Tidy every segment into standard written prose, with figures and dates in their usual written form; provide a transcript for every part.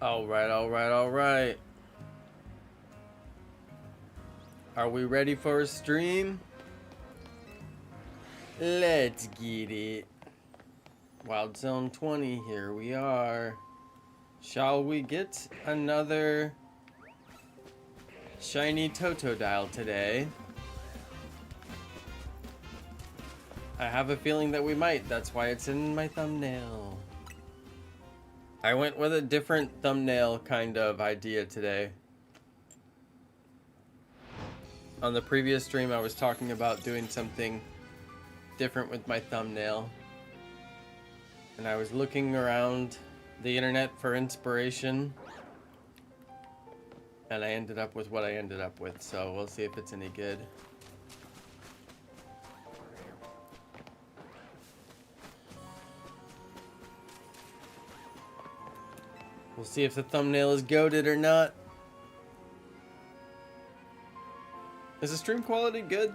Alright, alright, alright. Are we ready for a stream? Let's get it. Wild Zone 20, here we are. Shall we get another shiny Totodile today? I have a feeling that we might. That's why it's in my thumbnail. I went with a different thumbnail kind of idea today. On the previous stream, I was talking about doing something different with my thumbnail. And I was looking around the internet for inspiration. And I ended up with what I ended up with. So we'll see if it's any good. We'll see if the thumbnail is goated or not. Is the stream quality good?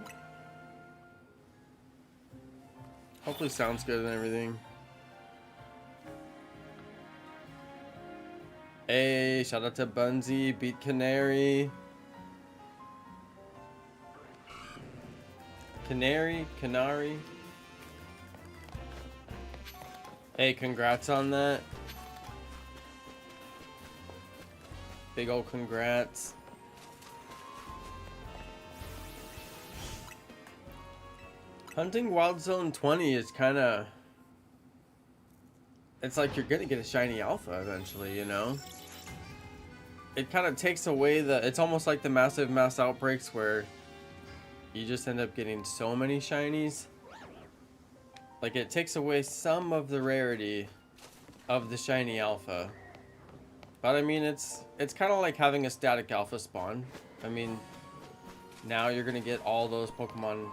Hopefully sounds good and everything. Hey, shout out to Bunzy, beat Canary. Canary. Hey, congrats on that. Big ol' congrats. Hunting Wild Zone 20 is kind of... It's like you're gonna get a shiny alpha eventually, you know? It kind of takes away the... It's almost like the massive mass outbreaks where you just end up getting so many shinies. Like, it takes away some of the rarity of the shiny alpha. But I mean, it's kind of like having a static alpha spawn. I mean, now you're gonna get all those Pokemon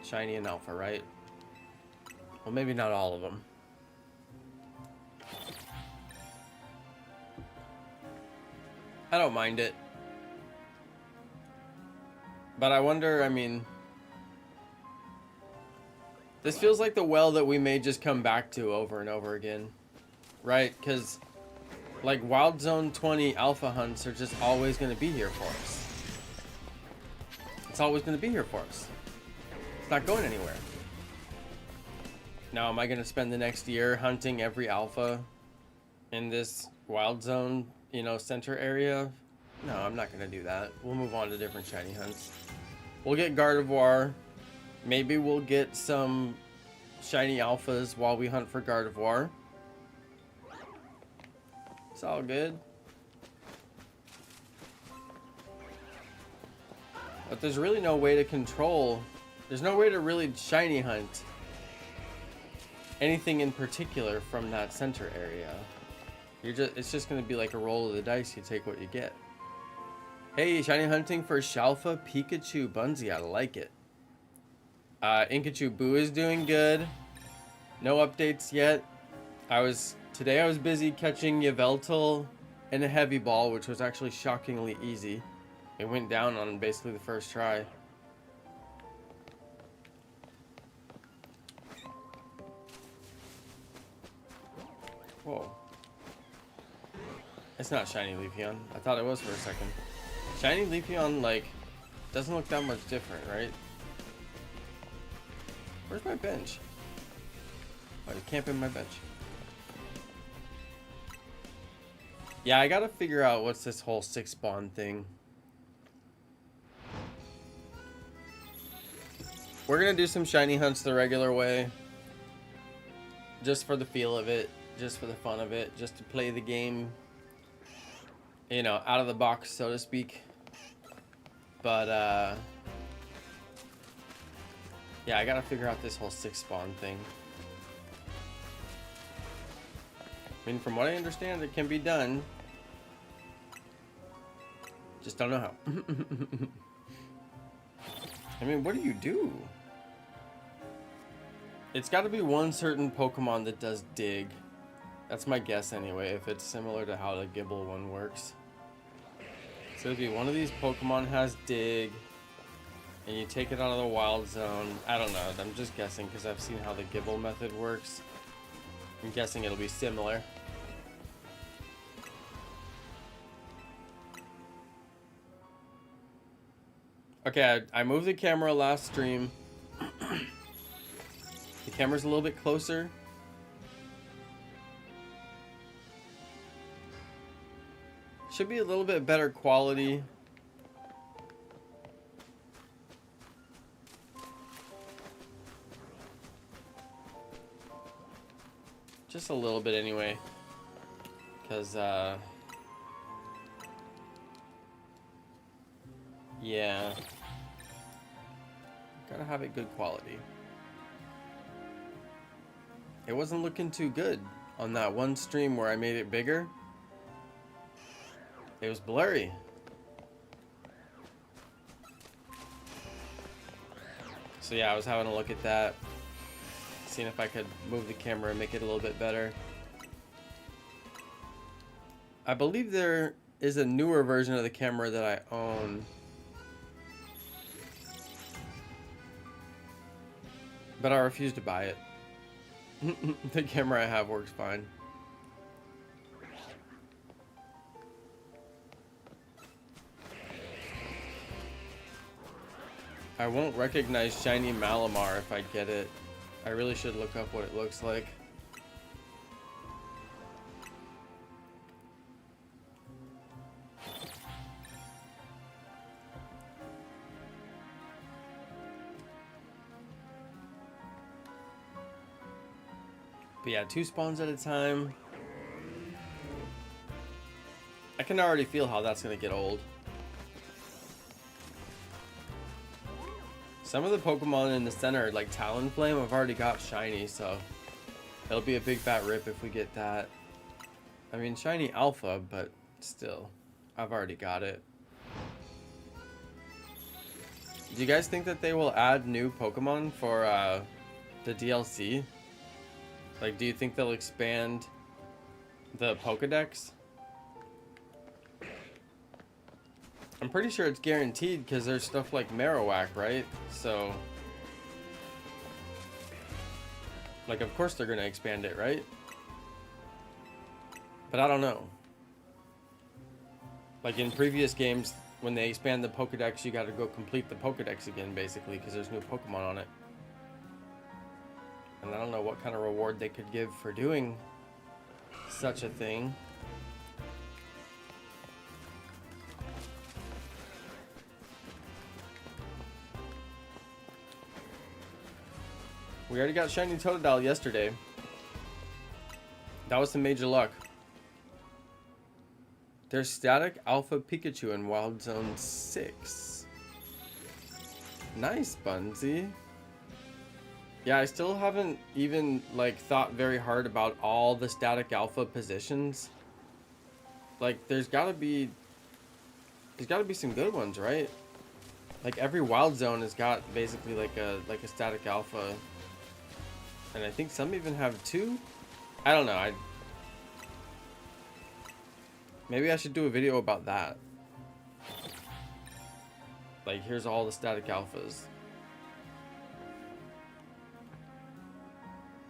shiny and alpha, right? Well, maybe not all of them. I don't mind it. But I wonder, I mean, this feels like the well that we may just come back to over and over again, right? Because like Wild Zone 20 alpha hunts are just always going to be here for us. It's always going to be here for us. It's not going anywhere. Now, am I going to spend the next year hunting every alpha in this Wild Zone, you know, center area? No, I'm not going to do that. We'll move on to different shiny hunts. We'll get Gardevoir. Maybe we'll get some shiny alphas while we hunt for Gardevoir. It's all good. But there's really no way to control. There's no way to really shiny hunt anything in particular from that center area. It's just gonna be like a roll of the dice. You take what you get. Hey, shiny hunting for Shalfa, Pikachu, Bunzy. I like it. Inkachu Boo is doing good. No updates yet. Today I was busy catching Yveltal in a heavy ball, which was actually shockingly easy. It went down on basically the first try. Whoa. It's not shiny Leafeon. I thought it was for a second. Shiny Leafeon, like, doesn't look that much different, right? Where's my bench? Oh, you can't in my bench. Yeah, I gotta figure out what's this whole 6 spawn thing. We're gonna do some shiny hunts the regular way. Just for the feel of it. Just for the fun of it. Just to play the game, you know, out of the box, so to speak. But, yeah, I gotta figure out this whole 6 spawn thing. I mean, from what I understand, it can be done. Just don't know how. I mean, what do you do? It's got to be one certain Pokemon that does dig. That's my guess anyway, if it's similar to how the Gibble one works. So it'd be one of these Pokemon has dig, and you take it out of the Wild Zone. I don't know, I'm just guessing because I've seen how the Gibble method works. I'm guessing it'll be similar. Okay, I moved the camera last stream. The camera's a little bit closer. Should be a little bit better quality. Just a little bit anyway. Because, yeah. Gotta have it good quality. It wasn't looking too good on that one stream where I made it bigger. It was blurry. So yeah, I was having a look at that. Seeing if I could move the camera and make it a little bit better. I believe there is a newer version of the camera that I own. But I refuse to buy it. The camera I have works fine. I won't recognize shiny Malamar if I get it. I really should look up what it looks like. But yeah, 2 spawns at a time. I can already feel how that's gonna get old. Some of the Pokemon in the center, like Talonflame, I've already got shiny, so it'll be a big fat rip if we get that. I mean, shiny Alpha, but still, I've already got it. Do you guys think that they will add new Pokemon for the DLC? Like, do you think they'll expand the Pokedex? I'm pretty sure it's guaranteed because there's stuff like Marowak, right? So, like, of course they're gonna expand it, right? But I don't know. Like in previous games, when they expand the Pokedex, you gotta go complete the Pokedex again, basically, because there's new Pokemon on it. And I don't know what kind of reward they could give for doing such a thing. We already got shiny Totodile yesterday. That was some major luck. There's static Alpha Pikachu in Wild Zone 6. Nice, Bunsy. Yeah, I still haven't even like thought very hard about all the static Alpha positions. Like there's gotta be some good ones, right? Like every Wild Zone has got basically like a static Alpha. And I think some even have 2. I don't know. Maybe I should do a video about that. Like, here's all the static alphas.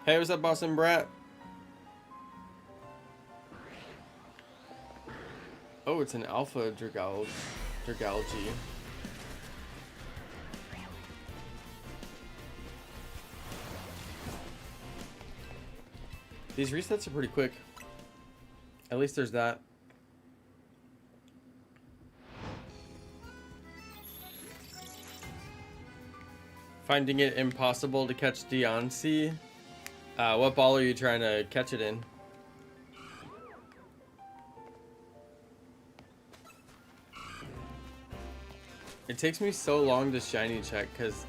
Hey, what's up, Boston Brat? Oh, it's an alpha Dragalge. These resets are pretty quick. At least there's that. Finding it impossible to catch Deontay. What ball are you trying to catch it in? It takes me so long to shiny check because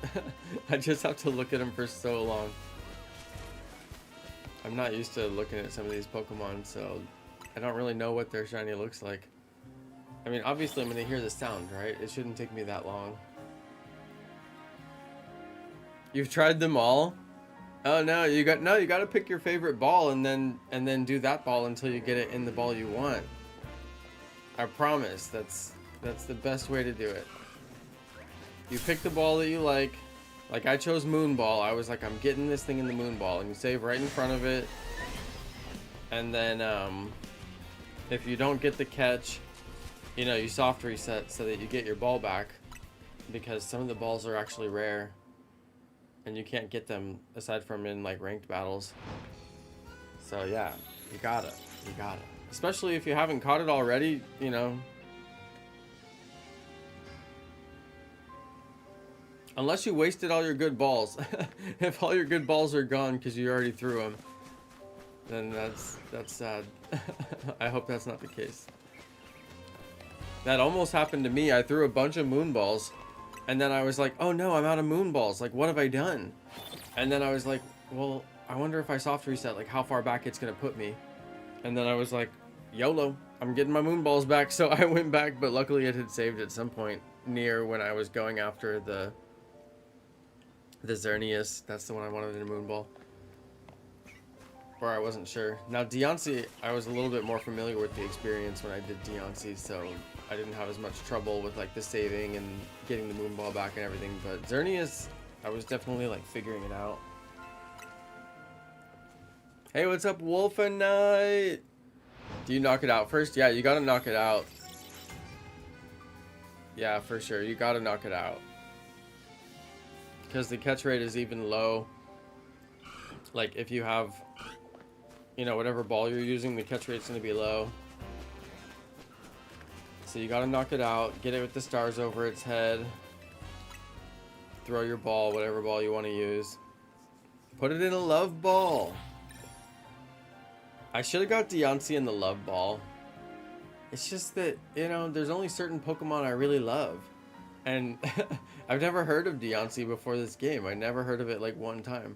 I just have to look at them for so long. I'm not used to looking at some of these Pokemon, so I don't really know what their shiny looks like. I mean, obviously I'm gonna hear the sound, right? It shouldn't take me that long. You've tried them all? Oh no, you gotta pick your favorite ball and then do that ball until you get it in the ball you want. I promise, that's the best way to do it. You pick the ball that you like. Like I chose Moon Ball. I was like, I'm getting this thing in the Moon Ball, and you save right in front of it. And then if you don't get the catch, you know, you soft reset so that you get your ball back. because some of the balls are actually rare, and you can't get them aside from in like ranked battles. So yeah, you gotta, especially if you haven't caught it already, you know. Unless you wasted all your good balls. If all your good balls are gone because you already threw them, then that's sad. I hope that's not the case. That almost happened to me. I threw a bunch of moon balls, and then I was like, oh no, I'm out of moon balls. Like, what have I done? And then I was like, well, I wonder if I soft reset, like how far back it's gonna put me. And then I was like, YOLO, I'm getting my moon balls back. So I went back, but luckily it had saved at some point near when I was going after the Xerneas. That's the one I wanted in a moon ball. Or I wasn't sure. Now Deoncé, I was a little bit more familiar with the experience when I did Deoncé, so I didn't have as much trouble with like the saving and getting the moon ball back and everything. But Xerneas, I was definitely like figuring it out. Hey, what's up, Wolfenite? Do you knock it out first? Yeah, you gotta knock it out. Yeah, for sure. You gotta knock it out. Because the catch rate is even low. Like, if you have, you know, whatever ball you're using, the catch rate's gonna be low. So you gotta knock it out. Get it with the stars over its head. Throw your ball, whatever ball you want to use. Put it in a love ball. I should have got Deoncé in the love ball. It's just that, you know, there's only certain Pokemon I really love. And I've never heard of Deoncé before this game. I never heard of it like one time.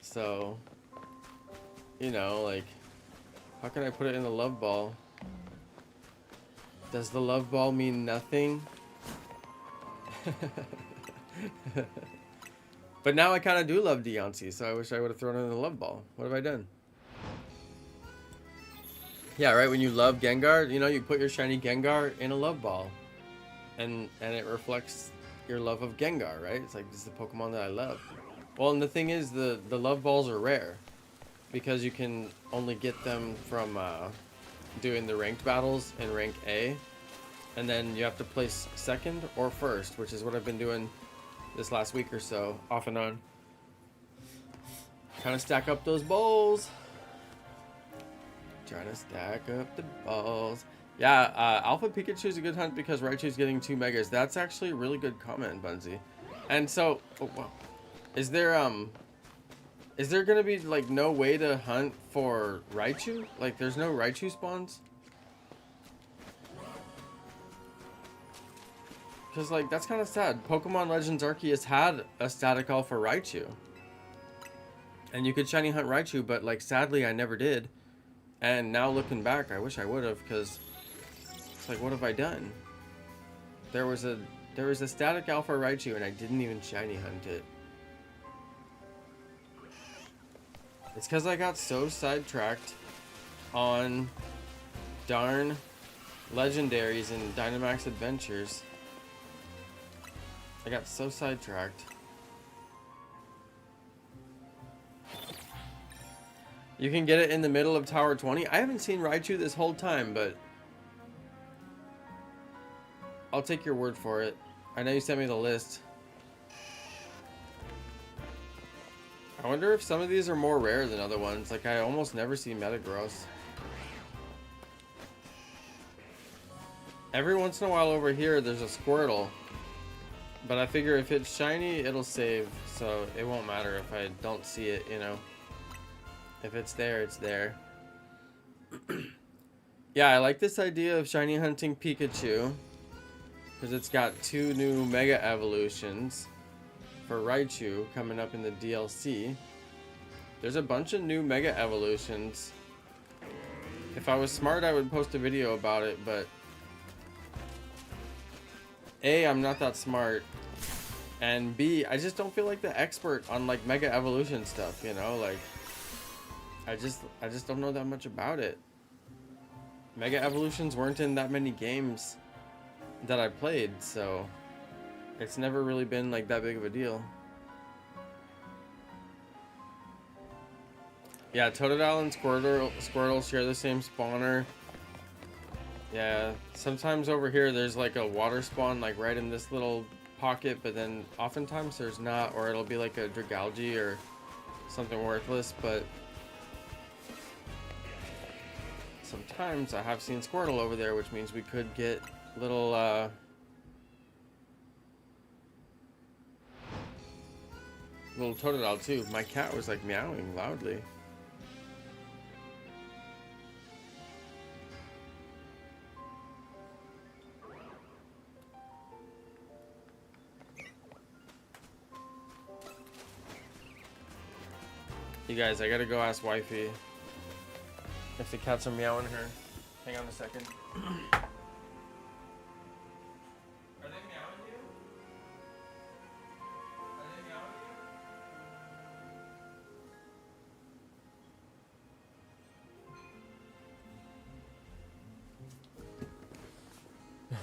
So, you know, like, how can I put it in the love ball? Does the love ball mean nothing? But now I kind of do love Deoncé, so I wish I would have thrown it in the love ball. What have I done? Yeah, right, when you love Gengar, you know, you put your shiny Gengar in a love ball. And it reflects your love of Gengar, right? It's like, this is the Pokemon that I love. Well, and the thing is, the love balls are rare. Because you can only get them from doing the ranked battles in rank A. And then you have to place second or first, which is what I've been doing this last week or so, off and on. Trying to stack up those balls. Trying to stack up the balls. Yeah, Alpha Pikachu is a good hunt because Raichu's getting 2 megas. That's actually a really good comment, Bunsy. And so, oh, wow. Is there gonna be like no way to hunt for Raichu? Like, there's no Raichu spawns? Because, like, that's kind of sad. Pokemon Legends Arceus had a static alpha Raichu. And you could shiny hunt Raichu, but, like, sadly I never did. And now looking back, I wish I would have, because it's like, what have I done? There was a static alpha Raichu and I didn't even shiny hunt it. It's because I got so sidetracked on darn legendaries and Dynamax Adventures. I got so sidetracked. You can get it in the middle of Tower 20. I haven't seen Raichu this whole time, but I'll take your word for it. I know you sent me the list. I wonder if some of these are more rare than other ones. Like, I almost never see Metagross. Every once in a while over here, there's a Squirtle. But I figure if it's shiny, it'll save. So it won't matter if I don't see it, you know. If it's there, it's there. Yeah, I like this idea of shiny hunting Pikachu. Because it's got 2 new Mega Evolutions for Raichu coming up in the DLC. There's a bunch of new Mega Evolutions. If I was smart, I would post a video about it, but A, I'm not that smart. And B, I just don't feel like the expert on like Mega Evolution stuff, you know? Like, I just don't know that much about it. Mega Evolutions weren't in that many games that I played, so it's never really been like that big of a deal. Yeah, Totodile and Squirtle share the same spawner. Yeah, sometimes over here there's like a water spawn like right in this little pocket, but then oftentimes there's not, or it'll be like a Dragalge or something worthless, but sometimes I have seen Squirtle over there, which means we could get little little Totodile too. My cat was like meowing loudly. You guys, I gotta go ask wifey if the cats are meowing her. Hang on a second. Are they meowing you? Are they meowing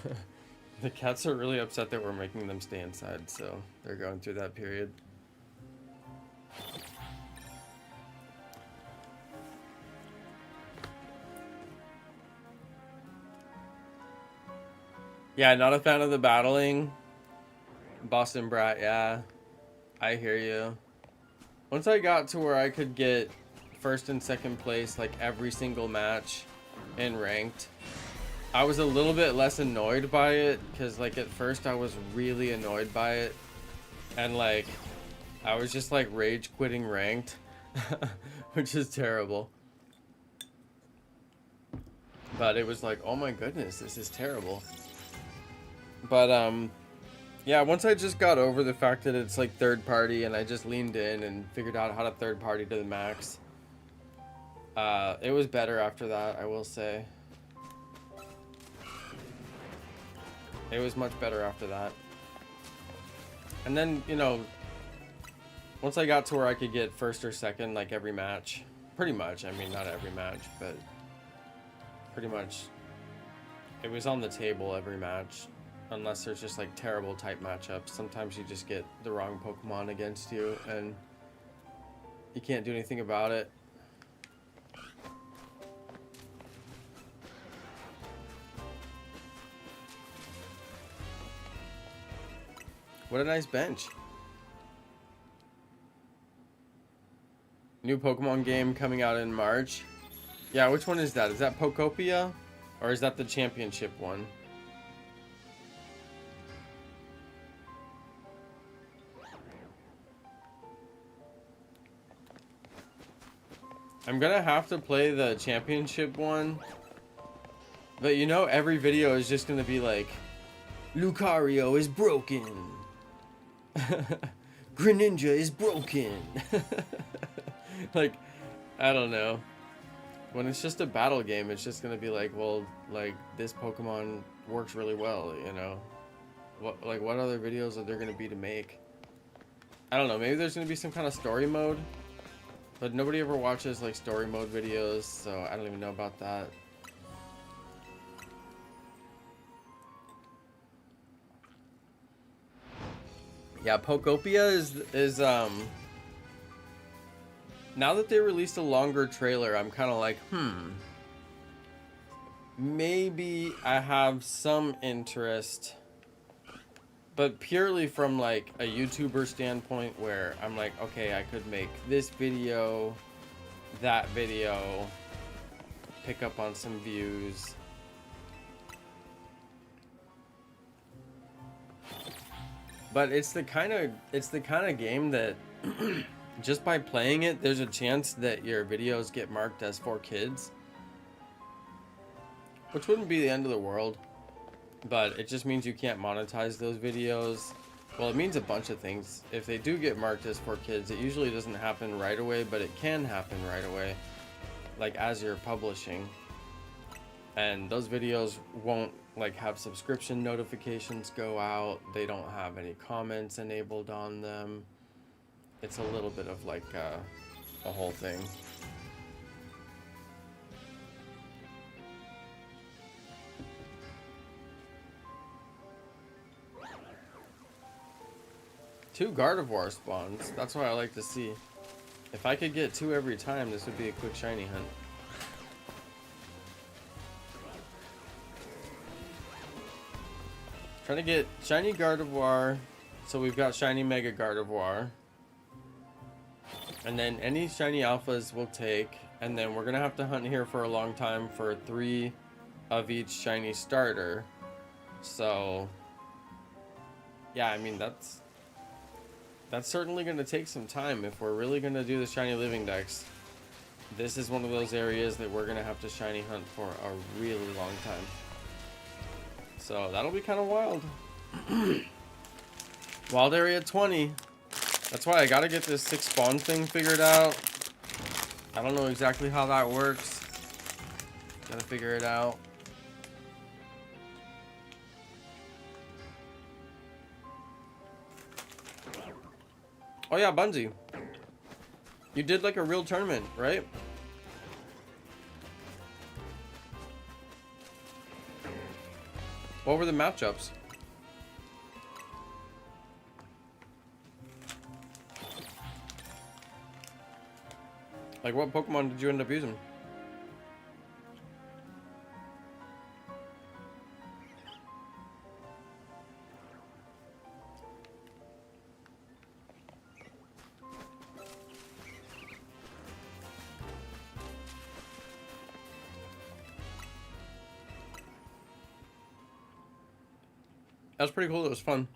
you? The cats are really upset that we're making them stay inside, so they're going through that period. Yeah, not a fan of the battling. Boston Brat, yeah. I hear you. Once I got to where I could get first and second place like every single match in ranked, I was a little bit less annoyed by it, because like at first I was really annoyed by it, and like I was just like rage quitting ranked, which is terrible. But it was like, oh my goodness, this is terrible. But yeah, once I just got over the fact that it's like third party, and I just leaned in and figured out how to third party to the max, it was better after that, I will say. It was much better after that. And then, you know, once I got to where I could get first or second like every match, pretty much, I mean not every match, but pretty much it was on the table every match. Unless there's just like terrible type matchups. Sometimes you just get the wrong Pokemon against you and you can't do anything about it. What a nice bench. New Pokemon game coming out in March. Yeah, which one is that? Is that Pokopia? Or is that the championship one? I'm gonna have to play the championship one, but you know every video is just gonna be like, Lucario is broken, Greninja is broken. Like, I don't know. When it's just a battle game, it's just gonna be like, well, like this Pokemon works really well, you know. What other videos are there gonna be to make? I don't know. Maybe there's gonna be some kind of story mode. But nobody ever watches like story mode videos, so I don't even know about that. Yeah, Pokopia is now that they released a longer trailer, I'm kind of like, maybe I have some interest, but purely from like a YouTuber standpoint, where I'm like, okay, I could make this video, that video, pick up on some views. But it's the kind of game that just by playing it, there's a chance that your videos get marked as for kids, which wouldn't be the end of the world. But it just means you can't monetize those videos. Well, it means a bunch of things. If they do get marked as for kids, it usually doesn't happen right away, but it can happen right away, like as you're publishing. And those videos won't like have subscription notifications go out. They don't have any comments enabled on them. It's a little bit of like a whole thing. Two Gardevoir spawns. That's what I like to see. If I could get 2 every time, this would be a quick shiny hunt. Trying to get shiny Gardevoir. So we've got shiny Mega Gardevoir. And then any shiny alphas we'll take. And then we're going to have to hunt here for a long time for 3 of each shiny starter. So, yeah, I mean, that's certainly going to take some time if we're really going to do the shiny living dex. This is one of those areas that we're going to have to shiny hunt for a really long time. So that'll be kind of wild. Wild area 20. That's why I got to get this 6 spawn thing figured out. I don't know exactly how that works. Got to figure it out. Oh yeah, Bunzi. You did like a real tournament, right? What were the matchups? Like what Pokemon did you end up using? That was pretty cool. It was fun.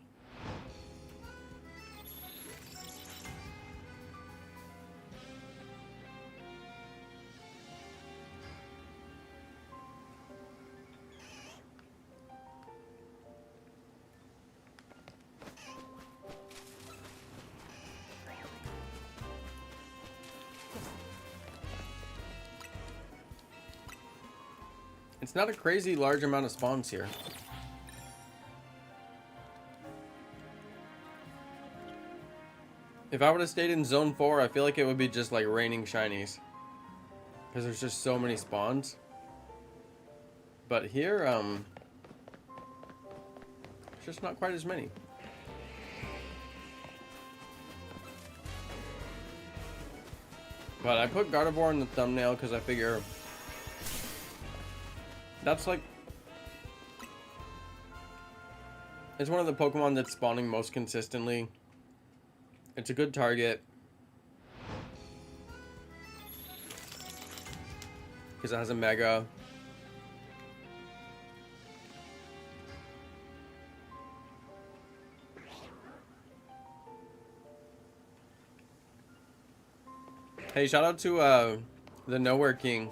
It's not a crazy large amount of spawns here. If I would have stayed in zone 4, I feel like it would be just like raining shinies. Because there's just so many spawns. But here, it's just not quite as many. But I put Gardevoir in the thumbnail because I figure that's like, it's one of the Pokemon that's spawning most consistently. It's a good target because it has a Mega. Hey, shout out to the Nowhere King.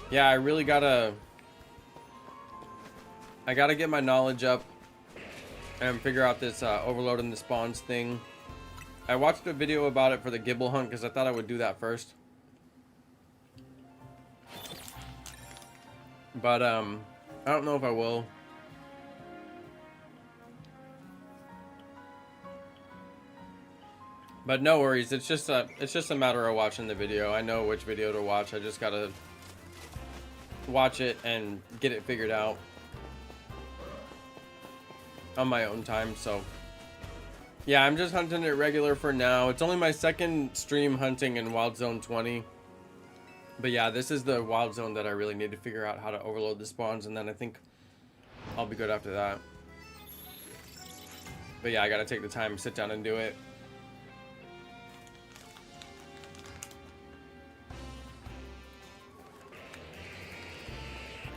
Yeah, I really gotta get my knowledge up and figure out this overloading the spawns thing. I watched a video about it for the Gibble hunt because I thought I would do that first. But I don't know if I will. But no worries, it's just a matter of watching the video. I know which video to watch. I just gotta watch it and get it figured out on my own time. So yeah, I'm just hunting it regular for now. It's only my second stream hunting in Wild Zone 20. But yeah, this is the Wild Zone that I really need to figure out how to overload the spawns, and then I think I'll be good after that. But yeah, I gotta take the time, sit down and do it.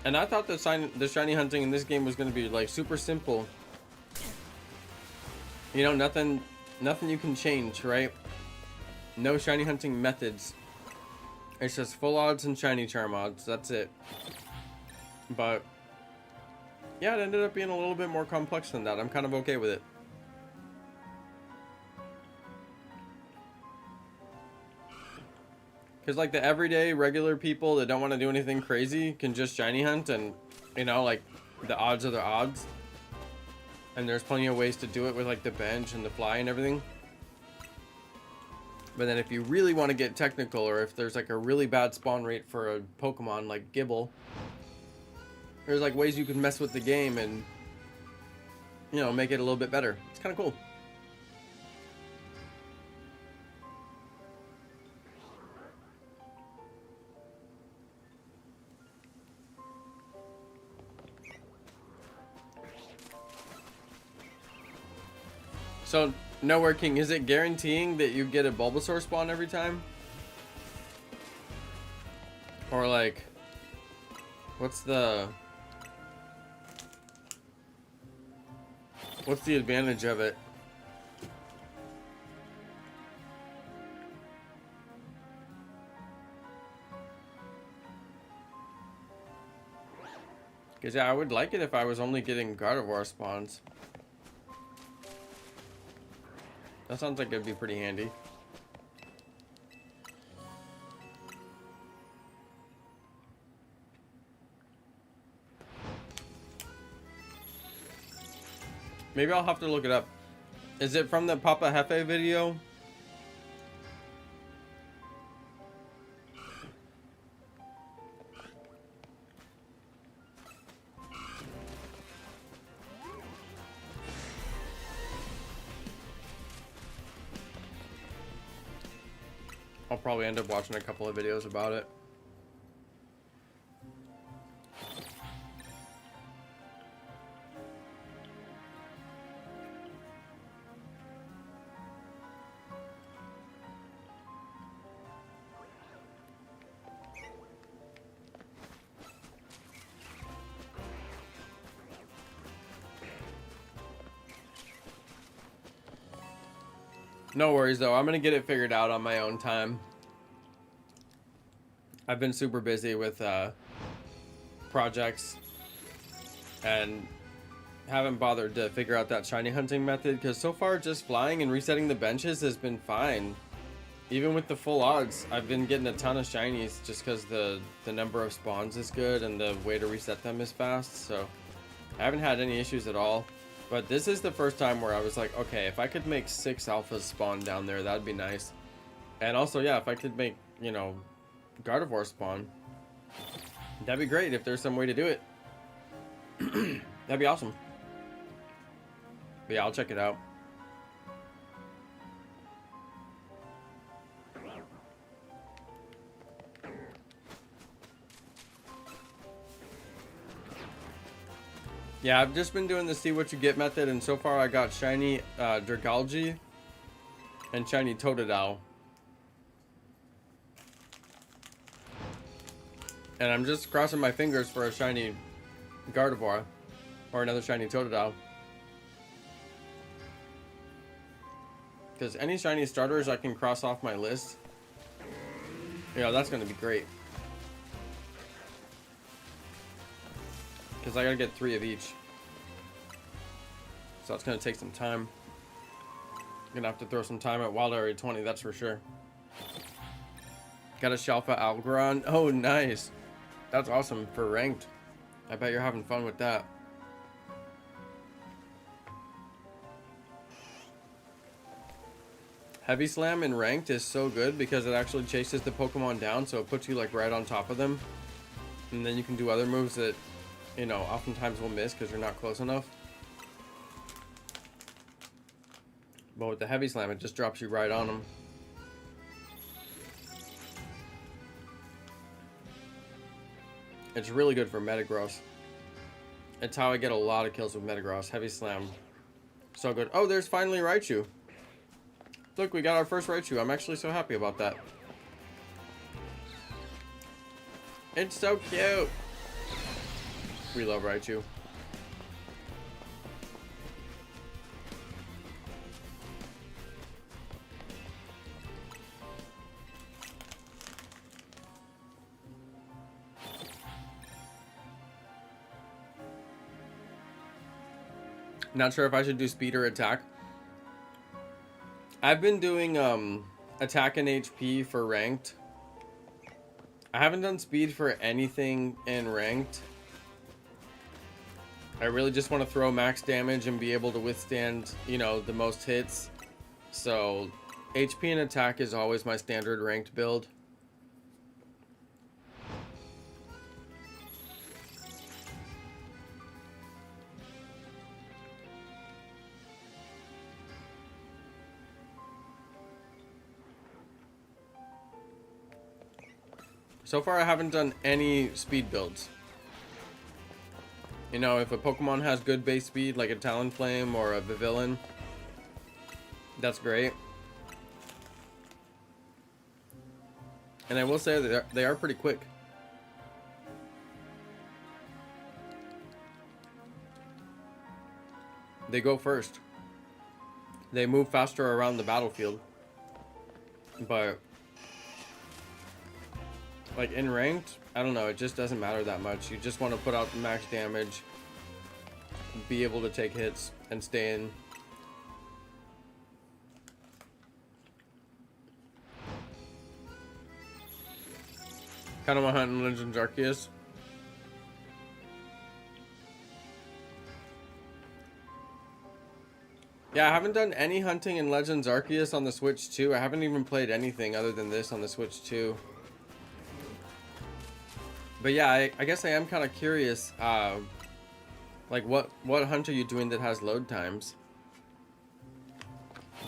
And I thought the shiny hunting in this game was going to be like super simple. You know, nothing you can change, right? No shiny hunting methods. It's just full odds and shiny charm odds. That's it. But yeah, it ended up being a little bit more complex than that. I'm kind of okay with it. Because like the everyday regular people that don't want to do anything crazy can just shiny hunt, and you know, like the odds are the odds. And there's plenty of ways to do it with like the bench and the fly and everything. But then if you really want to get technical, or if there's like a really bad spawn rate for a Pokemon like Gibble, there's like ways you can mess with the game and, you know, make it a little bit better. It's kind of cool. So, Nowhere King, is it guaranteeing that you get a Bulbasaur spawn every time? Or like, what's the advantage of it? Because yeah, I would like it if I was only getting Gardevoir spawns. That sounds like it'd be pretty handy. Maybe I'll have to look it up. Is it from the Papa Hefe video? I'll probably end up watching a couple of videos about it. No worries though, I'm gonna get it figured out on my own time. I've been super busy with projects and haven't bothered to figure out that shiny hunting method, because so far just flying and resetting the benches has been fine. Even with the full odds, I've been getting a ton of shinies just because the number of spawns is good and the way to reset them is fast, so I haven't had any issues at all. But this is the first time where I was like, okay, if I could make 6 alphas spawn down there, that'd be nice. And also, yeah, if I could make, you know, Gardevoir spawn, that'd be great if there's some way to do it. That'd be awesome. But yeah, I'll check it out. Yeah, I've just been doing the see what you get method, and so far I got shiny Dragalge and shiny Totodile. And I'm just crossing my fingers for a shiny Gardevoir or another shiny Totodile. Because any shiny starters I can cross off my list, yeah, that's going to be great. Because I gotta get 3 of each. So it's gonna take some time. Gonna have to throw some time at Wild Area 20, that's for sure. Got a Shalfa Algron. Oh, nice. That's awesome for ranked. I bet you're having fun with that. Heavy Slam in ranked is so good because it actually chases the Pokemon down, so it puts you like right on top of them. And then you can do other moves that, you know, oftentimes will miss because you're not close enough. But with the Heavy Slam, it just drops you right on them. It's really good for Metagross. It's how I get a lot of kills with Metagross. Heavy Slam. So good. Oh, there's finally Raichu. Look, we got our first Raichu. I'm actually so happy about that. It's so cute. We love Raichu. Not sure if I should do speed or attack. I've been doing attack and HP for ranked. I haven't done speed for anything in ranked. I really just want to throw max damage and be able to withstand, you know, the most hits. So HP and attack is always my standard ranked build. So far I haven't done any speed builds. You know, if a Pokemon has good base speed, like a Talonflame or a Vivillon, That's great. And I will say that they are pretty quick. They go first. They move faster around the battlefield. But like in ranked, I don't know, it just doesn't matter that much. You just want to put out the max damage, be able to take hits, and stay in. Kind of want to hunt in Legends Arceus. Yeah, I haven't done any hunting in Legends Arceus on the Switch 2. I haven't even played anything other than this on the Switch 2. But yeah, I guess I am kind of curious, like what hunt are you doing that has load times?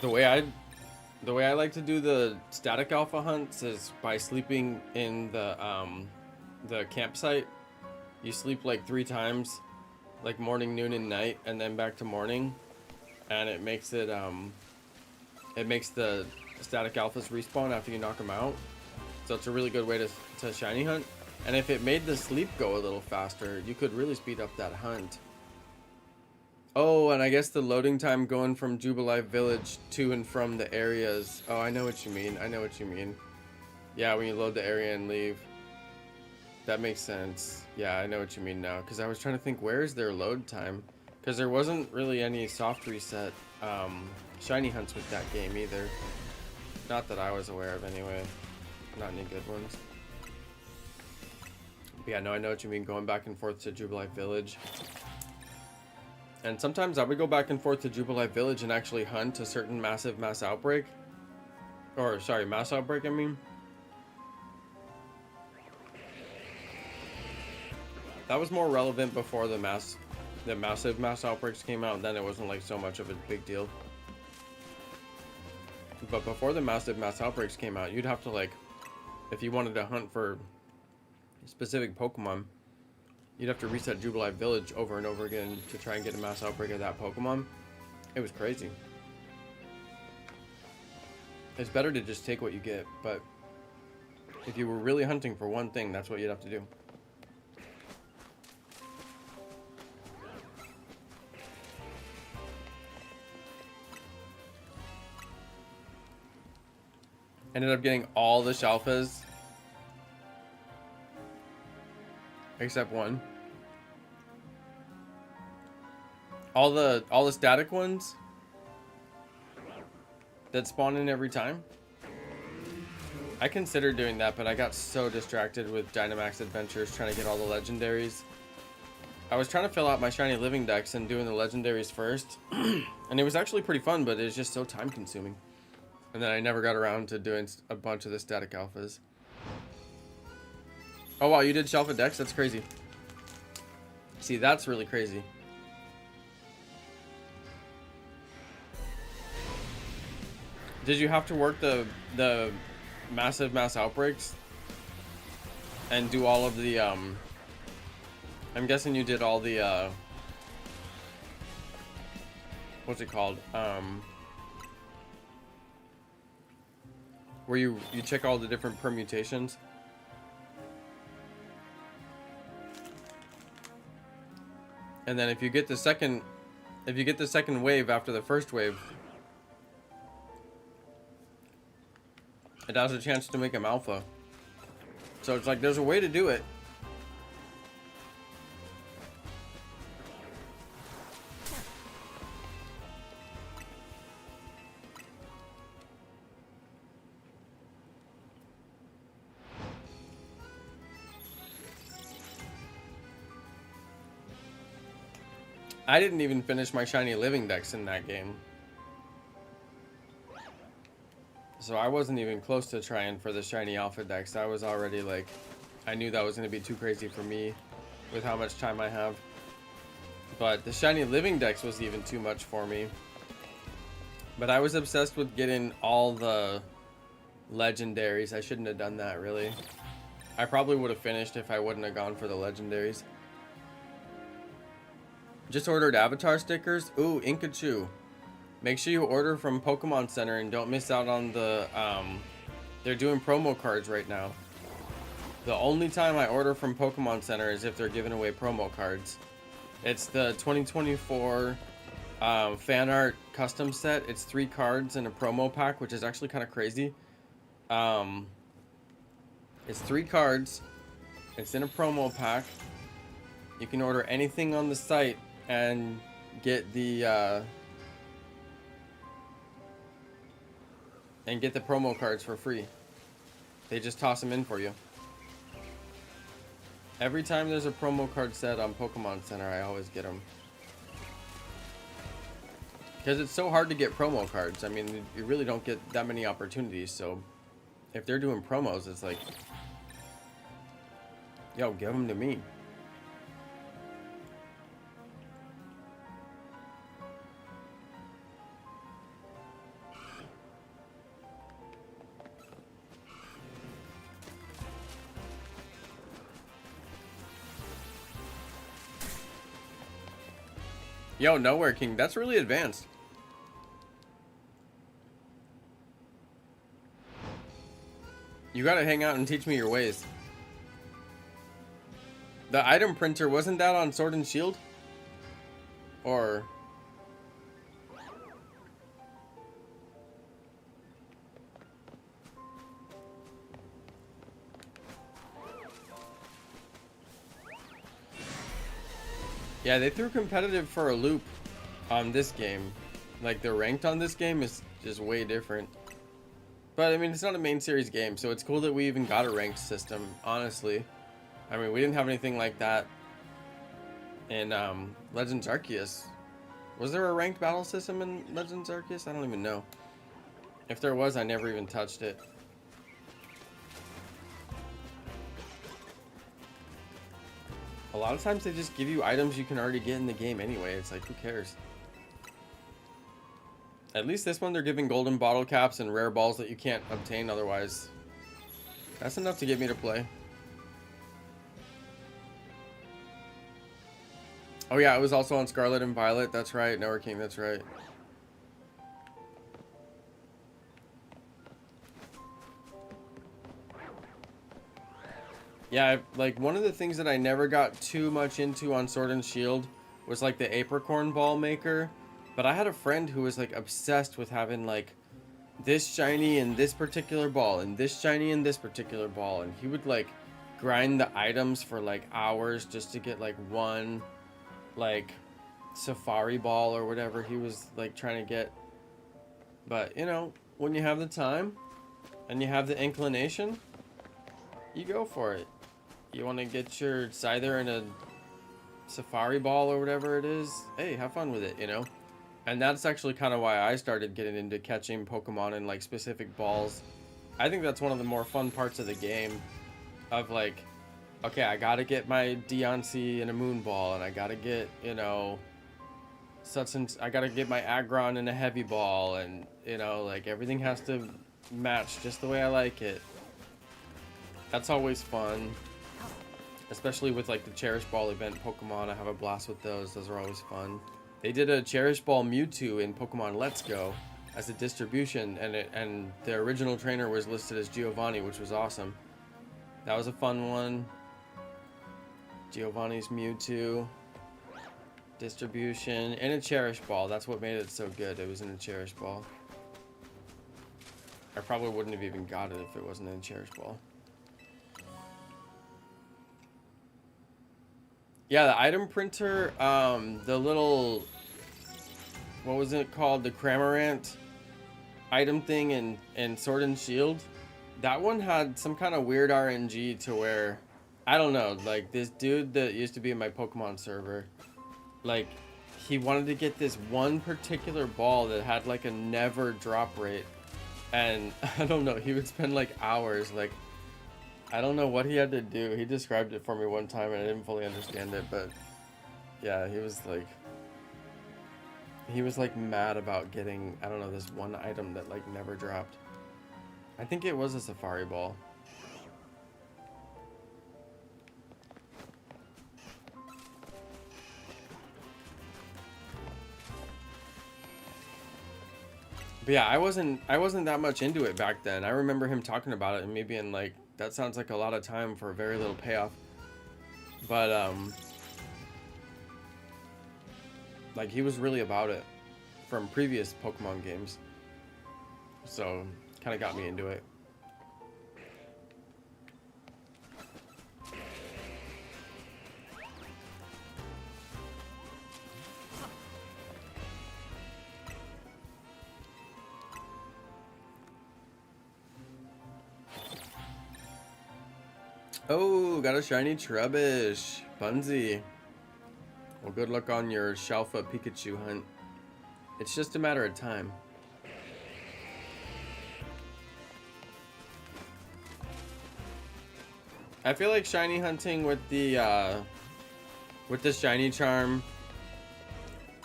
The way I like to do the static alpha hunts is by sleeping in the campsite. You sleep like 3 times, like morning, noon, and night, and then back to morning, and it makes the static alphas respawn after you knock them out. So it's a really good way to shiny hunt. And if it made the sleep go a little faster, you could really speed up that hunt. Oh, and I guess the loading time going from Jubilife Village to and from the areas. Oh, I know what you mean. I know what you mean. Yeah, when you load the area and leave. That makes sense. Yeah, I know what you mean now. Because I was trying to think, where is their load time? Because there wasn't really any soft reset shiny hunts with that game either. Not that I was aware of anyway. Not any good ones. But yeah, no, I know what you mean. Going back and forth to Jubilife Village. And sometimes I would go back and forth to Jubilife Village and actually hunt a certain mass outbreak. Or, sorry, mass outbreak, I mean. That was more relevant before the massive mass outbreaks came out. Then it wasn't like so much of a big deal. But before the massive mass outbreaks came out, you'd have to, like, if you wanted to hunt for specific Pokemon, you'd have to reset Jubilife Village over and over again to try and get a mass outbreak of that Pokemon. It was crazy. It's better to just take what you get, but if you were really hunting for one thing, that's what you'd have to do. Ended up getting all the Shalfas except one. All the static ones that spawn in every time. I considered doing that, but I got so distracted with Dynamax Adventures trying to get all the legendaries. I was trying to fill out my shiny living dex and doing the legendaries first. And it was actually pretty fun, but it was just so time consuming. And then I never got around to doing a bunch of the static alphas. Oh wow, you did Shelfa Dex? That's crazy. See, that's really crazy. Did you have to work the massive mass outbreaks? And do all of the, I'm guessing you did all the, what's it called? Where you check all the different permutations? And then if you get the second wave after the first wave, it has a chance to make them alpha. So it's like there's a way to do it. I didn't even finish my shiny living dex in that game. So I wasn't even close to trying for the shiny alpha dex. I was already like, I knew that was going to be too crazy for me with how much time I have. But the shiny living dex was even too much for me. But I was obsessed with getting all the legendaries. I shouldn't have done that, really. I probably would have finished if I wouldn't have gone for the legendaries. Just ordered avatar stickers. Ooh, Inkachu. Make sure you order from Pokemon Center and don't miss out on the, they're doing promo cards right now. The only time I order from Pokemon Center is if they're giving away promo cards. It's the 2024 fan art custom set. It's 3 cards in a promo pack, which is actually kind of crazy. It's 3 cards. It's in a promo pack. You can order anything on the site and get the promo cards for free. They just toss them in for you. Every time there's a promo card set on Pokemon Center, I always get them. Because it's so hard to get promo cards. I mean, you really don't get that many opportunities. So if they're doing promos, it's like, yo, give them to me. Yo, Nowhere King, that's really advanced. You gotta hang out and teach me your ways. The item printer, wasn't that on Sword and Shield? Or... yeah, they threw competitive for a loop on this game. Like, the ranked on this game is just way different. But, I mean, it's not a main series game, so it's cool that we even got a ranked system, honestly. I mean, we didn't have anything like that in Legends Arceus. Was there a ranked battle system in Legends Arceus? I don't even know. If there was, I never even touched it. A lot of times they just give you items you can already get in the game anyway. It's like, who cares? At least this one, they're giving golden bottle caps and rare balls that you can't obtain otherwise. That's enough to get me to play. Oh yeah, it was also on Scarlet and Violet. That's right. Nowhere King, that's right. Yeah, like one of the things that I never got too much into on Sword and Shield was like the apricorn ball maker. But I had a friend who was like obsessed with having like this shiny in this particular ball and this shiny in this particular ball. And he would like grind the items for like hours just to get like one like safari ball or whatever he was like trying to get. But you know, when you have the time and you have the inclination, you go for it. You want to get your Scyther in a safari ball or whatever it is, hey, have fun with it, you know? And that's actually kind of why I started getting into catching Pokemon in like specific balls. I think that's one of the more fun parts of the game, of like, okay, I gotta get my Deontay in a moon ball, and I gotta get, you know, I gotta get my Aggron in a heavy ball, and you know, like everything has to match just the way I like it. That's always fun. Especially with like the Cherish Ball event Pokemon, I have a blast with those. Those are always fun. They did a Cherish Ball Mewtwo in Pokemon Let's Go as a distribution, and the original trainer was listed as Giovanni, which was awesome. That was a fun one. Giovanni's Mewtwo distribution and a Cherish Ball. That's what made it so good. It was in a Cherish Ball. I probably wouldn't have even got it if it wasn't in a Cherish Ball. Yeah, the item printer, the little, what was it called? The Cramorant item thing in Sword and Shield. That one had some kind of weird RNG to where, I don't know, like this dude that used to be in my Pokemon server, like he wanted to get this one particular ball that had like a never drop rate. And I don't know, he would spend like hours, like, I don't know what he had to do. He described it for me one time and I didn't fully understand it, but yeah, he was like mad about getting, I don't know, this one item that like never dropped. I think it was a Safari Ball. But yeah, I wasn't that much into it back then. I remember him talking about it and me being like, that sounds like a lot of time for a very little payoff. But like he was really about it from previous Pokemon games. So kind of got me into it. Oh, got a shiny Trubbish. Bunsy. Well, good luck on your Shalfa Pikachu hunt. It's just a matter of time. I feel like shiny hunting with the shiny charm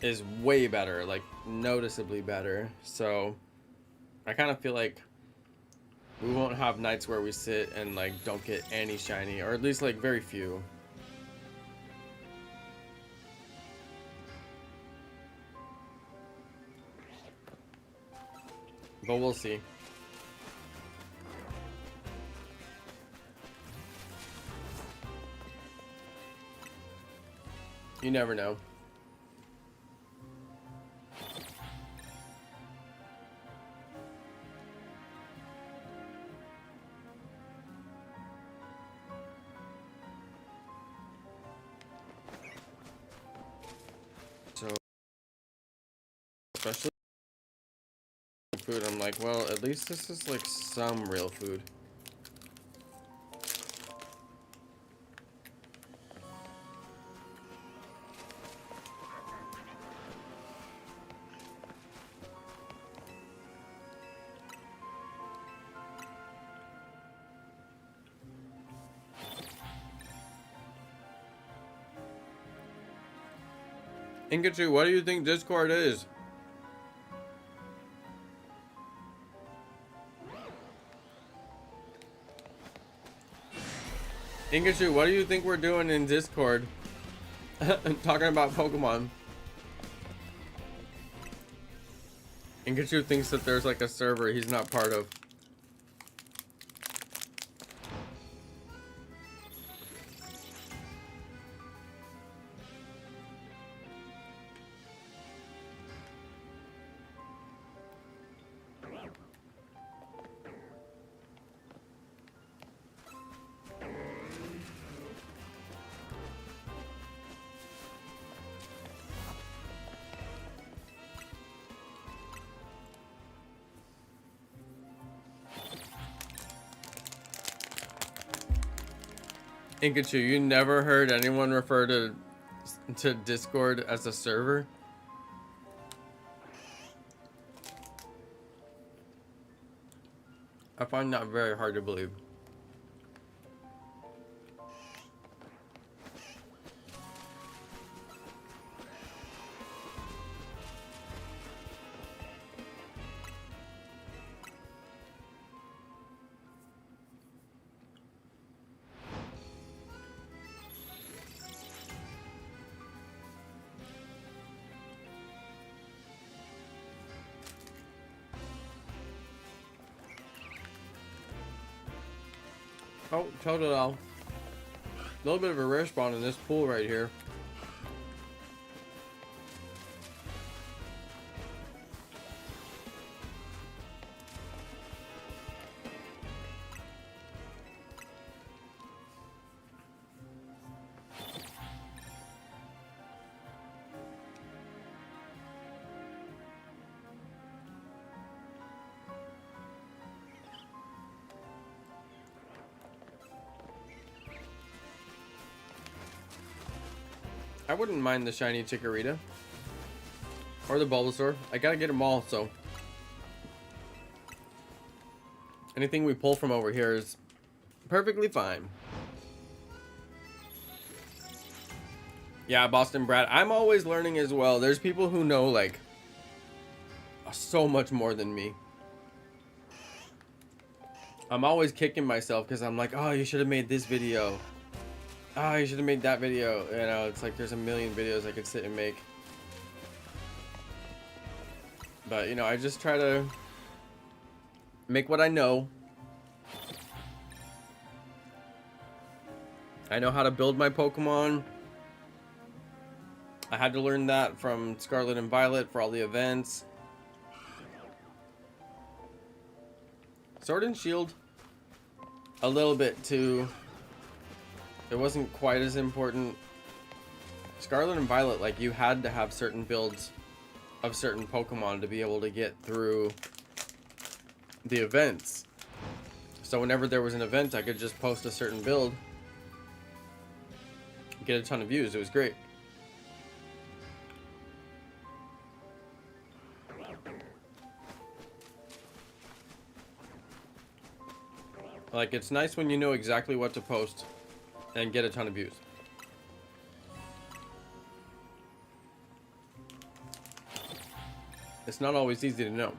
is way better, like noticeably better. So I kind of feel like we won't have nights where we sit and like don't get any shiny, or at least like very few. But we'll see. You never know. So, especially food, I'm like, well, at least this is like some real food. Inkachu, what do you think Discord is? Inkachu, what do you think we're doing in Discord? Talking about Pokemon. Inkachu thinks that there's like a server he's not part of. Inkachu, you never heard anyone refer to Discord as a server? I find that very hard to believe. Oh, Totodile. A little bit of a rare spawn in this pool right here. I wouldn't mind the shiny Chikorita. Or the Bulbasaur. I gotta get them all, so. Anything we pull from over here is perfectly fine. Yeah, Boston Brad. I'm always learning as well. There's people who know, like, so much more than me. I'm always kicking myself because I'm like, oh, you should have made this video. Oh, you should have made that video. You know, it's like there's a million videos I could sit and make. But, you know, I just try to make what I know. I know how to build my Pokemon. I had to learn that from Scarlet and Violet for all the events. Sword and Shield, a little bit too. It wasn't quite as important. Scarlet and Violet, like, you had to have certain builds of certain Pokemon to be able to get through the events. So whenever there was an event, I could just post a certain build, get a ton of views. It was great. Like, it's nice when you know exactly what to post and get a ton of views. It's not always easy to know.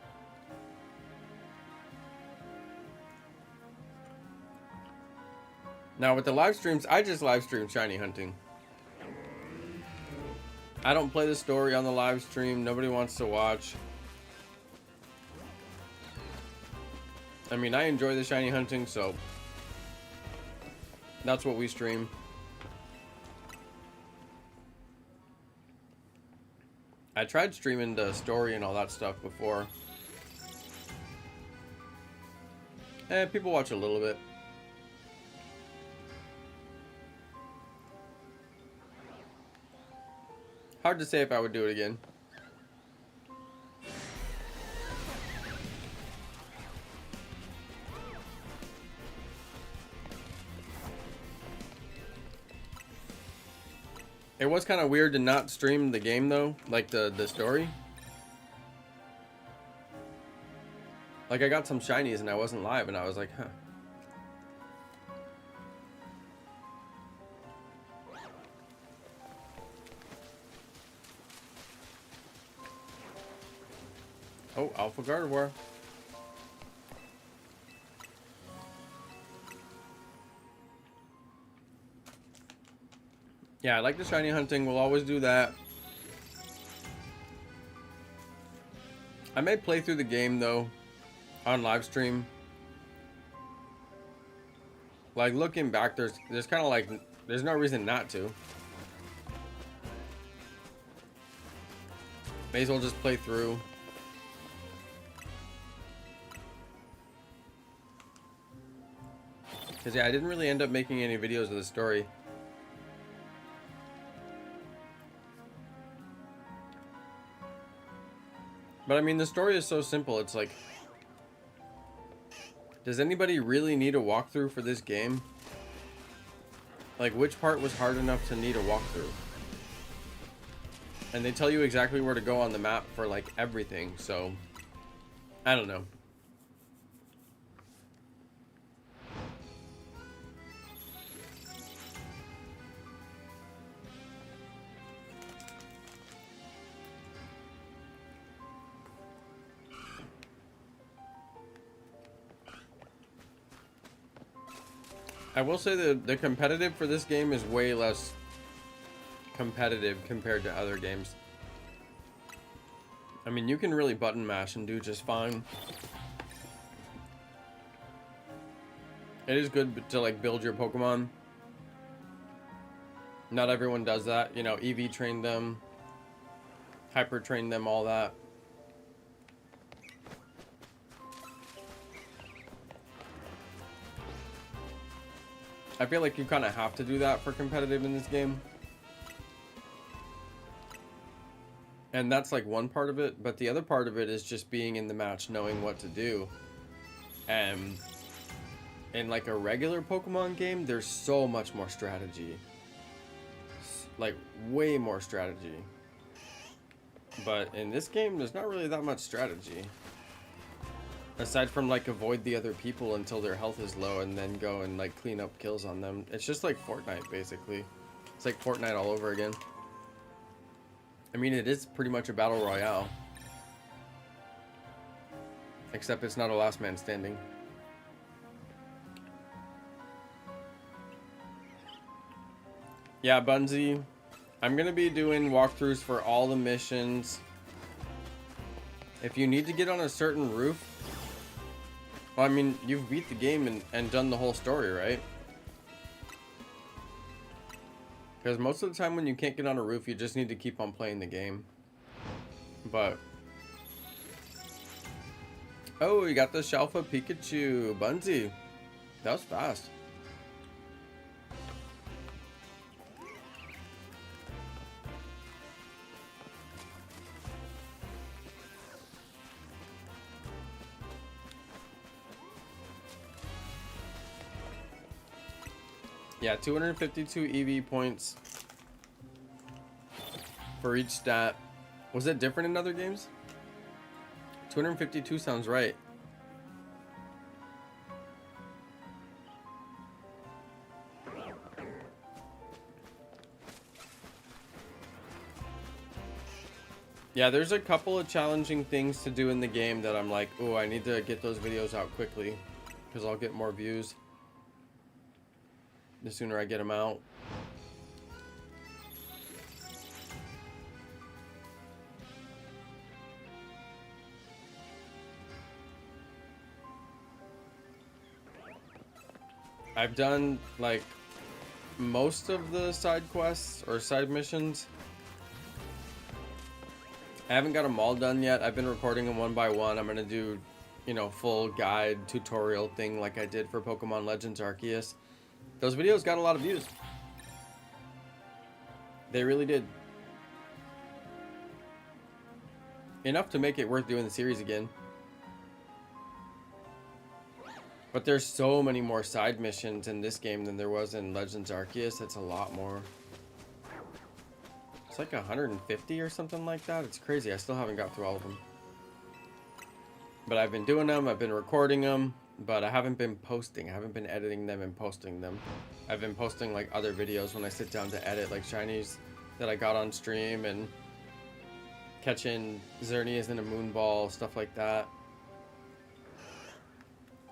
Now with the live streams, I just live stream shiny hunting. I don't play the story on the live stream. Nobody wants to watch. I mean, I enjoy the shiny hunting, so that's what we stream. I tried streaming the story and all that stuff before. People watch a little bit. Hard to say if I would do it again. It was kind of weird to not stream the game though, like the story. Like, I got some shinies and I wasn't live and I was like, huh. Oh, Alpha Gardevoir. Yeah, I like the shiny hunting. We'll always do that. I may play through the game though on live stream. Like, looking back, there's kind of like, there's no reason not to. May as well just play through. Because yeah, I didn't really end up making any videos of the story. But I mean, the story is so simple. It's like, does anybody really need a walkthrough for this game? Like, which part was hard enough to need a walkthrough? And they tell you exactly where to go on the map for like everything, so I don't know. I will say that the competitive for this game is way less competitive compared to other games. I mean, you can really button mash and do just fine. It is good to like build your Pokemon. Not everyone does that. You know, EV train them, hyper train them, all that. I feel like you kind of have to do that for competitive in this game. And that's like one part of it, but the other part of it is just being in the match, knowing what to do. And in like a regular Pokemon game, there's so much more strategy. Like, way more strategy. But in this game, there's not really that much strategy. Aside from like avoid the other people until their health is low and then go and like clean up kills on them. It's just like Fortnite basically. It's like Fortnite all over again. I mean, it is pretty much a battle royale. Except it's not a last man standing. Yeah, Bunzy. I'm gonna be doing walkthroughs for all the missions. If you need to get on a certain roof, well, I mean, you've beat the game and done the whole story, right? Because most of the time when you can't get on a roof, you just need to keep on playing the game. But... oh, you got the Shalfa Pikachu. Bunsy. That was fast. Yeah, 252 EV points for each stat. Was it different in other games? 252 sounds right. Yeah, there's a couple of challenging things to do in the game that I'm like, oh, I need to get those videos out quickly because I'll get more views the sooner I get them out. I've done like most of the side quests or side missions. I haven't got them all done yet. I've been recording them one by one. I'm gonna do, you know, full guide tutorial thing like I did for Pokemon Legends Arceus. Those videos got a lot of views. They really did. Enough to make it worth doing the series again. But there's so many more side missions in this game than there was in Legends Arceus. It's a lot more. It's like 150 or something like that. It's crazy. I still haven't got through all of them. But I've been doing them. I've been recording them. But I haven't been posting. I haven't been editing them and posting them. I've been posting like other videos when I sit down to edit, like shinies that I got on stream and catching Xerneas in a Moonball, stuff like that.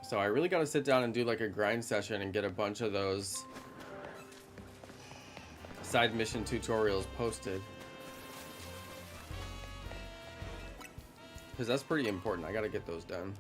So I really got to sit down and do like a grind session and get a bunch of those side mission tutorials posted. Because that's pretty important. I got to get those done.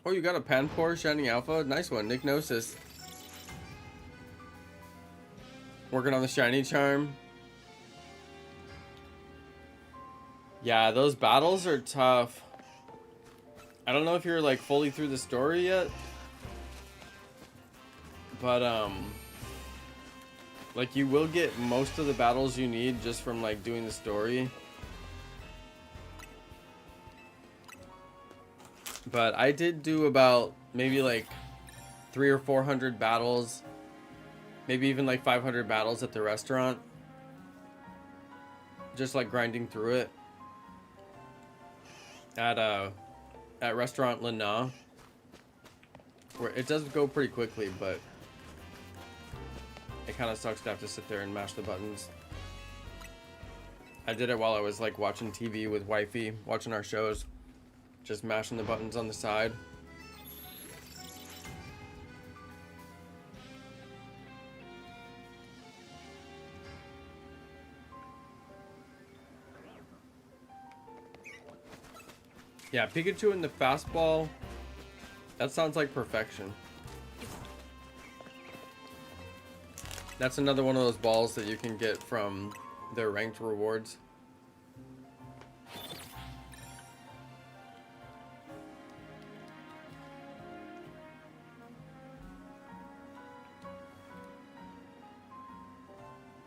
Oh, you got a Panpour Shiny Alpha? Nice one, Nick Gnosis. Working on the Shiny Charm. Yeah, those battles are tough. I don't know if you're like fully through the story yet. But, like you will get most of the battles you need just from like doing the story. But I did do about maybe like 300 or 400 battles, maybe even like 500 battles at the restaurant, just like grinding through it at restaurant Lena, where it does go pretty quickly, but it kind of sucks to have to sit there and mash the buttons. I did it while I was like watching TV with wifey, watching our shows. Just mashing the buttons on the side. Yeah, Pikachu in the fastball. That sounds like perfection. That's another one of those balls that you can get from their ranked rewards.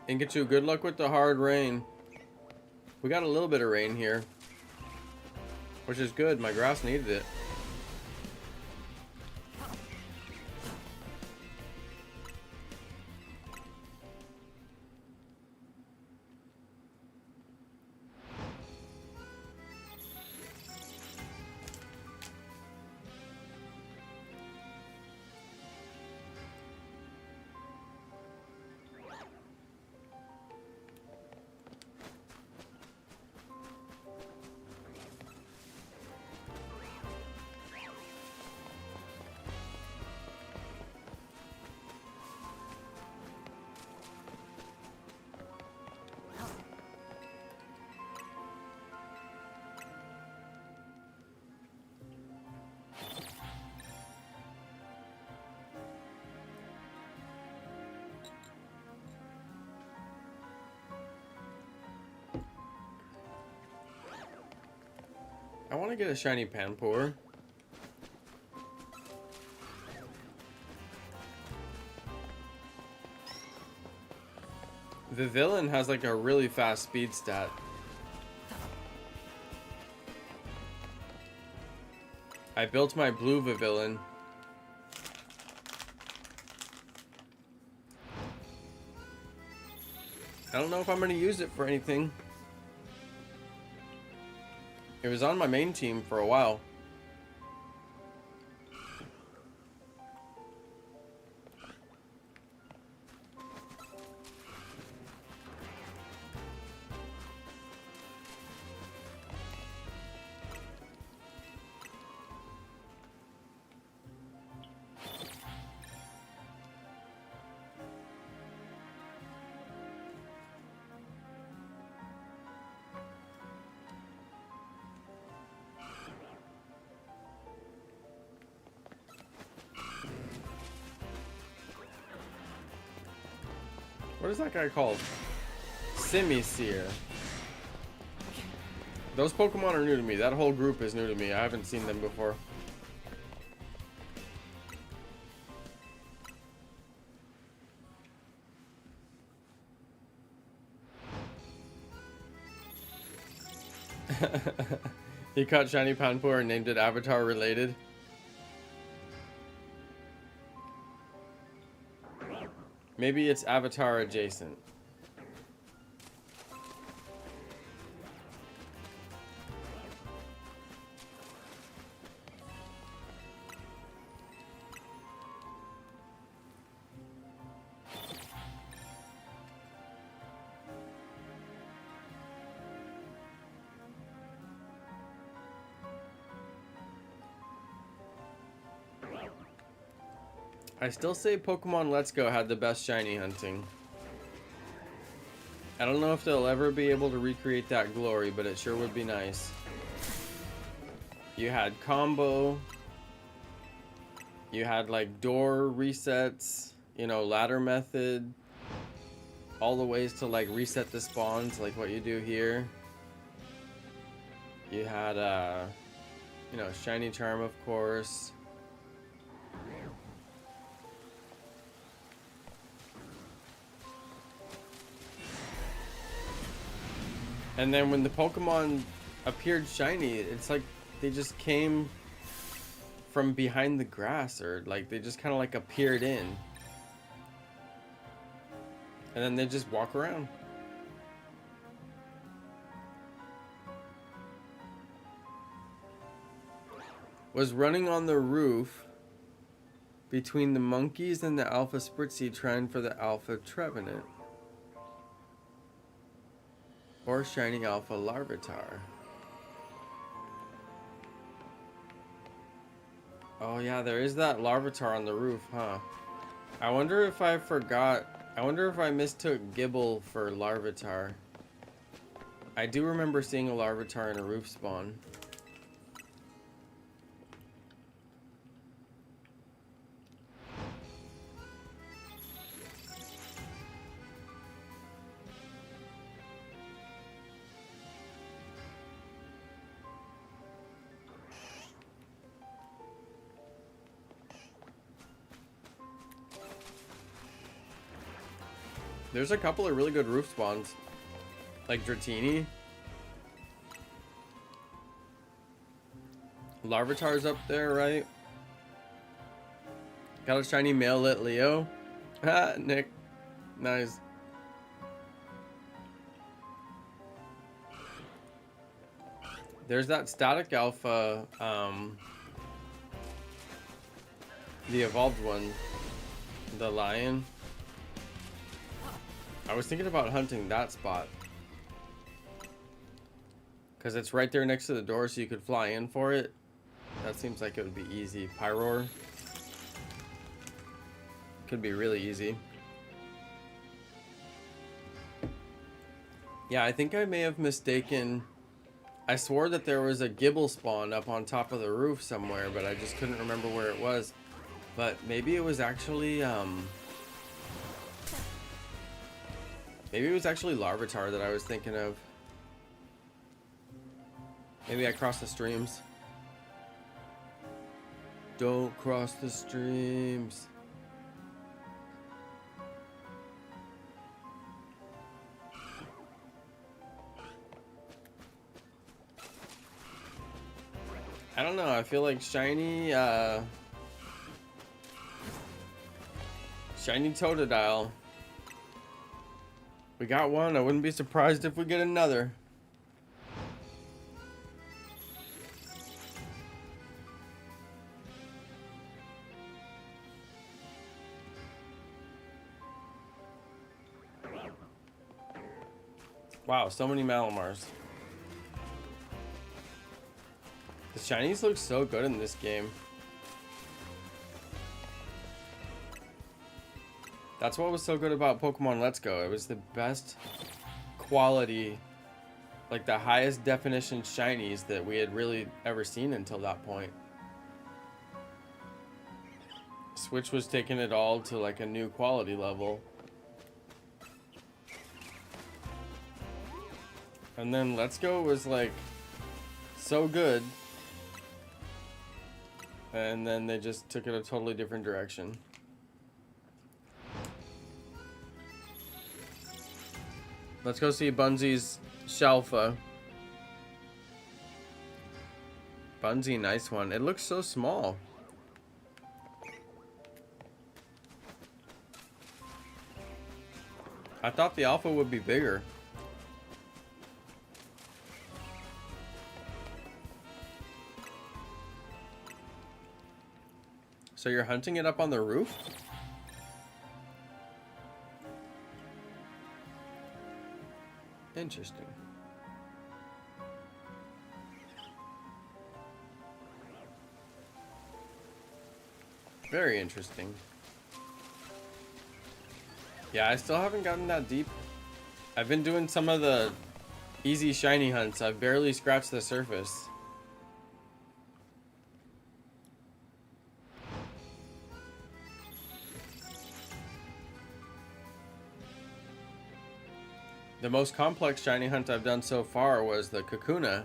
Pikachu, good luck with the hard rain. We got a little bit of rain here, which is good. My grass needed it. I want to get a shiny Panpour. The villain has like a really fast speed stat. I built my blue villain. I don't know if I'm going to use it for anything. It was on my main team for a while. What is that guy called? Simisear. Those Pokemon are new to me. That whole group is new to me. I haven't seen them before. He caught Shiny Panpour and named it Avatar related. Maybe it's Avatar adjacent. I still say Pokemon Let's Go had the best shiny hunting. I don't know if they'll ever be able to recreate that glory, but it sure would be nice. You had combo. You had like door resets, you know, ladder method. All the ways to like reset the spawns, like what you do here. You had, you know, shiny charm, of course. And then when the Pokemon appeared shiny, it's like they just came from behind the grass, or like they just kind of like appeared in. And then they just walk around. Was running on the roof between the monkeys and the Alpha Spritzy trying for the Alpha Trevenant. Or shiny Alpha Larvitar. Oh yeah, there is that Larvitar on the roof, huh? I wonder if I forgot. I wonder if I mistook Gibble for Larvitar. I do remember seeing a Larvitar in a roof spawn. There's a couple of really good roof spawns, like Dratini. Larvitar's up there, right? Got a shiny male lit Leo. Ha, Nick. Nice. There's that Static Alpha, the evolved one, the lion. I was thinking about hunting that spot, because it's right there next to the door, so you could fly in for it. That seems like it would be easy. Pyroar could be really easy. Yeah, I think I may have mistaken. I swore that there was a Gibble spawn up on top of the roof somewhere, but I just couldn't remember where it was. But maybe it was actually maybe it was actually Larvitar that I was thinking of. Maybe I cross the streams. Don't cross the streams. I don't know, I feel like shiny Totodile. We got one, I wouldn't be surprised if we get another. Wow, so many Malamars. The shinies look so good in this game. That's what was so good about Pokemon Let's Go. It was the best quality, like the highest definition shinies that we had really ever seen until that point. Switch was taking it all to like a new quality level. And then Let's Go was like so good. And then they just took it a totally different direction. Let's go see Bunsy's Shalfa. Bunsy, nice one. It looks so small. I thought the alpha would be bigger. So you're hunting it up on the roof? Interesting. Very interesting. Yeah, I still haven't gotten that deep. I've been doing some of the easy shiny hunts. I've barely scratched the surface. The most complex shiny hunt I've done so far was the Kakuna.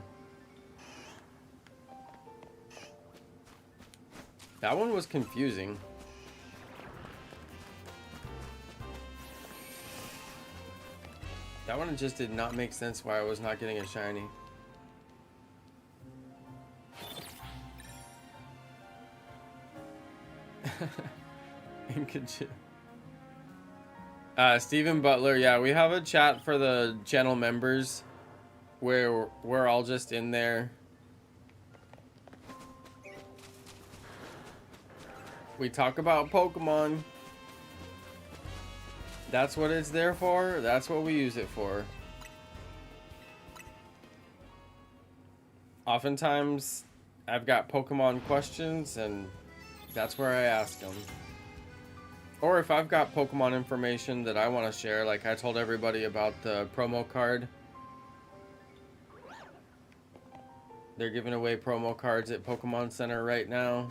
That one was confusing. That one just did not make sense why I was not getting a shiny. Stephen Butler, yeah, we have a chat for the channel members where we're all just in there. We talk about Pokemon. That's what it's there for. That's what we use it for. Oftentimes, I've got Pokemon questions, and that's where I ask them. Or if I've got Pokemon information that I want to share, like I told everybody about the promo card. They're giving away promo cards at Pokemon Center right now.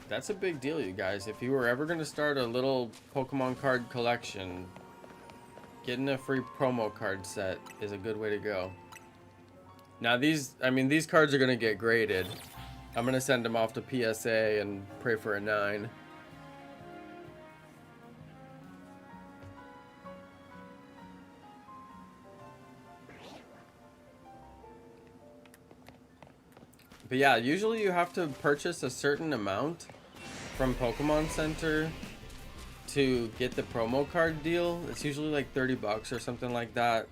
That's a big deal, you guys. If you were ever going to start a little Pokemon card collection, getting a free promo card set is a good way to go. Now these cards are going to get graded. I'm going to send them off to PSA and pray for a 9. But yeah, usually you have to purchase a certain amount from Pokemon Center to get the promo card deal. It's usually like 30 bucks or something like that.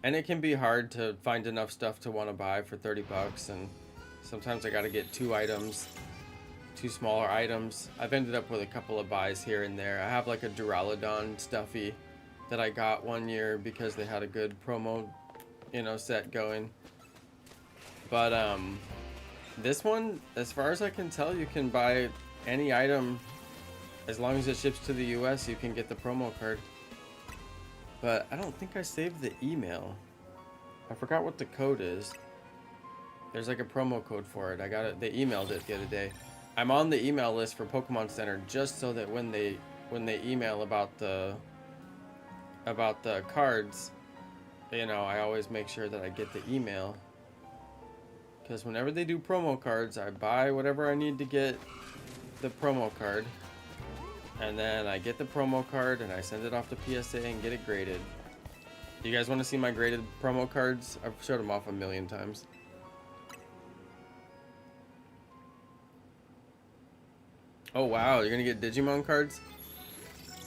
And it can be hard to find enough stuff to want to buy for 30 bucks. And sometimes I got to get 2 items, 2 smaller items. I've ended up with a couple of buys here and there. I have like a Duraludon stuffy that I got one year because they had a good promo, set going. But, this one, as far as I can tell, you can buy any item as long as it ships to the US. You can get the promo card. But I don't think I saved the email. I forgot what the code is. There's like a promo code for it. I got it. They emailed it the other day. I'm on the email list for Pokemon Center just so that when they email about the cards, I always make sure that I get the email because whenever they do promo cards, I buy whatever I need to get the promo card, and then I get the promo card and I send it off to PSA and get it graded. You guys want to see my graded promo cards? I've showed them off a million times. Oh wow, you're gonna get Digimon cards?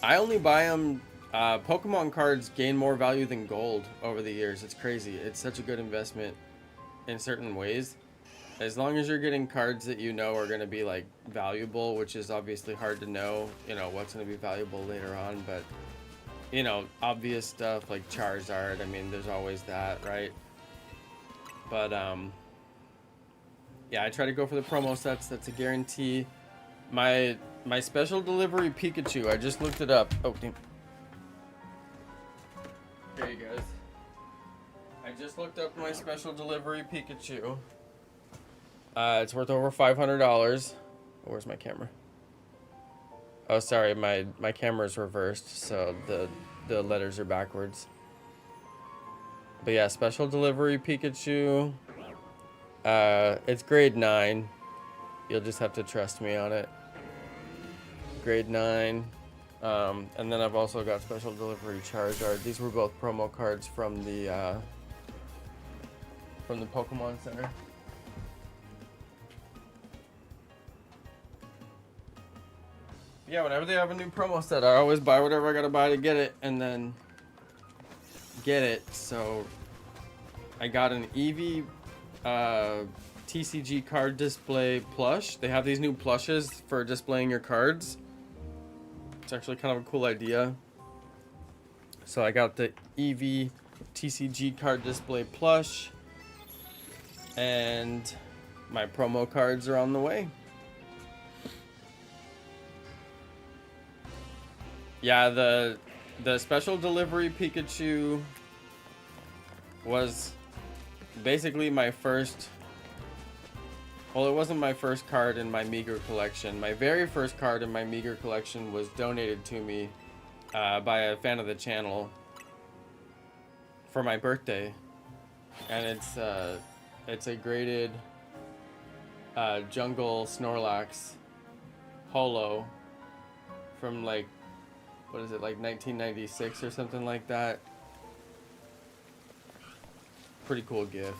I only buy them. Pokemon cards gain more value than gold over the years. It's crazy. It's such a good investment in certain ways. As long as you're getting cards that you know are gonna be like valuable, which is obviously hard to know, you know, what's gonna be valuable later on, but you know, obvious stuff like Charizard, I mean, there's always that, right? But yeah, I try to go for the promo sets. That's a guarantee. My special delivery Pikachu, I just looked it up. Oh, damn. Here you guys. I just looked up my special delivery Pikachu. It's worth over $500. Where's my camera? Oh, sorry, my camera's reversed, so the letters are backwards. But yeah, special delivery Pikachu. It's grade 9. You'll just have to trust me on it. Grade 9. And then I've also got special delivery Charizard. These were both promo cards from the Pokemon Center. Yeah, whenever they have a new promo set, I always buy whatever I gotta buy to get it, and then get it. So I got an Eevee TCG card display plush. They have these new plushes for displaying your cards. It's actually kind of a cool idea. So I got the Eevee TCG card display plush, and my promo cards are on the way. Yeah, the special delivery Pikachu was basically my first. Well, it wasn't my first card in my meager collection. My very first card in my meager collection was donated to me by a fan of the channel for my birthday, and it's a graded jungle Snorlax holo from like, what is it, like 1996 or something like that. Pretty cool gift.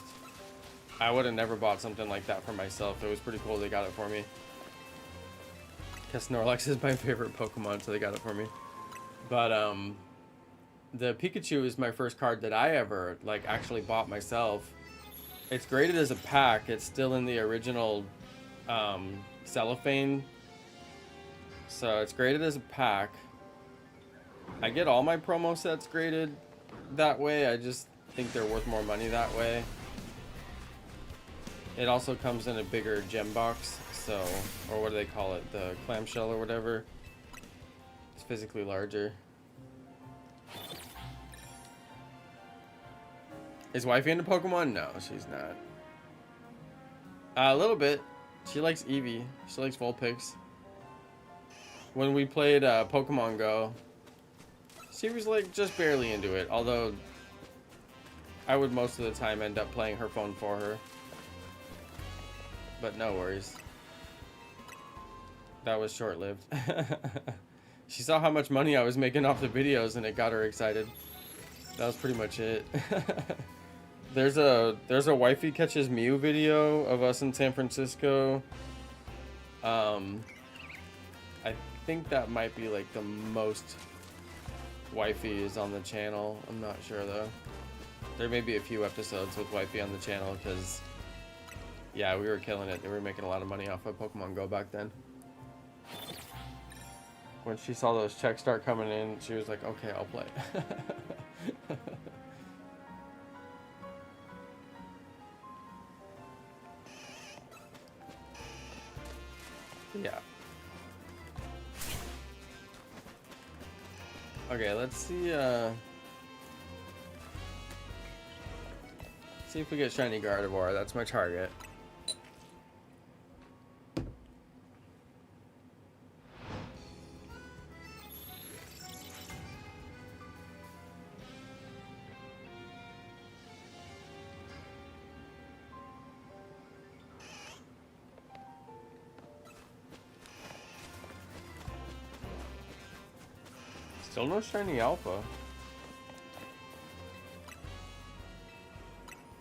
I would have never bought something like that for myself. It was pretty cool they got it for me. Because Snorlax is my favorite Pokemon, so they got it for me. But the Pikachu is my first card that I ever like actually bought myself. It's graded as a pack. It's still in the original cellophane. So it's graded as a pack. I get all my promo sets graded that way. I just think they're worth more money that way. It also comes in a bigger gem box, so, or what do they call it? The clamshell or whatever. It's physically larger. Is wifey into Pokemon? No, she's not. A little bit. She likes Eevee. She likes Vulpix. When we played Pokemon Go, she was like just barely into it, although I would most of the time end up playing her phone for her. But no worries. That was short-lived. She saw how much money I was making off the videos and it got her excited. That was pretty much it. There's a wifey catches Mew video of us in San Francisco. I think that might be like the most wifey is on the channel. I'm not sure though. There may be a few episodes with wifey on the channel because, yeah, we were killing it. They were making a lot of money off of Pokemon Go back then. When she saw those checks start coming in, she was like, okay, I'll play. Yeah. Okay, let's see if we get shiny Gardevoir. That's my target. Still no shiny alpha.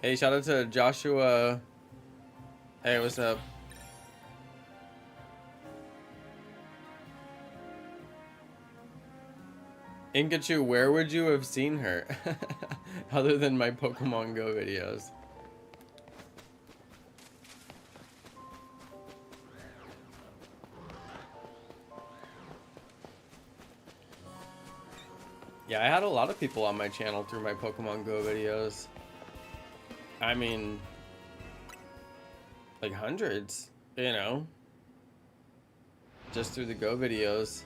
Hey, shout out to Joshua. Hey, what's up? Inkachu, where would you have seen her? Other than my Pokemon Go videos. Yeah, I had a lot of people on my channel through my Pokemon Go videos. I mean, like hundreds, you know, just through the Go videos.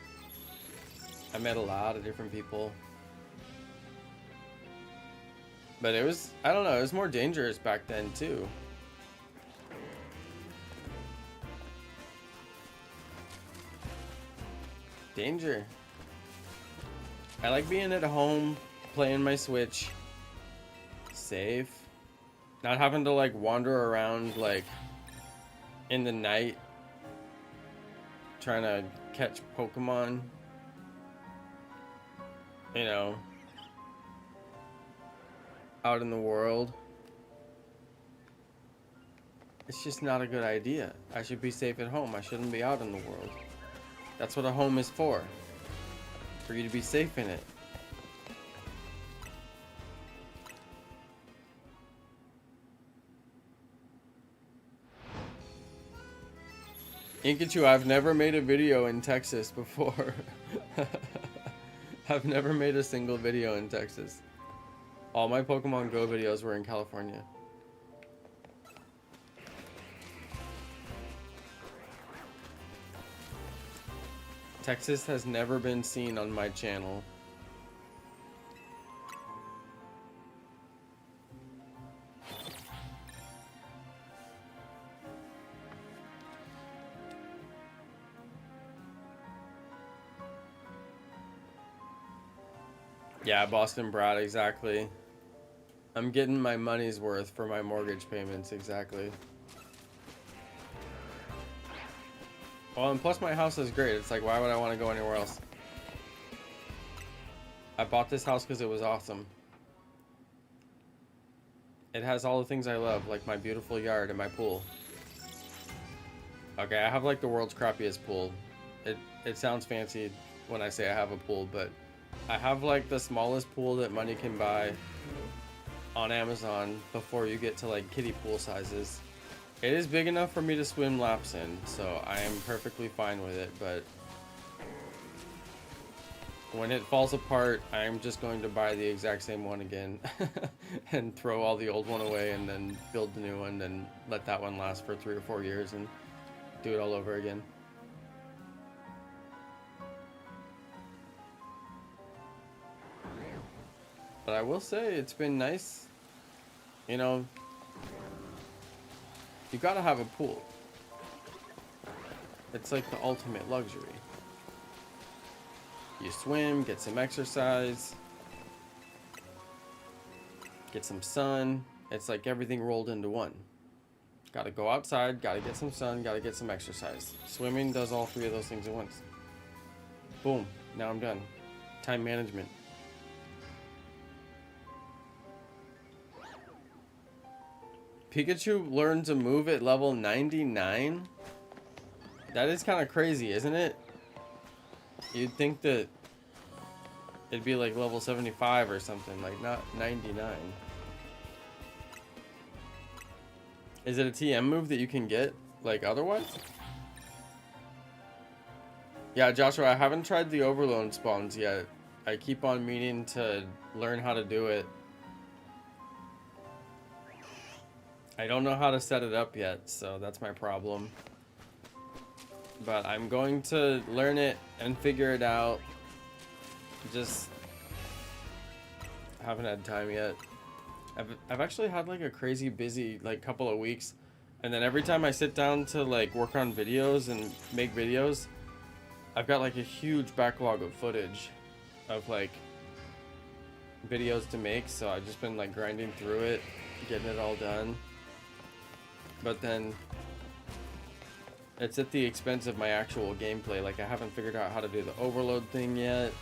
I met a lot of different people. But it was, I don't know, it was more dangerous back then too. Danger. I like being at home, playing my Switch, safe, not having to like wander around like in the night trying to catch Pokemon, you know, out in the world. It's just not a good idea. I should be safe at home. I shouldn't be out in the world. That's what a home is for you to be safe in it. Inkachu, I've never made a video in Texas before. I've never made a single video in Texas. All my Pokemon Go videos were in California. Texas has never been seen on my channel. Yeah, Boston Brad, exactly. I'm getting my money's worth for my mortgage payments, exactly. Well, and plus my house is great. It's like, why would I want to go anywhere else? I bought this house because it was awesome. It has all the things I love, like my beautiful yard and my pool. Okay, I have like the world's crappiest pool. It sounds fancy when I say I have a pool, but I have like the smallest pool that money can buy on Amazon before you get to like kiddie pool sizes. It is big enough for me to swim laps in, so I am perfectly fine with it, but when it falls apart, I'm just going to buy the exact same one again and throw all the old one away and then build the new one and let that one last for 3 or 4 years and do it all over again. But I will say it's been nice, you know. You gotta have a pool. It's like the ultimate luxury. You swim, get some exercise, get some sun. It's like everything rolled into one. Gotta go outside, gotta get some sun, gotta get some exercise. Swimming does all 3 of those things at once. Boom, now I'm done. Time management. Pikachu learns a move at level 99? That is kind of crazy, isn't it? You'd think that it'd be like level 75 or something, like not 99. Is it a TM move that you can get like otherwise? Yeah, Joshua, I haven't tried the overload spawns yet. I keep on meaning to learn how to do it. I don't know how to set it up yet, so that's my problem. But I'm going to learn it and figure it out. Just haven't had time yet. I've actually had like a crazy busy like couple of weeks, and then every time I sit down to like work on videos and make videos, I've got like a huge backlog of footage of like videos to make, so I've just been like grinding through it, getting it all done. But then it's at the expense of my actual gameplay. Like I haven't figured out how to do the overload thing yet.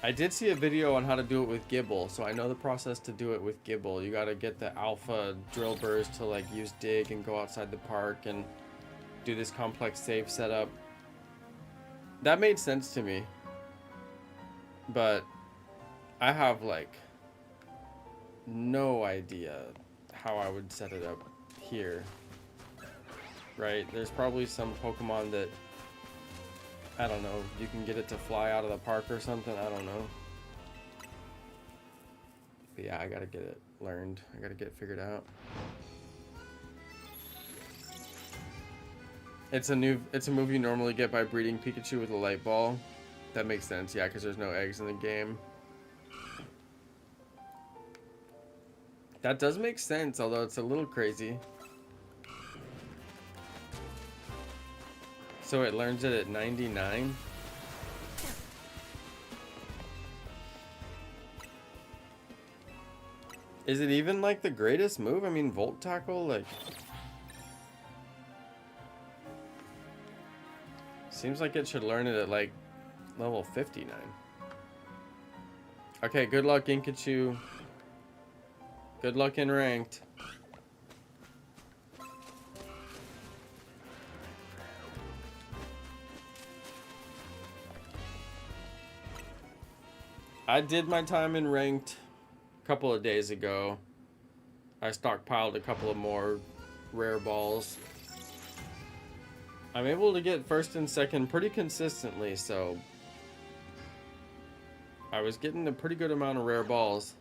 I did see a video on how to do it with Gibble, so I know the process to do it with Gibble. You gotta get the alpha drill burrs to like use dig and go outside the park and do this complex save setup. That made sense to me. But I have like no idea how I would set it up here. Right? There's probably some Pokemon that, I don't know, you can get it to fly out of the park or something. I don't know. But yeah, I gotta get it learned. I gotta get it figured out. It's a move you normally get by breeding Pikachu with a light ball. That makes sense, yeah, because there's no eggs in the game. That does make sense, although it's a little crazy. So it learns it at 99? Is it even like the greatest move? I mean, Volt Tackle, like... Seems like it should learn it at like level 59. Okay, good luck, Inkachu. Good luck in ranked. I did my time in ranked a couple of days ago. I stockpiled a couple of more rare balls. I'm able to get first and second pretty consistently, so I was getting a pretty good amount of rare balls.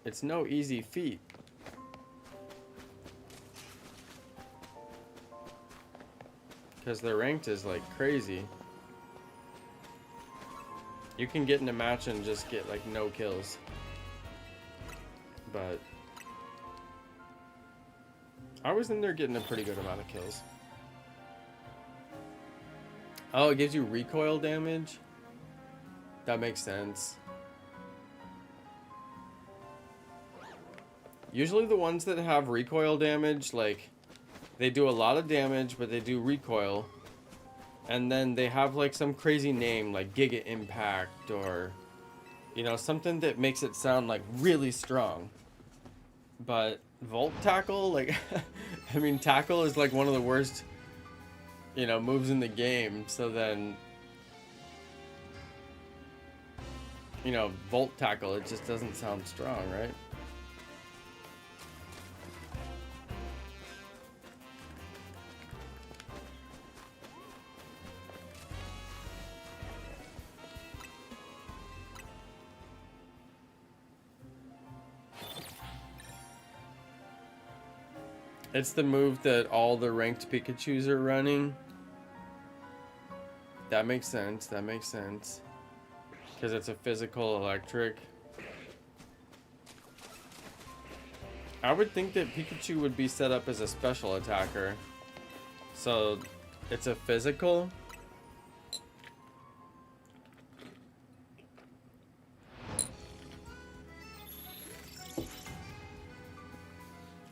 It's no easy feat. Because the ranked is like crazy. You can get in a match and just get like no kills. But I was in there getting a pretty good amount of kills. Oh, it gives you recoil damage? That makes sense. Usually the ones that have recoil damage, like, they do a lot of damage, but they do recoil. And then they have like some crazy name like Giga Impact or, you know, something that makes it sound like really strong. But Volt Tackle, like, I mean, Tackle is like one of the worst, you know, moves in the game. So then, you know, Volt Tackle, it just doesn't sound strong, right? It's the move that all the ranked Pikachus are running. That makes sense. That makes sense. Because it's a physical electric. I would think that Pikachu would be set up as a special attacker. So it's a physical.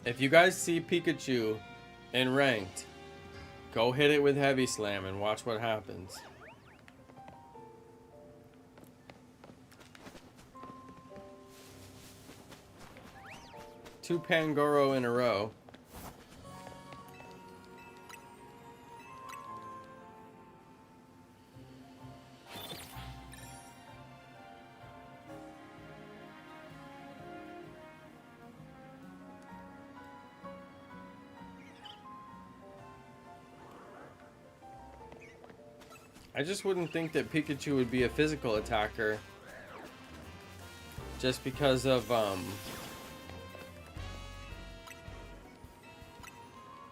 If you guys see Pikachu in ranked, go hit it with Heavy Slam and watch what happens. Two Pangoro in a row. I just wouldn't think that Pikachu would be a physical attacker just because of,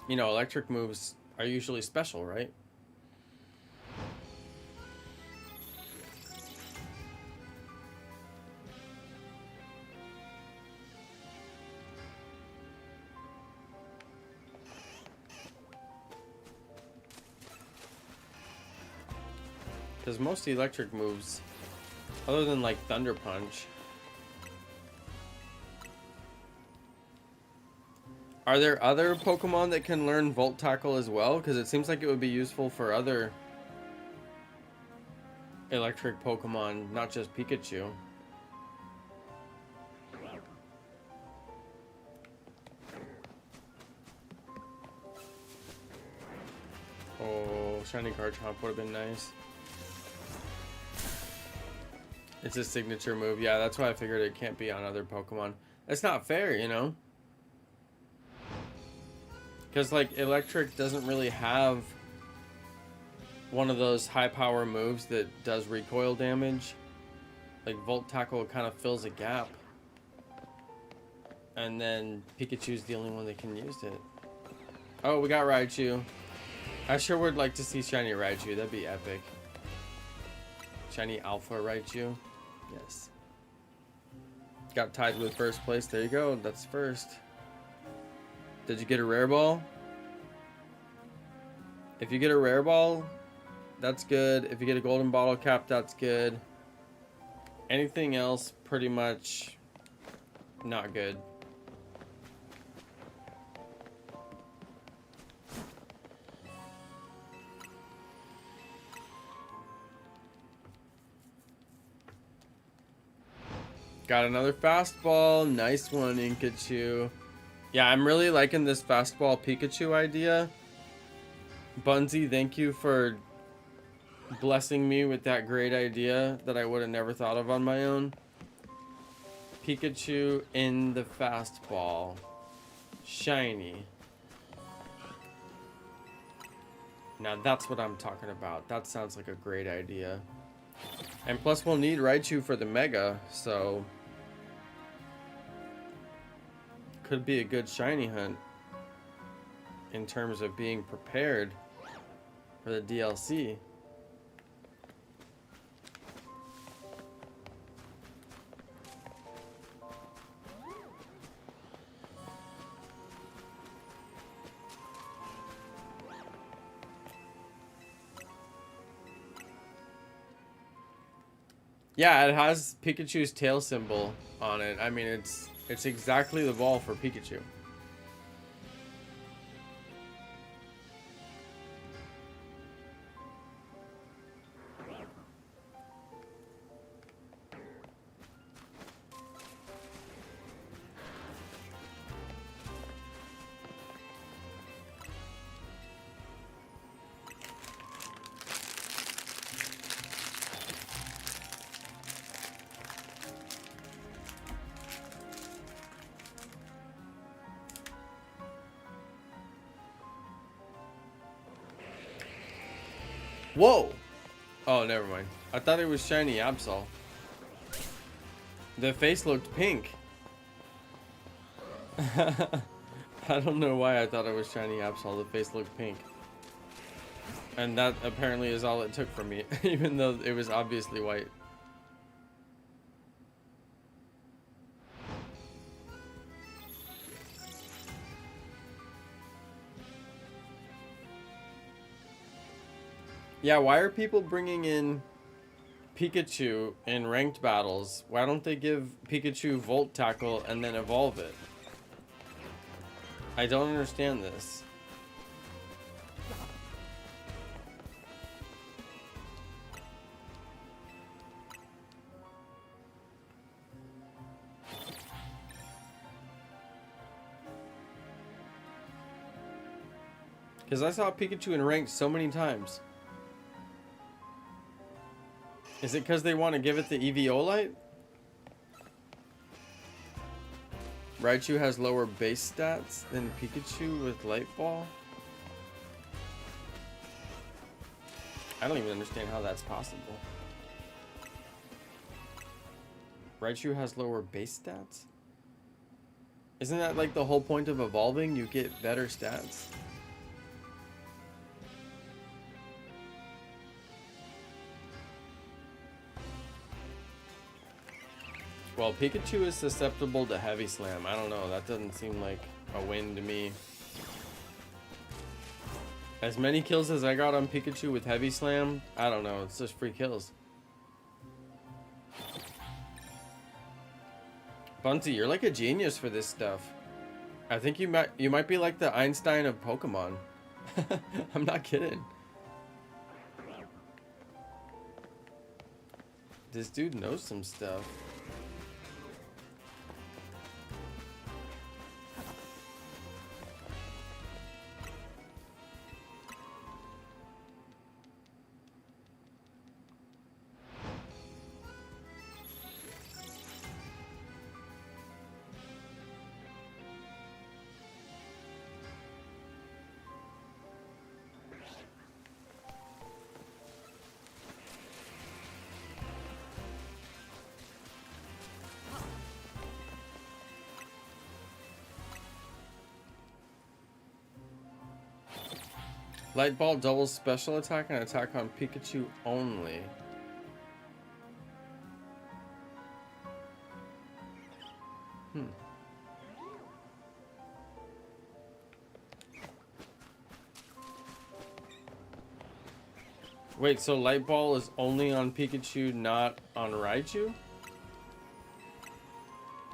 you know, electric moves are usually special, right? Because most electric moves, other than like Thunder Punch, are there other Pokemon that can learn Volt Tackle as well? Because it seems like it would be useful for other electric Pokemon, not just Pikachu. Oh, shiny Garchomp would have been nice. It's a signature move. Yeah, that's why I figured it can't be on other Pokemon. It's not fair, you know? Because, like, Electric doesn't really have one of those high power moves that does recoil damage. Like, Volt Tackle kind of fills a gap. And then Pikachu's the only one that can use it. Oh, we got Raichu. I sure would like to see shiny Raichu. That'd be epic. Shiny Alpha Raichu. Yes. Got tied with first place. There you go. That's first. Did you get a rare ball? If you get a rare ball, that's good. If you get a golden bottle cap, that's good. Anything else, pretty much not good. Got another fastball. Nice one, Inkachu. Yeah, I'm really liking this fastball Pikachu idea. Bunsy, thank you for blessing me with that great idea that I would have never thought of on my own. Pikachu in the fastball. Shiny. Now that's what I'm talking about. That sounds like a great idea. And plus we'll need Raichu for the Mega, so could be a good shiny hunt in terms of being prepared for the DLC. Yeah, it has Pikachu's tail symbol on it. I mean, it's exactly the ball for Pikachu. Whoa! Oh, never mind. I thought it was shiny Absol. The face looked pink. I don't know why I thought it was shiny Absol. The face looked pink. And that apparently is all it took from me, even though it was obviously white. Yeah, why are people bringing in Pikachu in ranked battles? Why don't they give Pikachu Volt Tackle and then evolve it? I don't understand this. Because I saw Pikachu in ranked so many times. Is it because they want to give it the Eviolite? Raichu has lower base stats than Pikachu with Light Ball? I don't even understand how that's possible. Raichu has lower base stats? Isn't that like the whole point of evolving? You get better stats. Well, Pikachu is susceptible to Heavy Slam. I don't know. That doesn't seem like a win to me. As many kills as I got on Pikachu with Heavy Slam, I don't know. It's just free kills. Bunty, you're like a genius for this stuff. I think you might be like the Einstein of Pokemon. I'm not kidding. This dude knows some stuff. Light Ball doubles special attack and attack on Pikachu only. Wait, so Light Ball is only on Pikachu, not on Raichu?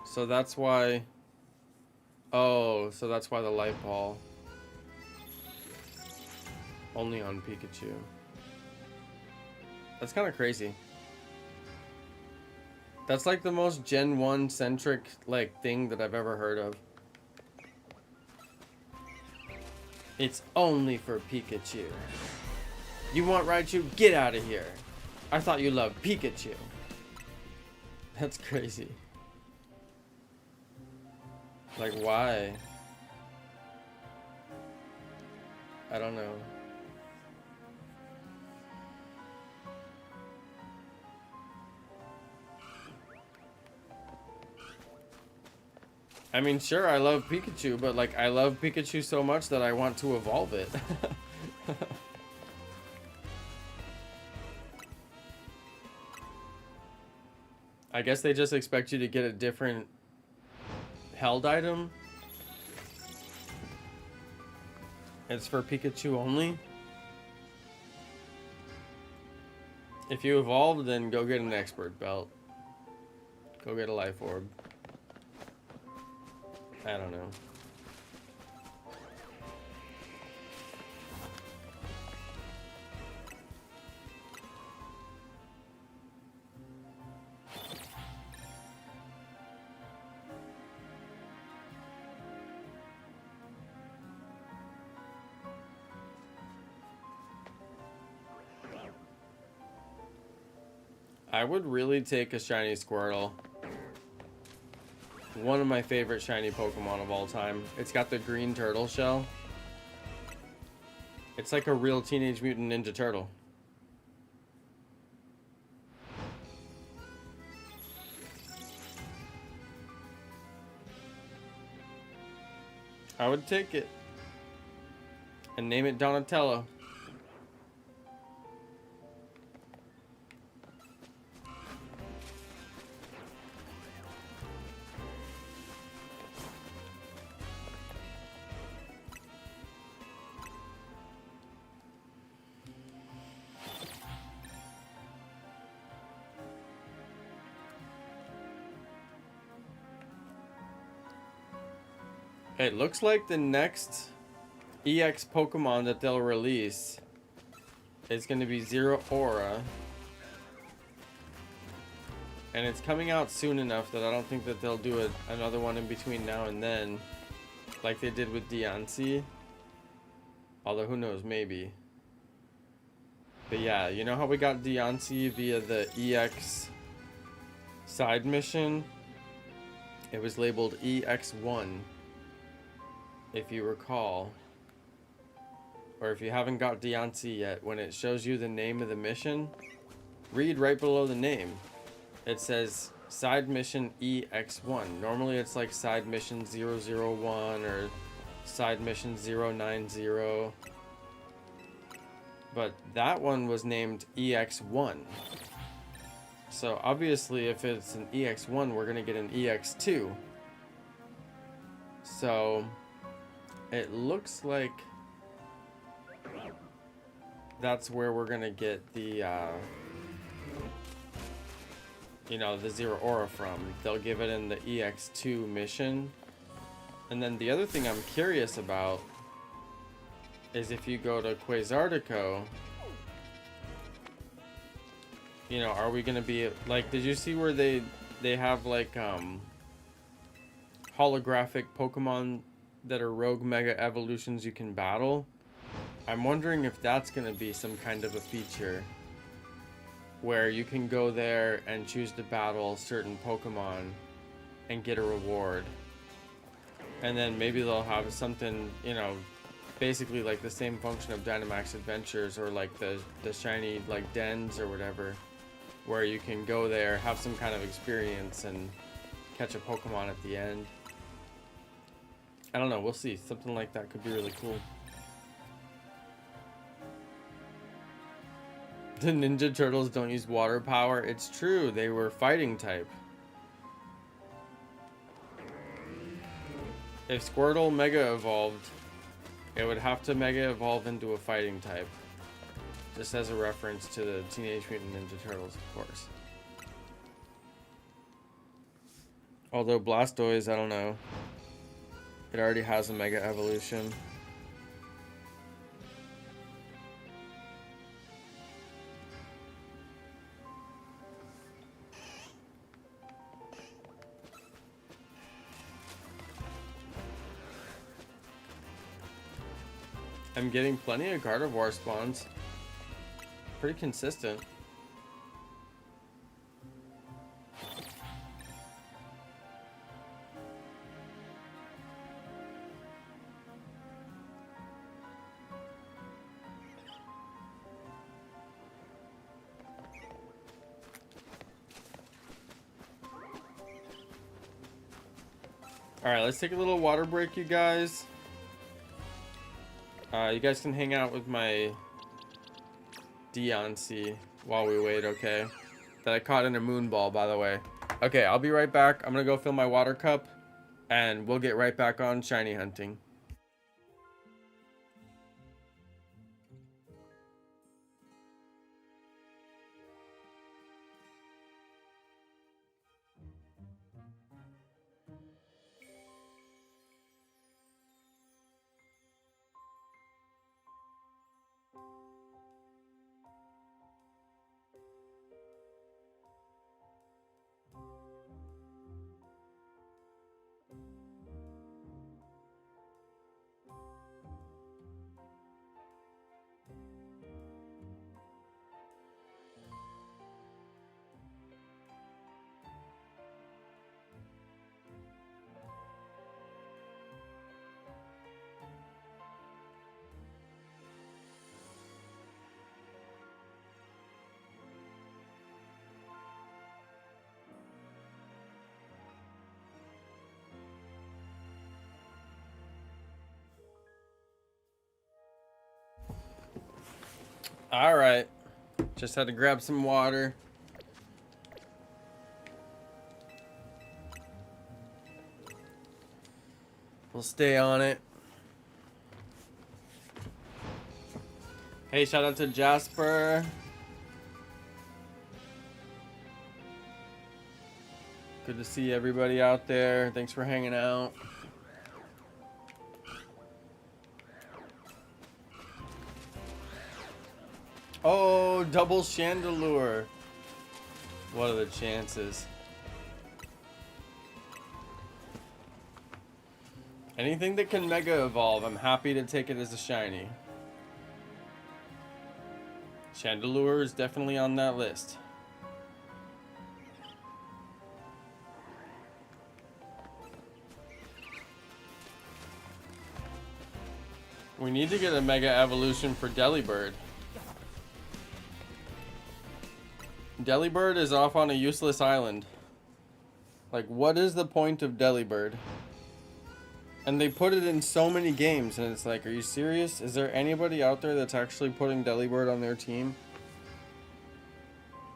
So that's why... Oh, so that's why the Light Ball... Only on Pikachu. That's kind of crazy. That's like the most Gen 1 centric like thing that I've ever heard of. It's only for Pikachu. You want Raichu? Get out of here. I thought you loved Pikachu. That's crazy. Like, why? I don't know. I mean, sure, I love Pikachu, but like, I love Pikachu so much that I want to evolve it. I guess they just expect you to get a different held item. It's for Pikachu only. If you evolve, then go get an expert belt. Go get a life orb. I don't know. I would really take a shiny Squirtle. One of my favorite shiny Pokemon of all time. It's got the green turtle shell. It's like a real Teenage Mutant Ninja Turtle. I would take it. And name it Donatello. It looks like the next EX Pokemon that they'll release is going to be Zero Aura. And it's coming out soon enough that I don't think that they'll do another one in between now and then, like they did with Diancie. Although who knows, maybe. But yeah, you know how we got Diancie via the EX side mission? It was labeled EX1. If you recall, or if you haven't got Diancie yet, when it shows you the name of the mission, read right below the name. It says side mission EX1. Normally it's like side mission 001 or side mission 090. But that one was named EX1. So obviously if it's an EX1, we're going to get an EX2. So it looks like that's where we're gonna get the, you know, the Zero Aura from. They'll give it in the EX2 mission. And then the other thing I'm curious about is if you go to Quasartico, You know, are we gonna be like, did you see where they have like holographic Pokemon that are rogue mega evolutions you can battle? I'm wondering if that's gonna be some kind of a feature where you can go there and choose to battle certain Pokemon and get a reward. And then maybe they'll have something, you know, basically like the same function of Dynamax Adventures, or like the shiny like dens or whatever, where you can go there, have some kind of experience, and catch a Pokemon at the end. I don't know, we'll see. Something like that could be really cool. The Ninja Turtles don't use water power. It's true, they were fighting type. If Squirtle Mega Evolved, it would have to Mega Evolve into a fighting type. Just as a reference to the Teenage Mutant Ninja Turtles, of course. Although Blastoise, I don't know. It already has a Mega Evolution. I'm getting plenty of Gardevoir spawns. Pretty consistent. Alright, let's take a little water break, you guys. You guys can hang out with my Deontay while we wait, okay? That I caught in a moon ball, by the way. Okay, I'll be right back. I'm gonna go fill my water cup, and we'll get right back on shiny hunting. All right, just had to grab some water. We'll stay on it. Hey, shout out to Jasper. Good to see everybody out there. Thanks for hanging out. Oh, double Chandelure. What are the chances? Anything that can Mega Evolve, I'm happy to take it as a shiny. Chandelure is definitely on that list. We need to get a Mega Evolution for Delibird. Delibird is off on a useless island. Like, what is the point of Delibird? And they put it in so many games, and it's like, are you serious? Is there anybody out there that's actually putting Delibird on their team?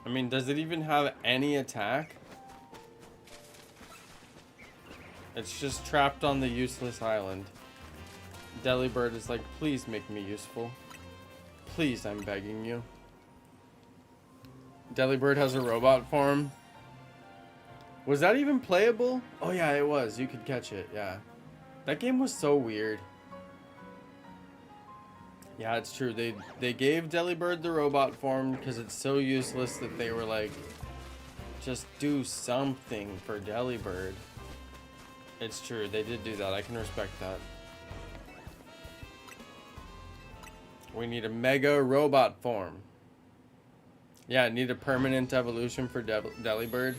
I mean, does it even have any attack? It's just trapped on the useless island. Delibird is like, please make me useful. Please, I'm begging you. Delibird has a robot form. Was that even playable? Oh yeah, it was. You could catch it, yeah. That game was so weird. Yeah, it's true. They gave Delibird the robot form because it's so useless that they were like, just do something for Delibird. It's true. They did do that. I can respect that. We need a mega robot form. Yeah, need a permanent evolution for Delibird.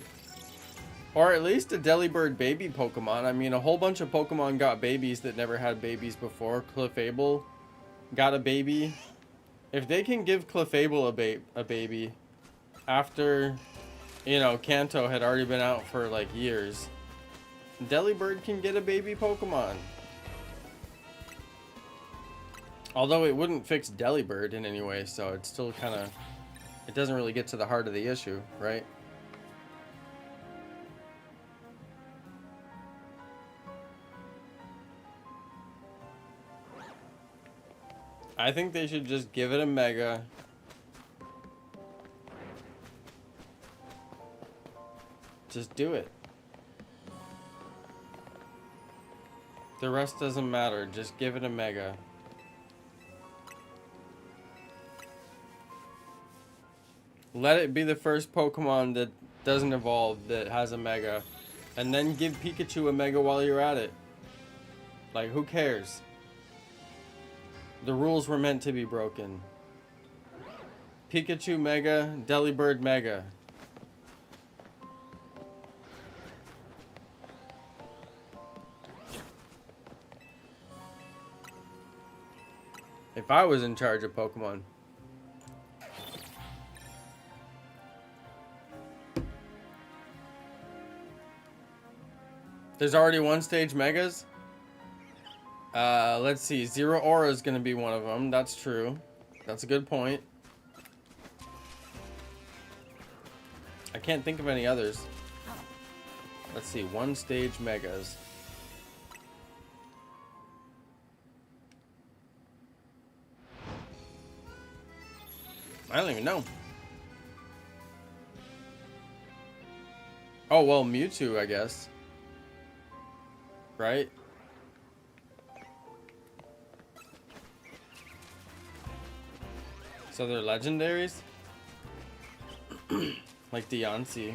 Or at least a Delibird baby Pokemon. I mean, a whole bunch of Pokemon got babies that never had babies before. Clefable got a baby. If they can give Clefable a baby after, you know, Kanto had already been out for like years, Delibird can get a baby Pokemon. Although it wouldn't fix Delibird in any way, so it's still kind of, it doesn't really get to the heart of the issue, right? I think they should just give it a mega. Just do it. The rest doesn't matter. Just give it a mega. Let it be the first Pokemon that doesn't evolve that has a mega. And then give Pikachu a mega while you're at it. Like, who cares? The rules were meant to be broken. Pikachu mega, Delibird mega. If I was in charge of Pokemon. There's already one stage megas? Let's see. Zero Aura is going to be one of them. That's true. That's a good point. I can't think of any others. Let's see. One stage megas. I don't even know. Oh, well, Mewtwo, I guess. Right? So they're legendaries? Like Deontay.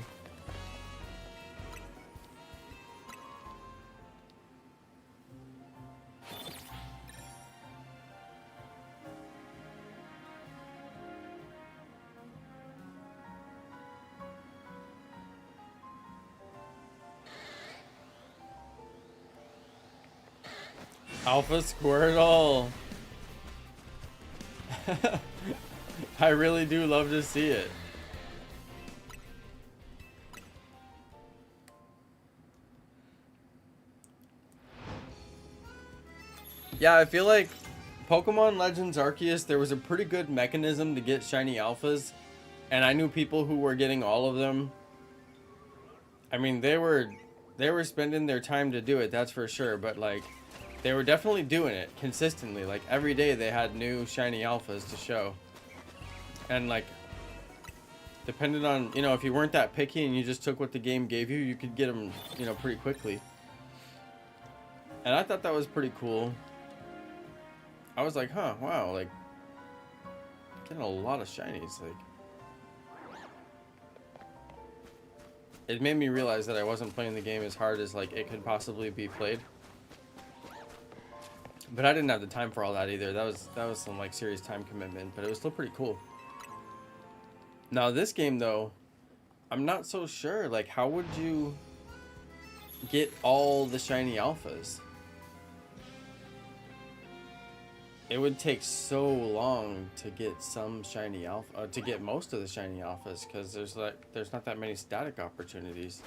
Alpha Squirtle. I really do love to see it. Yeah, I feel like Pokemon Legends Arceus, there was a pretty good mechanism to get shiny alphas, and I knew people who were getting all of them. I mean, they were spending their time to do it, that's for sure, but like they were definitely doing it consistently. Like every day they had new shiny alphas to show. And like, depending on, you know, if you weren't that picky and you just took what the game gave you, you could get them, you know, pretty quickly. And I thought that was pretty cool. I was like, huh, wow, like, getting a lot of shinies, like. It made me realize that I wasn't playing the game as hard as, like, it could possibly be played. But I didn't have the time for all that either. That was some, like, serious time commitment, but it was still pretty cool. Now, this game, though, I'm not so sure. Like, how would you get all the shiny alphas? It would take so long to get some shiny alpha, to get most of the shiny alphas, because there's not that many static opportunities.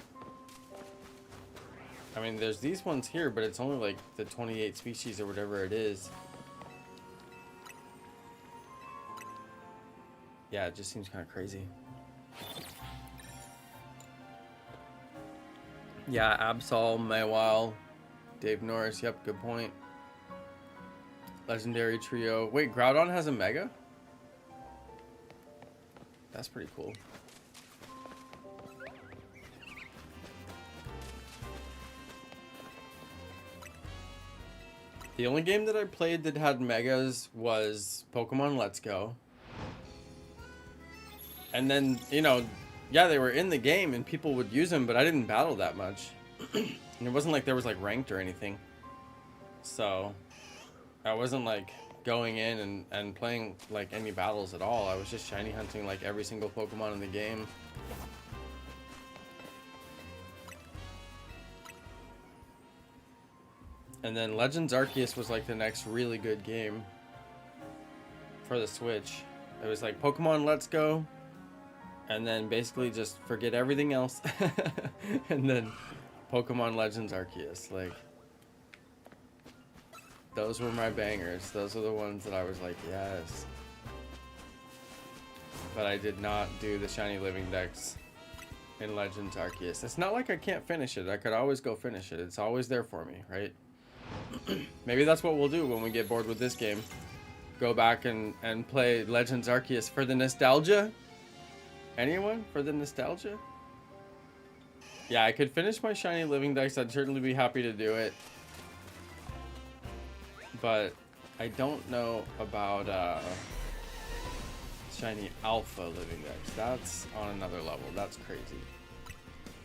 I mean, there's these ones here, but it's only like the 28 species or whatever it is. Yeah, it just seems kind of crazy. Yeah, Absol, Mawile, Dave Norris. Yep, good point. Legendary trio. Wait, Groudon has a mega? That's pretty cool. The only game that I played that had megas was Pokemon Let's Go. And then, you know, yeah, they were in the game and people would use them, but I didn't battle that much. And it wasn't like there was like ranked or anything. So I wasn't like going in and playing like any battles at all. I was just shiny hunting like every single Pokemon in the game. And then Legends Arceus was like the next really good game for the Switch. It was like Pokemon Let's Go, and then basically just forget everything else. And then Pokemon Legends Arceus. Like, those were my bangers. Those are the ones that I was like, yes. But I did not do the Shiny Living Dex in Legends Arceus. It's not like I can't finish it. I could always go finish it. It's always there for me, right? Maybe that's what we'll do when we get bored with this game. Go back and play Legends Arceus for the nostalgia. Anyone? For the nostalgia? Yeah, I could finish my Shiny Living Dex. I'd certainly be happy to do it. But I don't know about Shiny Alpha Living Dex. That's on another level. That's crazy.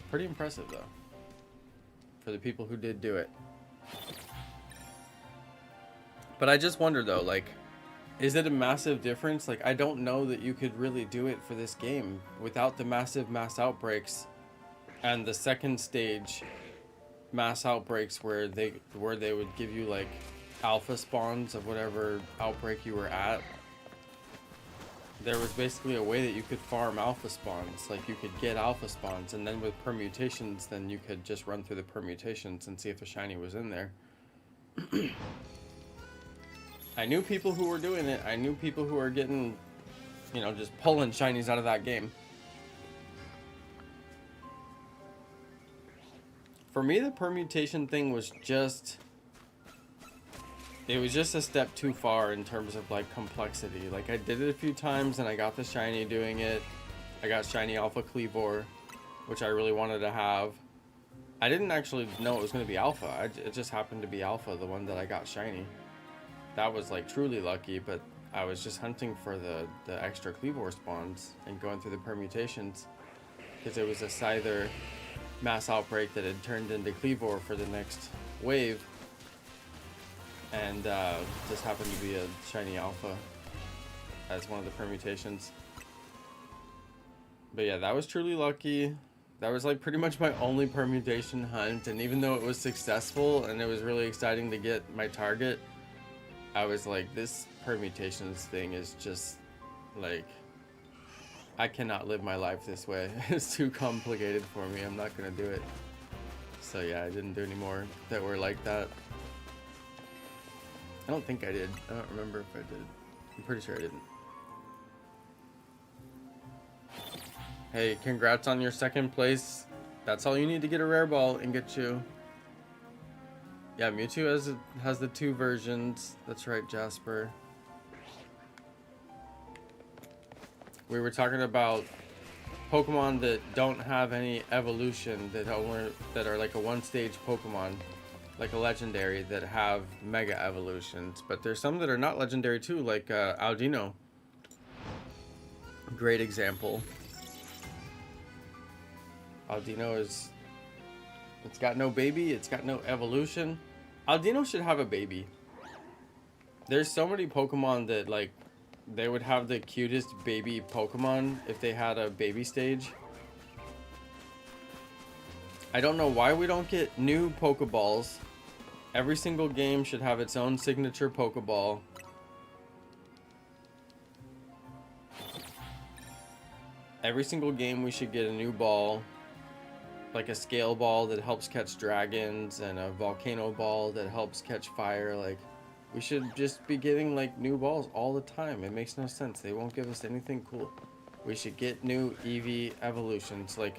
Pretty impressive, though. For the people who did do it. But I just wonder, though, like, is it a massive difference? Like, I don't know that you could really do it for this game without the massive mass outbreaks and the second stage mass outbreaks where they would give you like alpha spawns of whatever outbreak you were at. There was basically a way that you could farm alpha spawns. Like, you could get alpha spawns, and then with permutations, then you could just run through the permutations and see if a shiny was in there. I knew people who were doing it. I knew people who were getting, you know, just pulling shinies out of that game. For me, the permutation thing was just... it was just a step too far in terms of, like, complexity. Like, I did it a few times, and I got the shiny doing it. I got shiny Alpha Cleavor, which I really wanted to have. I didn't actually know it was going to be Alpha. It just happened to be Alpha, the one that I got shiny. That was, like, truly lucky, but I was just hunting for the extra Cleavor spawns and going through the permutations. Because it was a Scyther mass outbreak that had turned into Cleavor for the next wave. And just happened to be a shiny Alpha as one of the permutations. But yeah, that was truly lucky. That was like pretty much my only permutation hunt, and even though it was successful and it was really exciting to get my target, I was like, this permutations thing is just like, I cannot live my life this way. It's too complicated for me. I'm not gonna do it. So yeah, I didn't do any more that were like that. I don't think I did. I don't remember if I did. I'm pretty sure I didn't. Hey, congrats on your second place. That's all you need to get a rare ball and get you. Yeah, Mewtwo has the 2 versions. That's right, Jasper. We were talking about Pokemon that don't have any evolution, that are like a one-stage Pokemon, like a legendary, that have mega evolutions. But there's some that are not legendary too, like Audino. Great example. Audino it's got no baby, it's got no evolution. Audino should have a baby. There's so many Pokemon that, like, they would have the cutest baby Pokemon if they had a baby stage. I don't know why we don't get new Pokeballs. Every single game should have its own signature Pokeball. Every single game we should get a new ball. Like a scale ball that helps catch dragons, and a volcano ball that helps catch fire. Like, we should just be getting like new balls all the time. It makes no sense. They won't give us anything cool. We should get new Eevee evolutions. Like,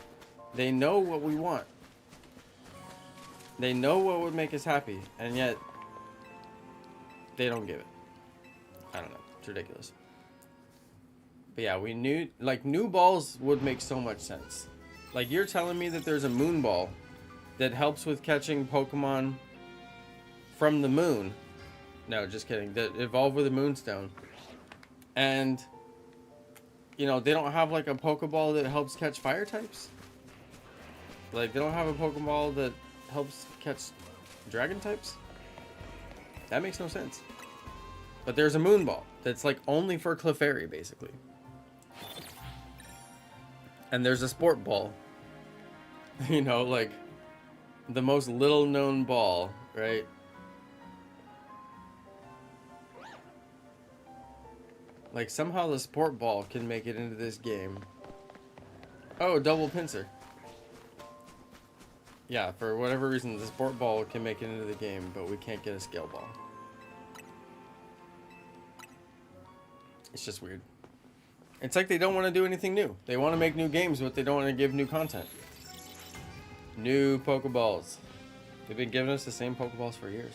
they know what we want. They know what would make us happy, and yet they don't give it. I don't know. It's ridiculous. But yeah, we knew, like, new balls would make so much sense. Like, you're telling me that there's a moon ball that helps with catching Pokemon from the moon, No, just kidding. That evolve with a moonstone. And, you know, they don't have like a Pokeball that helps catch fire types. Like, they don't have a Pokeball that helps catch dragon types. That makes no sense. But there's a Moon Ball that's like only for Clefairy, basically. And there's a Sport Ball. You know, like the most little known ball, right? Like somehow the Sport Ball can make it into this game. Oh, double pincer. Yeah, for whatever reason, the Sport Ball can make it into the game, but we can't get a Scale Ball. It's just weird. It's like they don't want to do anything new. They want to make new games, but they don't want to give new content. New Pokeballs. They've been giving us the same Pokeballs for years.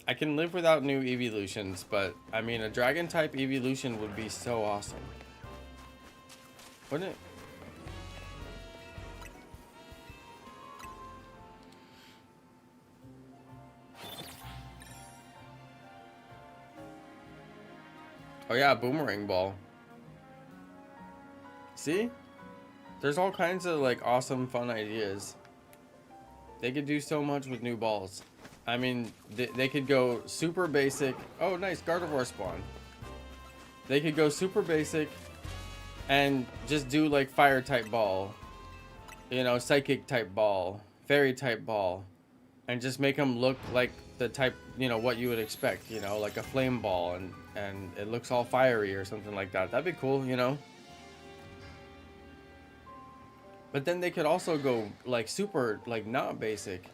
I can live without new evolutions, but I mean, a dragon type evolution would be so awesome. Wouldn't it? Oh yeah, Boomerang Ball. See? There's all kinds of like awesome fun ideas. They could do so much with new balls. I mean, they could go super basic. Oh, nice, Gardevoir spawn. They could go super basic and just do like fire type ball, you know, psychic type ball, fairy type ball, and just make them look like the type, you know, what you would expect, you know, like a flame ball, and it looks all fiery or something like that. That'd be cool, you know. But then they could also go like super, like not basic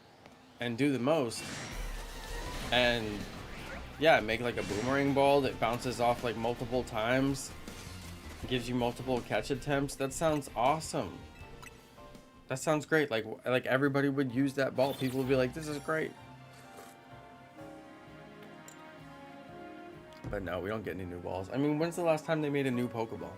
and do the most, and yeah, make like a boomerang ball that bounces off like multiple times, gives you multiple catch attempts. That sounds awesome. That sounds great. Like everybody would use that ball. People would be like, this is great. But no, we don't get any new balls. I mean, when's the last time they made a new Pokeball?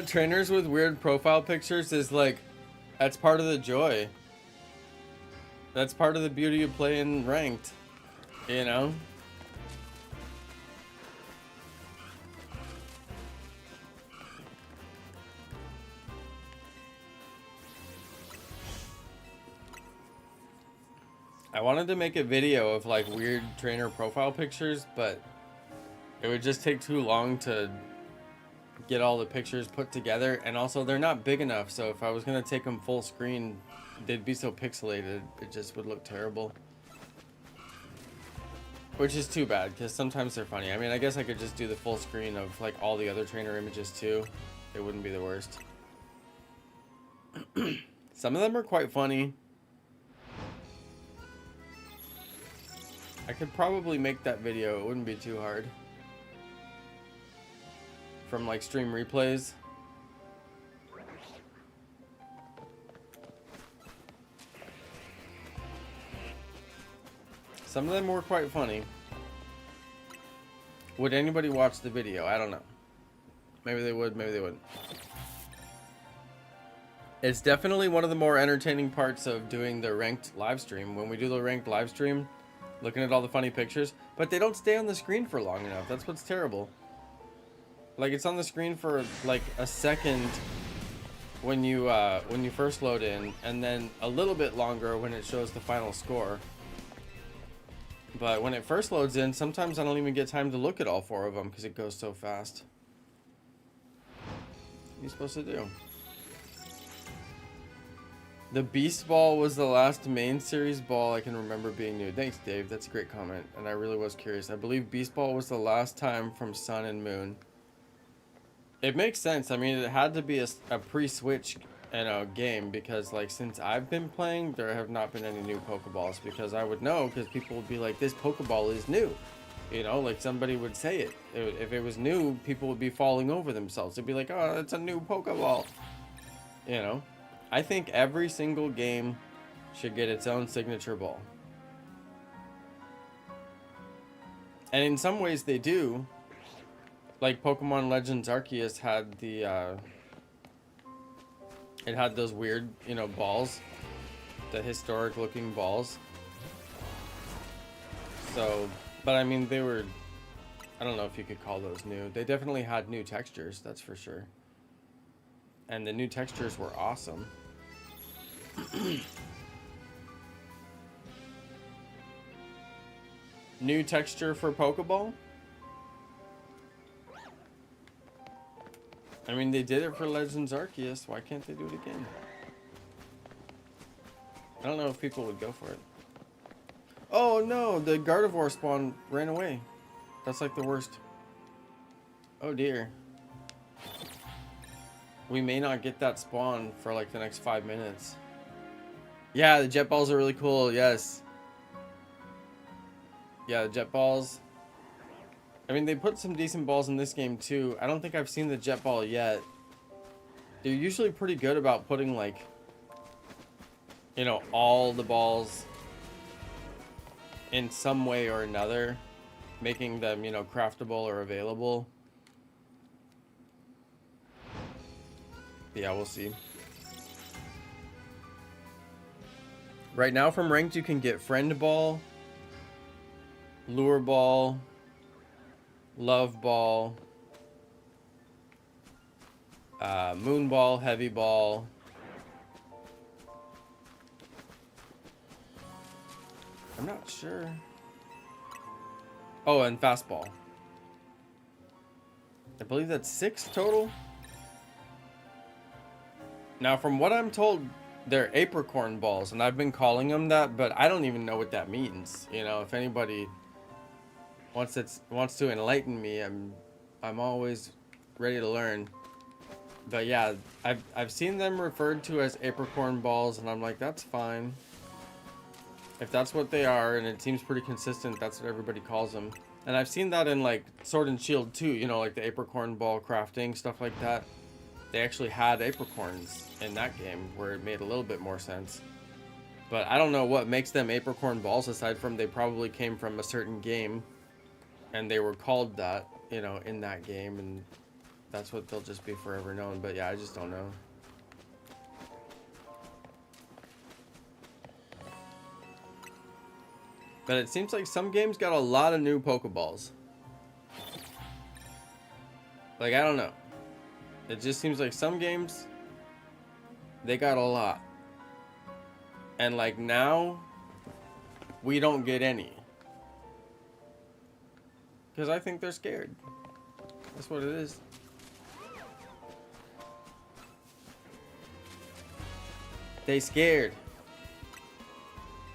Trainers with weird profile pictures is like, that's part of the joy. That's part of the beauty of playing ranked, you know? I wanted to make a video of like weird trainer profile pictures, but it would just take too long to get all the pictures put together, and also they're not big enough, so if I was gonna take them full screen, they'd be so pixelated, it just would look terrible. Which is too bad, because sometimes they're funny. I mean, I guess I could just do the full screen of like all the other trainer images too. It wouldn't be the worst. Some of them are quite funny. I could probably make that video, it wouldn't be too hard. From like stream replays. Some of them were quite funny. Would anybody watch the video? I don't know. Maybe they would, maybe they wouldn't. It's definitely one of the more entertaining parts of doing the ranked live stream. When we do the ranked live stream, looking at all the funny pictures, but they don't stay on the screen for long enough. That's what's terrible. Like, it's on the screen for like a second when you first load in, and then a little bit longer when it shows the final score. But when it first loads in, sometimes I don't even get time to look at all 4 of them because it goes so fast. What are you supposed to do? The Beast Ball was the last main series ball I can remember being new. Thanks, Dave. That's a great comment, and I really was curious. I believe Beast Ball was the last time from Sun and Moon. It makes sense. I mean, it had to be a pre-switch, you know, game, because like since I've been playing, there have not been any new Pokeballs, because I would know, because people would be like, this Pokeball is new. You know, like somebody would say it. If it was new, people would be falling over themselves. They'd be like, oh, it's a new Pokeball. You know, I think every single game should get its own signature ball. And in some ways they do. Like Pokemon Legends Arceus had the, it had those weird, you know, balls. The historic looking balls. So, but I mean, they were, I don't know if you could call those new. They definitely had new textures, that's for sure. And the new textures were awesome. New texture for Pokeball? I mean, they did it for Legends Arceus. Why can't they do it again? I don't know if people would go for it. Oh no, the Gardevoir spawn ran away. That's like the worst. Oh dear. We may not get that spawn for like the next 5 minutes. Yeah, the jet balls are really cool. Yes. Yeah, the jet balls. I mean, they put some decent balls in this game too. I don't think I've seen the jet ball yet. They're usually pretty good about putting like, you know, all the balls in some way or another, making them, you know, craftable or available. Yeah, we'll see. Right now from ranked you can get friend ball, lure ball, love ball, moon ball, heavy ball, I'm not sure. Oh, and fastball. I believe that's 6 total. Now, from what I'm told, they're apricorn balls, and I've been calling them that, but I don't even know what that means. You know, if anybody wants to enlighten me, I'm always ready to learn. But yeah, I've seen them referred to as apricorn balls, and I'm like, that's fine. If that's what they are, and it seems pretty consistent, that's what everybody calls them. And I've seen that in like Sword and Shield too, you know, like the apricorn ball crafting, stuff like that. They actually had apricorns in that game where it made a little bit more sense. But I don't know what makes them apricorn balls, aside from they probably came from a certain game and they were called that, you know, in that game, and that's what they'll just be forever known. But yeah, I just don't know. But it seems like some games got a lot of new Pokeballs. Like, I don't know. It just seems like some games, they got a lot. And like now, we don't get any. Because I think they're scared. That's what it is. They scared.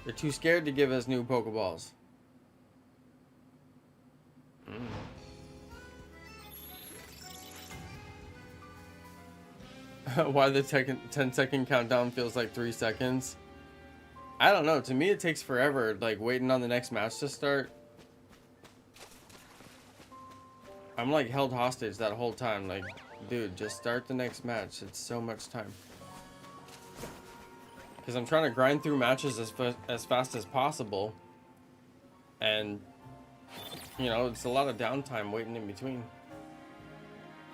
They're too scared to give us new Pokeballs. Why the 10-second countdown feels like 3 seconds? I don't know. To me, it takes forever, like waiting on the next match to start. I'm like held hostage that whole time. Like, dude, just start the next match. It's so much time. Because I'm trying to grind through matches as fast as possible. And, you know, it's a lot of downtime waiting in between.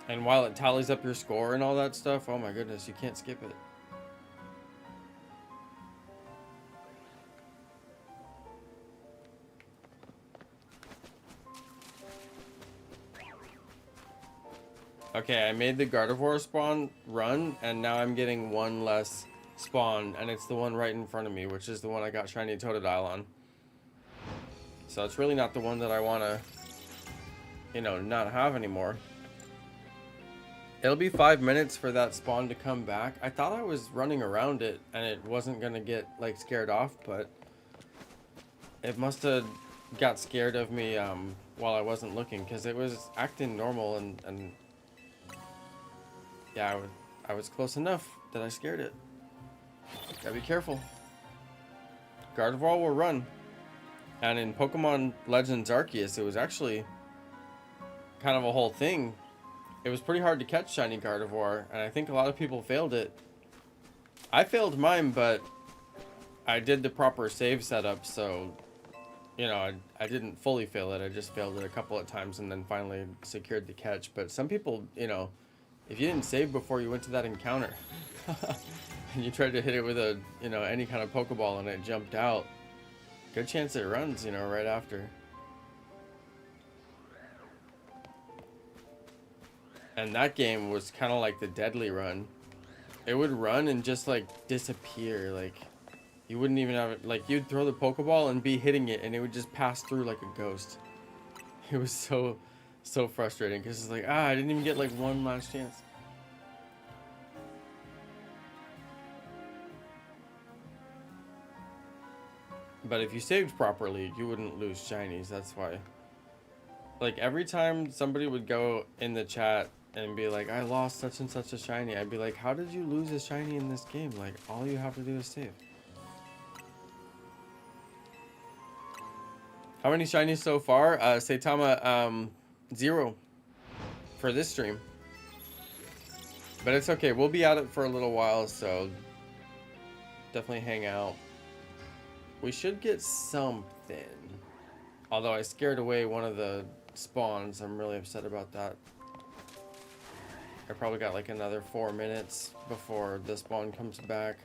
And while it tallies up your score and all that stuff, oh my goodness, you can't skip it. Okay, I made the Gardevoir spawn run, and now I'm getting one less spawn, and it's the one right in front of me, which is the one I got shiny Totodile on. So it's really not the one that I want to, you know, not have anymore. It'll be 5 minutes for that spawn to come back. I thought I was running around it and it wasn't gonna get like scared off, but it must have got scared of me while I wasn't looking, because it was acting normal, and yeah, I was close enough that I scared it. Gotta be careful. Gardevoir will run. And in Pokemon Legends Arceus, it was actually kind of a whole thing. It was pretty hard to catch shiny Gardevoir, and I think a lot of people failed it. I failed mine, but I did the proper save setup, so, you know, I didn't fully fail it. I just failed it a couple of times and then finally secured the catch. But some people, you know, if you didn't save before you went to that encounter and you tried to hit it with a, you know, any kind of Pokeball and it jumped out, good chance it runs, you know, right after. And that game was kind of like the deadly run. It would run and just like disappear. Like you wouldn't even have it. Like you'd throw the Pokeball and be hitting it and it would just pass through like a ghost. It was so frustrating because it's like, I didn't even get like one last chance. But if you saved properly, you wouldn't lose shinies. That's why. Like every time somebody would go in the chat and be like, I lost such and such a shiny, I'd be like, how did you lose a shiny in this game? Like all you have to do is save. How many shinies so far? Saitama, 0 for this stream. But it's okay, we'll be at it for a little while, so definitely hang out. We should get something. Although I scared away one of the spawns, I'm really upset about that. I probably got like another 4 minutes before the spawn comes back.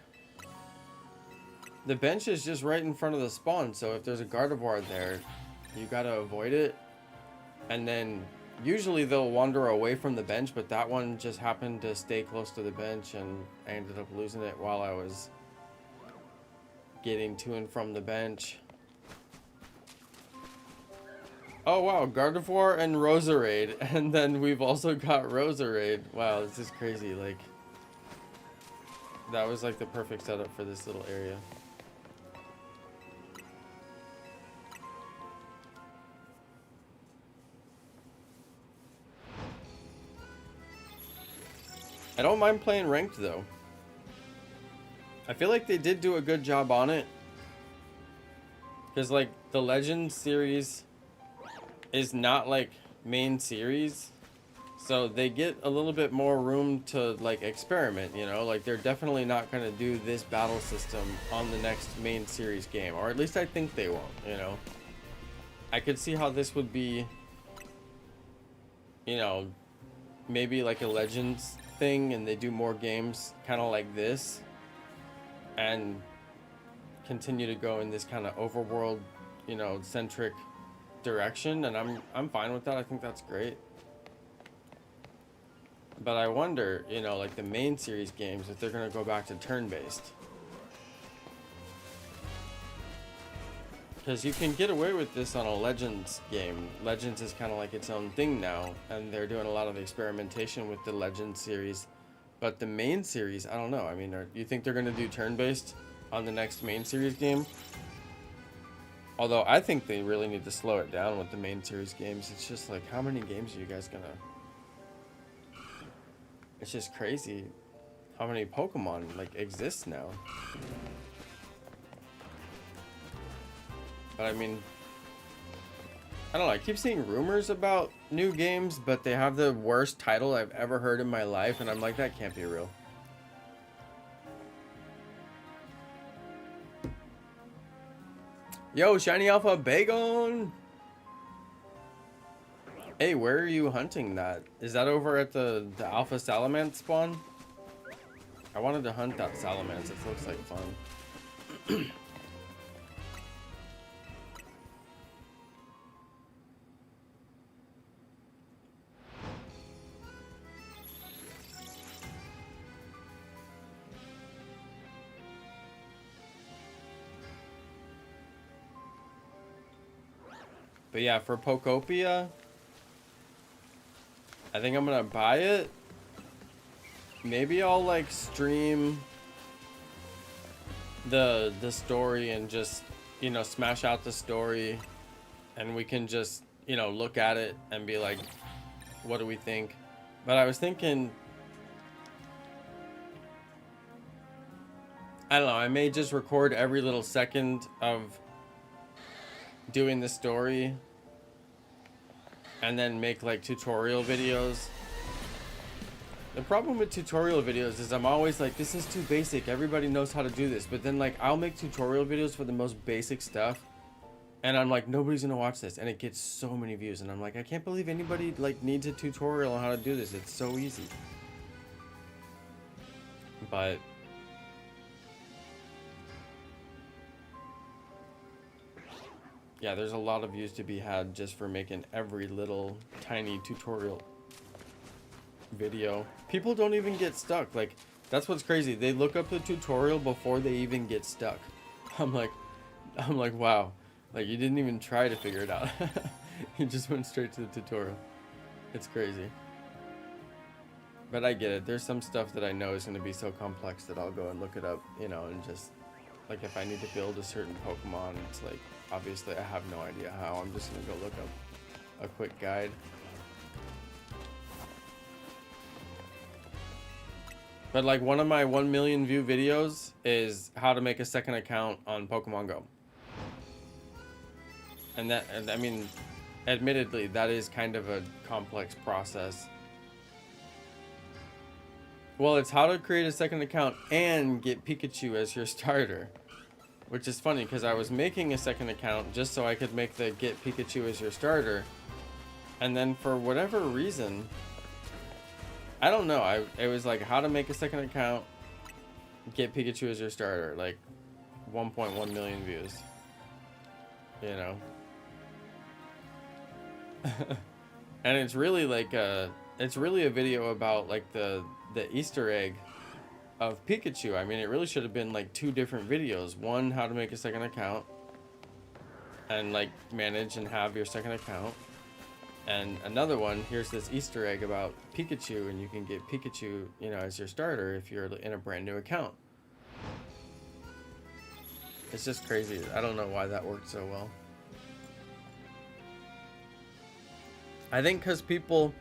The bench is just right in front of the spawn, so if there's a Gardevoir there, you gotta avoid it. And then usually they'll wander away from the bench, but that one just happened to stay close to the bench and I ended up losing it while I was getting to and from the bench. Oh wow, Gardevoir and Roserade, and then we've also got Roserade. Wow, this is crazy. Like, that was like the perfect setup for this little area. I don't mind playing ranked though. I feel like they did do a good job on it. Because like the Legends series is not like main series, so they get a little bit more room to like experiment, you know, like they're definitely not going to do this battle system on the next main series game, or at least I think they won't, you know. I could see how this would be, you know, maybe like a Legends thing and they do more games kind of like this and continue to go in this kind of overworld, you know, centric direction, and I'm fine with that. I think that's great. But I wonder, you know, like the main series games, if they're gonna go back to turn-based, because you can get away with this on a Legends game. Legends is kind of like its own thing now, and they're doing a lot of experimentation with the Legends series. But the main series, I don't know. I mean, you think they're gonna do turn-based on the next main series game? Although I think they really need to slow it down with the main series games. It's just like, how many games are you guys gonna... It's just crazy how many Pokemon like exist now. But I mean, I don't know, I keep seeing rumors about new games, but they have the worst title I've ever heard in my life, and I'm like, that can't be real. Yo, Shiny Alpha Bagon! Hey, where are you hunting that? Is that over at the Alpha Salamence spawn? I wanted to hunt that Salamence. It looks like fun. But yeah, for Pokopia, I think I'm gonna buy it. Maybe I'll like stream the story and just, you know, smash out the story, and we can just, you know, look at it and be like, what do we think? But I was thinking, I don't know, I may just record every little second of doing the story and then make like tutorial videos. The problem with tutorial videos is I'm always like, this is too basic, everybody knows how to do this. But then like I'll make tutorial videos for the most basic stuff and I'm like, nobody's gonna watch this, and it gets so many views, and I'm like, I can't believe anybody like needs a tutorial on how to do this. It's so easy. But yeah, there's a lot of views to be had just for making every little tiny tutorial video. People don't even get stuck. Like, that's what's crazy. They look up the tutorial before they even get stuck. I'm like, wow. Like, you didn't even try to figure it out. You just went straight to the tutorial. It's crazy. But I get it. There's some stuff that I know is going to be so complex that I'll go and look it up, you know, and just, like, if I need to build a certain Pokemon, it's like, obviously I have no idea how. I'm just going to go look up a quick guide. But like one of my 1 million view videos is how to make a second account on Pokemon Go. And that, I mean, admittedly, that is kind of a complex process. Well, it's how to create a second account and get Pikachu as your starter. Which is funny because I was making a second account just so I could make the get Pikachu as your starter. And then for whatever reason, I don't know, it was like how to make a second account, get Pikachu as your starter, like 1.1 million views, you know. And it's really like it's really a video about like the Easter egg of Pikachu. I mean, it really should have been like 2 different videos. One, how to make a second account and like manage and have your second account. And another one, here's this Easter egg about Pikachu, and you can get Pikachu, you know, as your starter if you're in a brand new account. It's just crazy. I don't know why that worked so well. I think because people,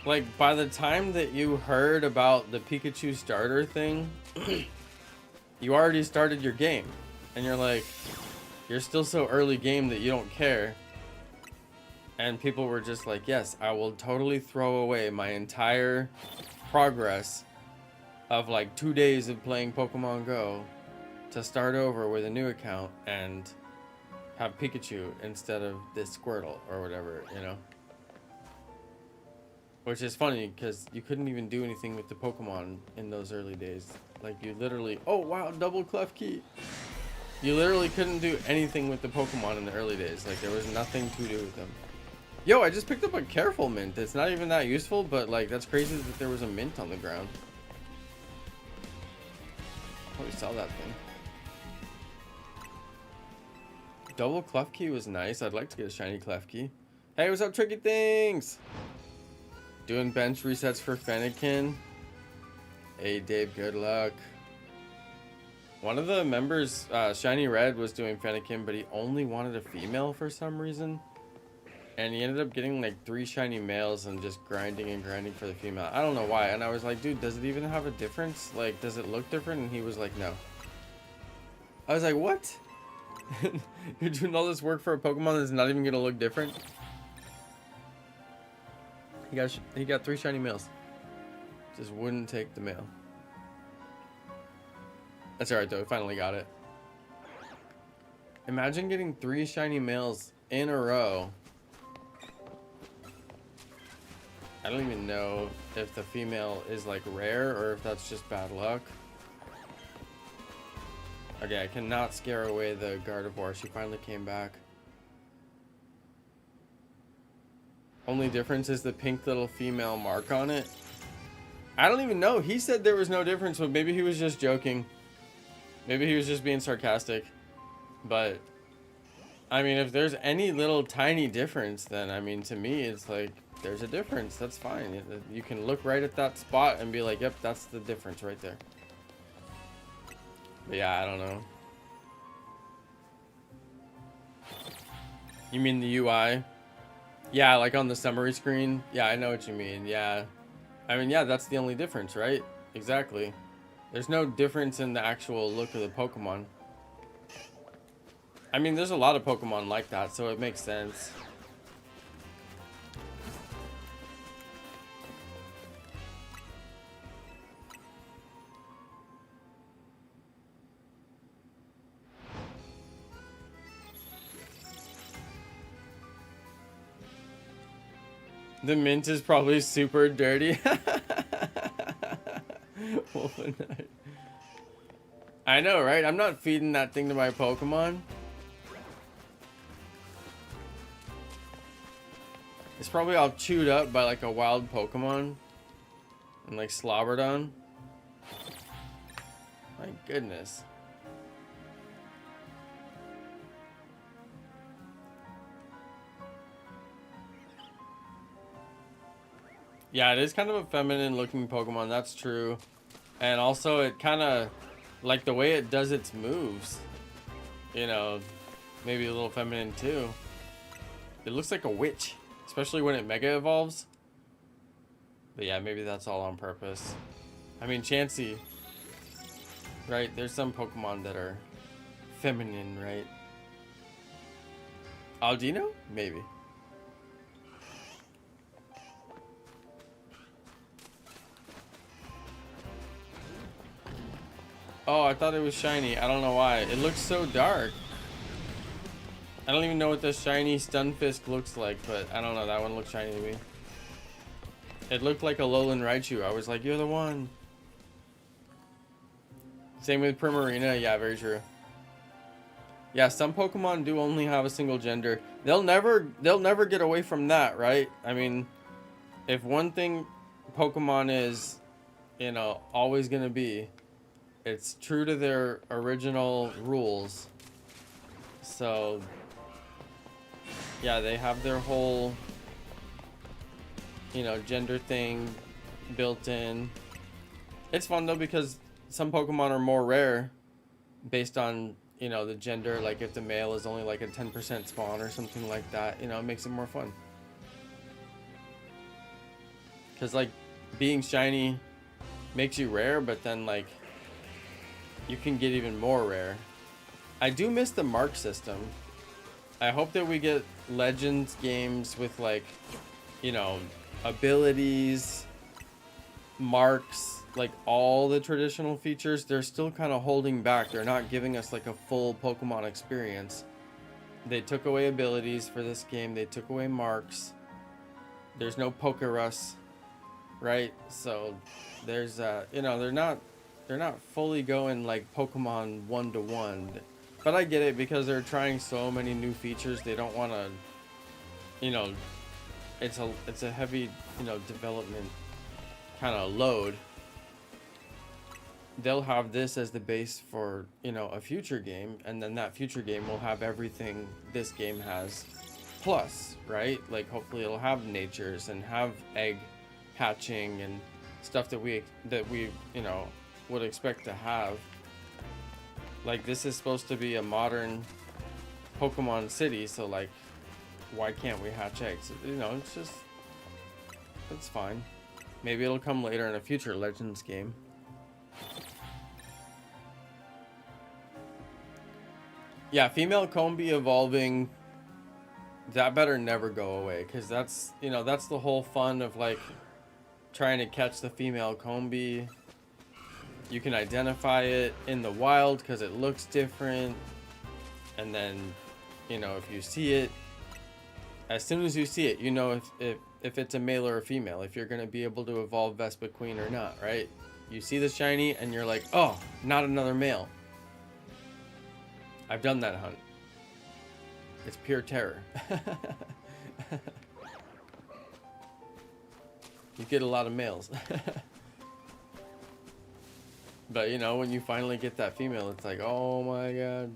like, by the time that you heard about the Pikachu starter thing, you already started your game. And you're like, you're still so early game that you don't care. And people were just like, yes, I will totally throw away my entire progress of like 2 days of playing Pokemon Go to start over with a new account and have Pikachu instead of this Squirtle or whatever, you know? Which is funny because you couldn't even do anything with the Pokemon in those early days. Like you literally, oh wow, double clef key. You literally couldn't do anything with the Pokemon in the early days. Like there was nothing to do with them. Yo, I just picked up a Careful Mint. It's not even that useful, but like that's crazy that there was a mint on the ground. Probably sell that thing. Double Klefki was nice. I'd like to get a shiny Klefki. Hey, what's up, Tricky Things? Doing bench resets for Fennekin. Hey, Dave, good luck. One of the members, Shiny Red, was doing Fennekin, but he only wanted a female for some reason. And he ended up getting like 3 shiny males and just grinding and grinding for the female. I don't know why. And I was like, dude, does it even have a difference? Like, does it look different? And he was like, no. I was like, what? You're doing all this work for a Pokemon that's not even gonna look different? He got 3 shiny males. Just wouldn't take the male. That's alright though, we finally got it. Imagine getting 3 shiny males in a row. I don't even know if the female is like rare or if that's just bad luck. Okay, I cannot scare away the Gardevoir. She finally came back. Only difference is the pink little female mark on it. I don't even know. He said there was no difference, but maybe he was just joking. Maybe he was just being sarcastic. But, I mean, if there's any little tiny difference, then, I mean, to me, it's like, there's a difference. That's fine. You can look right at that spot and be like, yep, that's the difference right there. But yeah, I don't know. You mean the UI? Yeah, like on the summary screen. Yeah, I know what you mean. Yeah. I mean, yeah, that's the only difference, right? Exactly. There's no difference in the actual look of the Pokemon. I mean, there's a lot of Pokemon like that, so it makes sense. The mint is probably super dirty. I know, right? I'm not feeding that thing to my Pokemon. It's probably all chewed up by like a wild Pokemon and like slobbered on. My goodness. Yeah, it is kind of a feminine looking Pokemon, that's true. And also it kind of, like the way it does its moves, you know, maybe a little feminine too. It looks like a witch, especially when it Mega Evolves. But yeah, maybe that's all on purpose. I mean, Chansey, right? There's some Pokemon that are feminine, right? Aldino? Maybe. Oh, I thought it was shiny. I don't know why. It looks so dark. I don't even know what the shiny Stunfisk looks like, but I don't know. That one looks shiny to me. It looked like a Alolan Raichu. I was like, you're the one. Same with Primarina. Yeah, very true. Yeah, some Pokemon do only have a single gender. They'll never get away from that, right? I mean, if one thing Pokemon is, you know, always gonna be, it's true to their original rules. So yeah, they have their whole, you know, gender thing built in. It's fun though because some Pokemon are more rare based on, you know, the gender. Like if the male is only like a 10% spawn or something like that, you know, it makes it more fun. Because like being shiny makes you rare, but then like you can get even more rare. I do miss the mark system. I hope that we get Legends games with like, you know, abilities, marks, like all the traditional features. They're still kind of holding back. They're not giving us like a full Pokemon experience. They took away abilities for this game. They took away marks. There's no Pokerus, right? So there's you know, they're not fully going like Pokemon 1-to-1. But I get it because they're trying so many new features. They don't want to, you know, it's a heavy, you know, development kind of load. They'll have this as the base for, you know, a future game, and then that future game will have everything this game has plus, right? Like hopefully it'll have natures and have egg hatching and stuff that we you know, would expect to have. Like this is supposed to be a modern Pokemon city, so like why can't we hatch eggs? You know, it's just, it's fine. Maybe it'll come later in a future Legends game. Yeah, female Combi evolving, that better never go away, because that's, you know, that's the whole fun of like trying to catch the female Combi. You can identify it in the wild because it looks different, and then, you know, if you see it, as soon as you see it, you know if it's a male or a female, if you're going to be able to evolve Vespa Queen or not, right? You see the shiny and you're like, oh, not another male. I've done that hunt. It's pure terror. You get a lot of males. But you know, when you finally get that female, it's like, oh my god.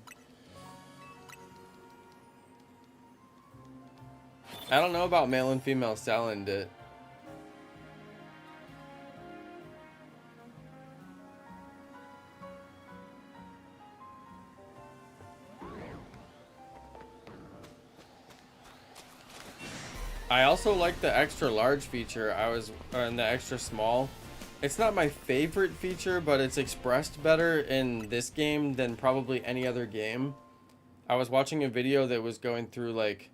I don't know about male and female Salandit. I also like the extra large feature. And the extra small. It's not my favorite feature, but it's expressed better in this game than probably any other game. I was watching a video that was going through like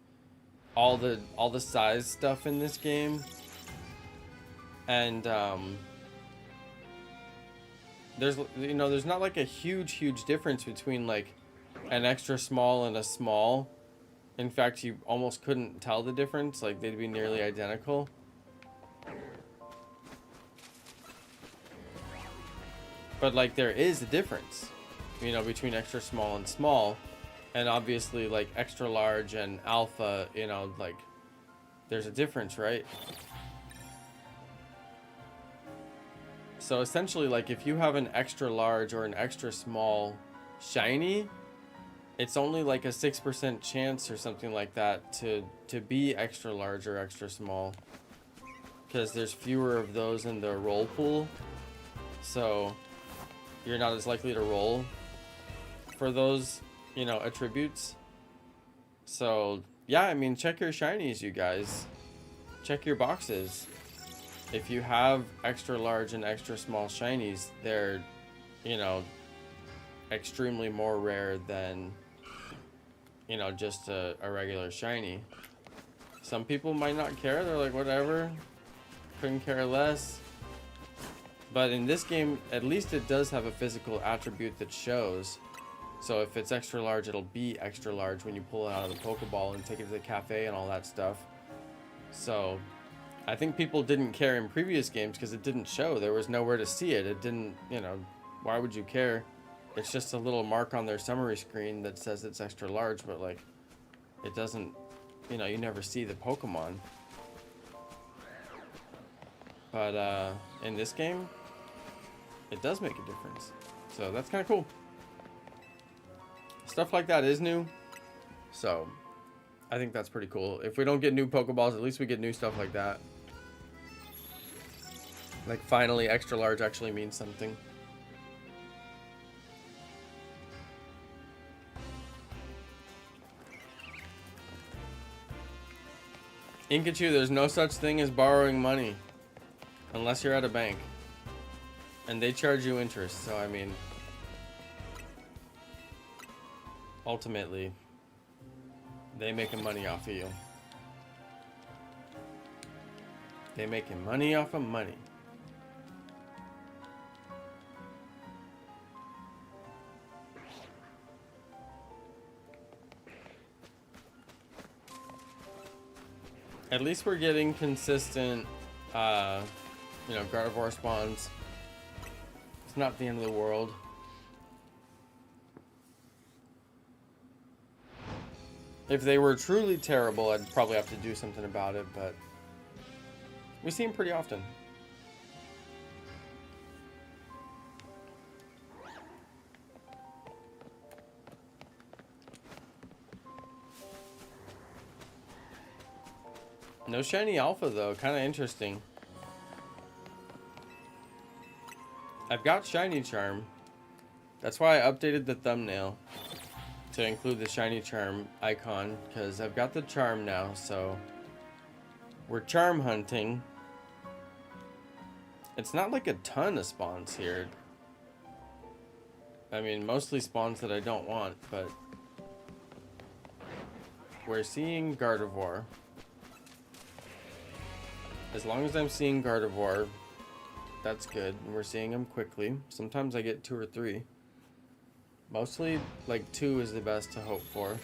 all the size stuff in this game, and there's not like a huge difference between like an extra small and a small. In fact, you almost couldn't tell the difference, like they'd be nearly identical. But like there is a difference, between extra small and small. And obviously like extra large and alpha, like there's a difference, right? So essentially, like if you have an extra large or an extra small shiny, it's only like a 6% chance or something like that to be extra large or extra small, because there's fewer of those in the roll pool. So you're not as likely to roll for those, attributes. So yeah, I mean, check your shinies, you guys. Check your boxes. If you have extra large and extra small shinies, they're, extremely more rare than, just a regular shiny. Some people might not care. They're like, whatever, couldn't care less. But in this game, at least it does have a physical attribute that shows. So if it's extra large, it'll be extra large when you pull it out of the Pokeball and take it to the cafe and all that stuff. So I think people didn't care in previous games because it didn't show. There was nowhere to see it. It didn't, why would you care? It's just a little mark on their summary screen that says it's extra large, but like it doesn't, you never see the Pokemon. But in this game, it does make a difference. So that's kind of cool. Stuff like that is new. So I think that's pretty cool. If we don't get new Pokeballs, at least we get new stuff like that. Like finally extra large actually means something. Inkachu, there's no such thing as borrowing money unless you're at a bank. And they charge you interest, so I mean, ultimately, they making money off of you. They making money off of money. At least we're getting consistent, Gardevoir spawns. It's not the end of the world. If they were truly terrible, I'd probably have to do something about it, but we see them pretty often. No shiny alpha though, kind of interesting. I've got shiny charm. That's why I updated the thumbnail to include the shiny charm icon, because I've got the charm now, so we're charm hunting. It's not like a ton of spawns here. I mean, mostly spawns that I don't want, but we're seeing Gardevoir. As long as I'm seeing Gardevoir, that's good. And we're seeing them quickly. Sometimes I get 2 or 3. Mostly, like 2 is the best to hope for.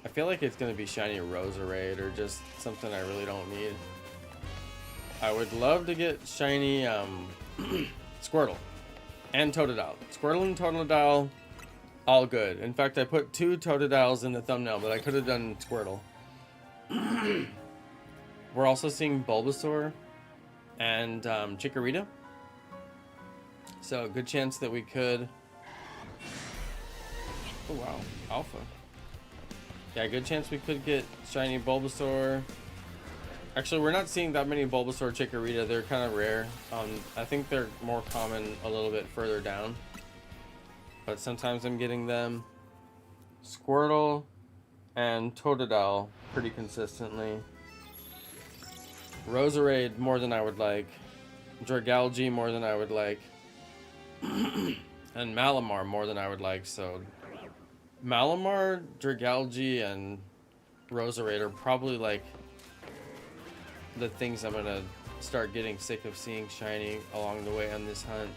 I feel like it's going to be shiny Roserade or just something I really don't need. I would love to get shiny Squirtle and Totodile. Squirtle and Totodile, all good. In fact, I put 2 Totodiles in the thumbnail, but I could have done Squirtle. We're also seeing Bulbasaur and Chikorita. So, good chance that we could... Oh, wow. Alpha. Yeah, good chance we could get shiny Bulbasaur. Actually, we're not seeing that many Bulbasaur Chikorita. They're kind of rare. I think they're more common a little bit further down. But sometimes I'm getting them. Squirtle and Totodile pretty consistently. Roserade more than I would like. Dragalge more than I would like. And Malamar more than I would like, so Malamar, Dragalge, and Roserade are probably like the things I'm gonna start getting sick of seeing shiny along the way on this hunt.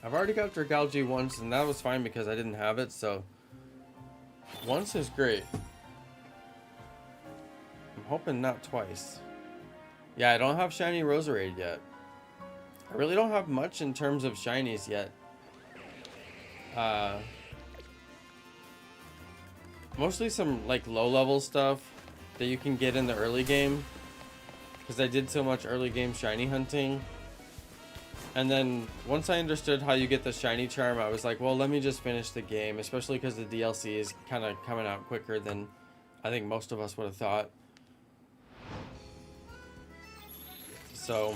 I've already got Dragalge once, and that was fine because I didn't have it, so once is great. I'm hoping not twice. Yeah, I don't have shiny Roserade yet. I really don't have much in terms of shinies yet. Mostly some like low-level stuff that you can get in the early game, because I did so much early game shiny hunting. And then once I understood how you get the shiny charm, I was like, well, let me just finish the game, especially because the DLC is kind of coming out quicker than I think most of us would have thought. So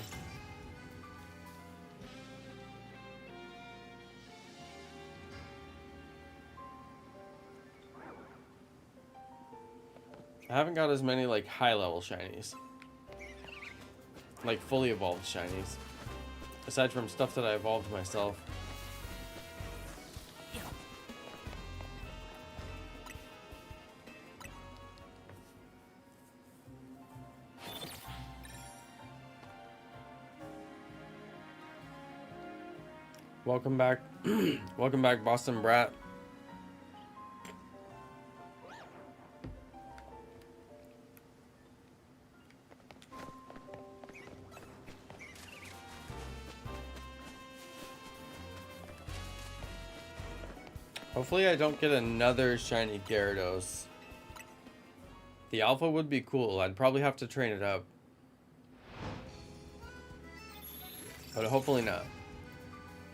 I haven't got as many like high level shinies, like fully evolved shinies, aside from stuff that I evolved myself. Welcome back. Welcome back, Boston Brat. Hopefully I don't get another shiny Gyarados. The alpha would be cool. I'd probably have to train it up, but hopefully not.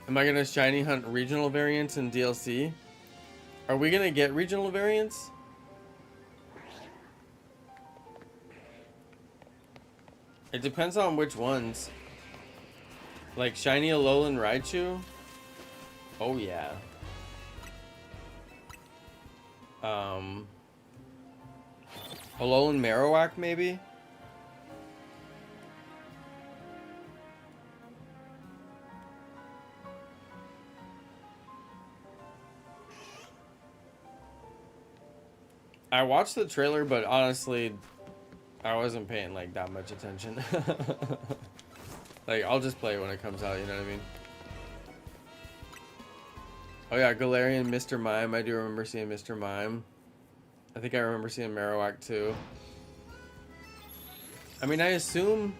Am I gonna shiny hunt regional variants in DLC? Are we gonna get regional variants? It depends on which ones. Like shiny Alolan Raichu? Oh yeah. Alolan Marowak maybe? I watched the trailer, but honestly, I wasn't paying like that much attention. Like, I'll just play it when it comes out, you know what I mean? Oh yeah, Galarian, Mr. Mime. I do remember seeing Mr. Mime. I think I remember seeing Marowak too. I mean, I assume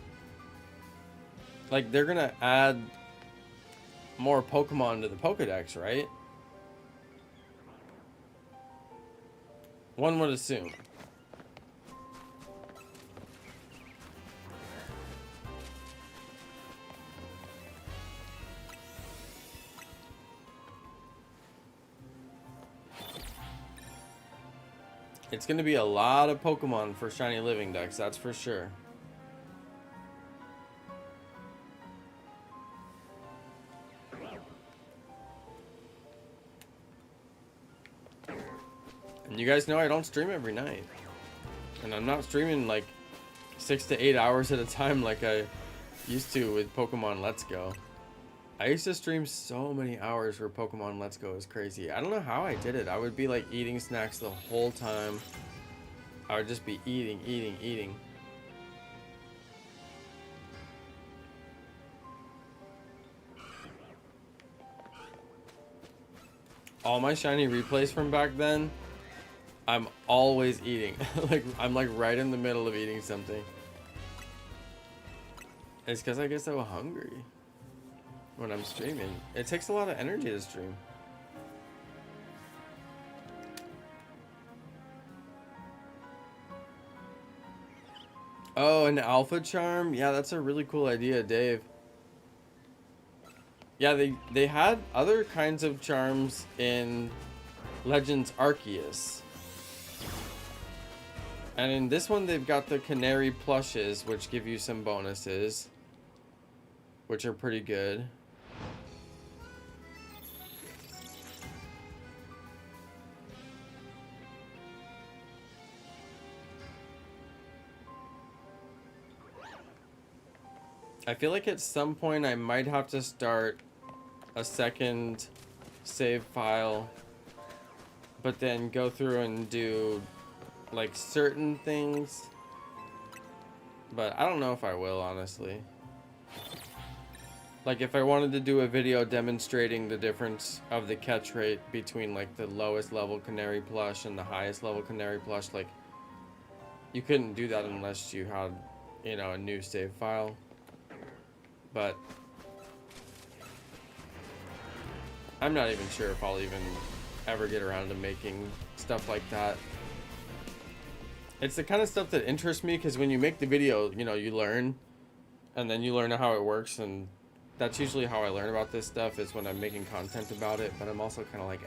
like they're gonna add more Pokemon to the Pokedex, right? One would assume. It's gonna be a lot of Pokemon for Shiny Living Dex, that's for sure. And you guys know I don't stream every night. And I'm not streaming like 6 to 8 hours at a time like I used to with Pokemon Let's Go. I used to stream so many hours for Pokemon Let's Go. It was crazy. I don't know how I did it. I would be like eating snacks the whole time. I would just be eating. All my shiny replays from back then, I'm always eating. Like, I'm like right in the middle of eating something. It's because I get so hungry when I'm streaming. It takes a lot of energy to stream. Oh, an alpha charm? Yeah, that's a really cool idea, Dave. Yeah, they had other kinds of charms in Legends Arceus. And in this one, they've got the Canary plushes, which give you some bonuses, which are pretty good. I feel like at some point I might have to start a second save file, but then go through and do like certain things. But I don't know if I will, honestly. Like if I wanted to do a video demonstrating the difference of the catch rate between like the lowest level canary plush and the highest level canary plush, like you couldn't do that unless you had, you know, a new save file. But I'm not even sure if I'll even ever get around to making stuff like that. It's the kind of stuff that interests me, because when you make the video, you know, you learn, and then you learn how it works, and that's usually how I learn about this stuff, is when I'm making content about it. But I'm also kind of like,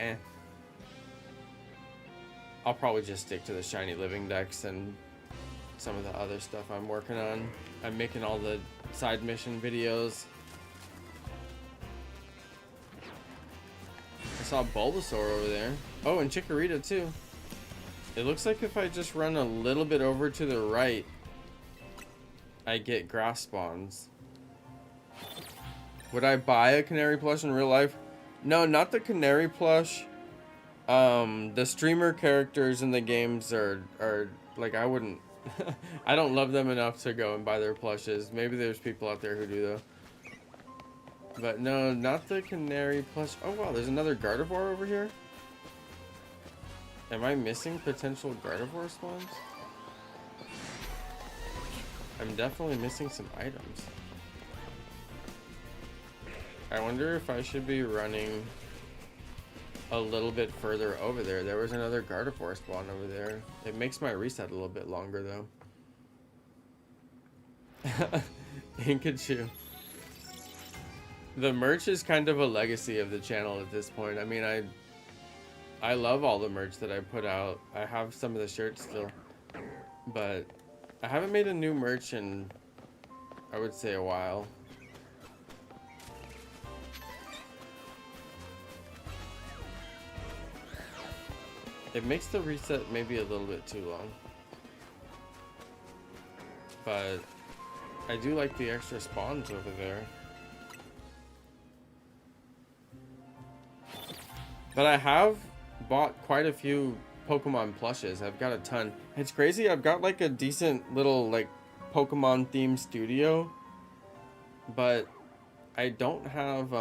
I'll probably just stick to the shiny living decks and some of the other stuff I'm working on. I'm making all the side mission videos. I saw Bulbasaur over there. Oh, and Chikorita too. It looks like if I just run a little bit over to the right, I get grass spawns. Would I buy a canary plush in real life? No, not the canary plush. The streamer characters in the games are like, I wouldn't I don't love them enough to go and buy their plushes. Maybe there's people out there who do though. But no, not the canary plush. Oh wow, there's another Gardevoir over here. Am I missing potential Gardevoir spawns? I'm definitely missing some items. I wonder if I should be running a little bit further over there. There was another Gardevoir spawn over there. It makes my reset a little bit longer though. Pikachu. The merch is kind of a legacy of the channel at this point. I mean, I love all the merch that I put out. I have some of the shirts still, but I haven't made a new merch in, I would say, a while. It makes the reset maybe a little bit too long, but I do like the extra spawns over there. But I have bought quite a few Pokemon plushes. I've got a ton. It's crazy. I've got like a decent little like Pokemon themed studio, but I don't have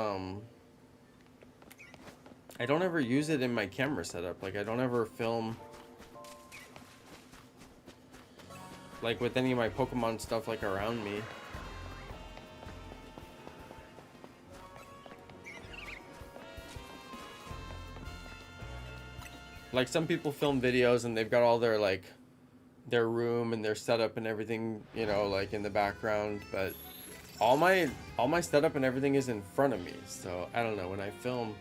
I don't ever use it in my camera setup. Like I don't ever film like with any of my Pokemon stuff like around me. Like some people film videos and they've got all their like their room and their setup and everything, you know, like in the background, but all my setup and everything is in front of me. So I don't know, when I film,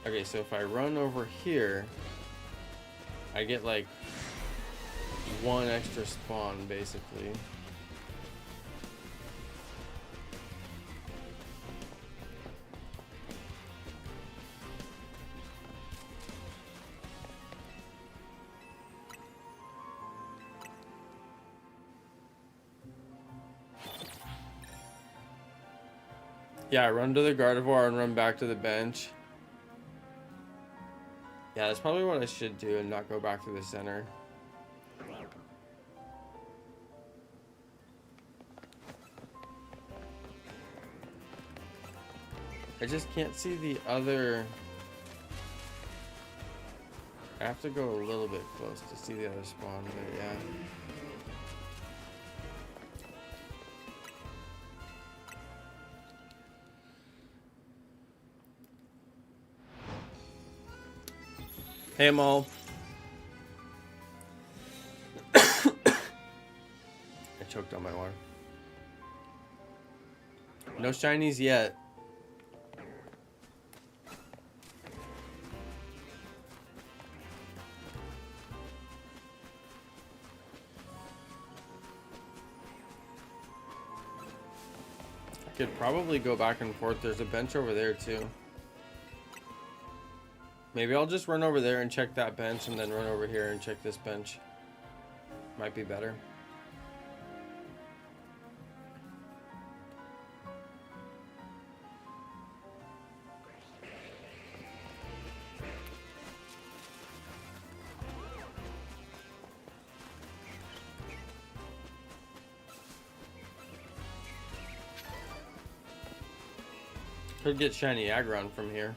okay, so if I run over here, I get like one extra spawn basically. Yeah, run to the Gardevoir and run back to the bench. Yeah, that's probably what I should do and not go back to the center. I just can't see the other. I have to go a little bit close to see the other spawn, but yeah. Hey, Amal. I choked on my water. No shinies yet. Could probably go back and forth. There's a bench over there too. Maybe I'll just run over there and check that bench and then run over here and check this bench. Might be better. Could get shiny Aggron from here.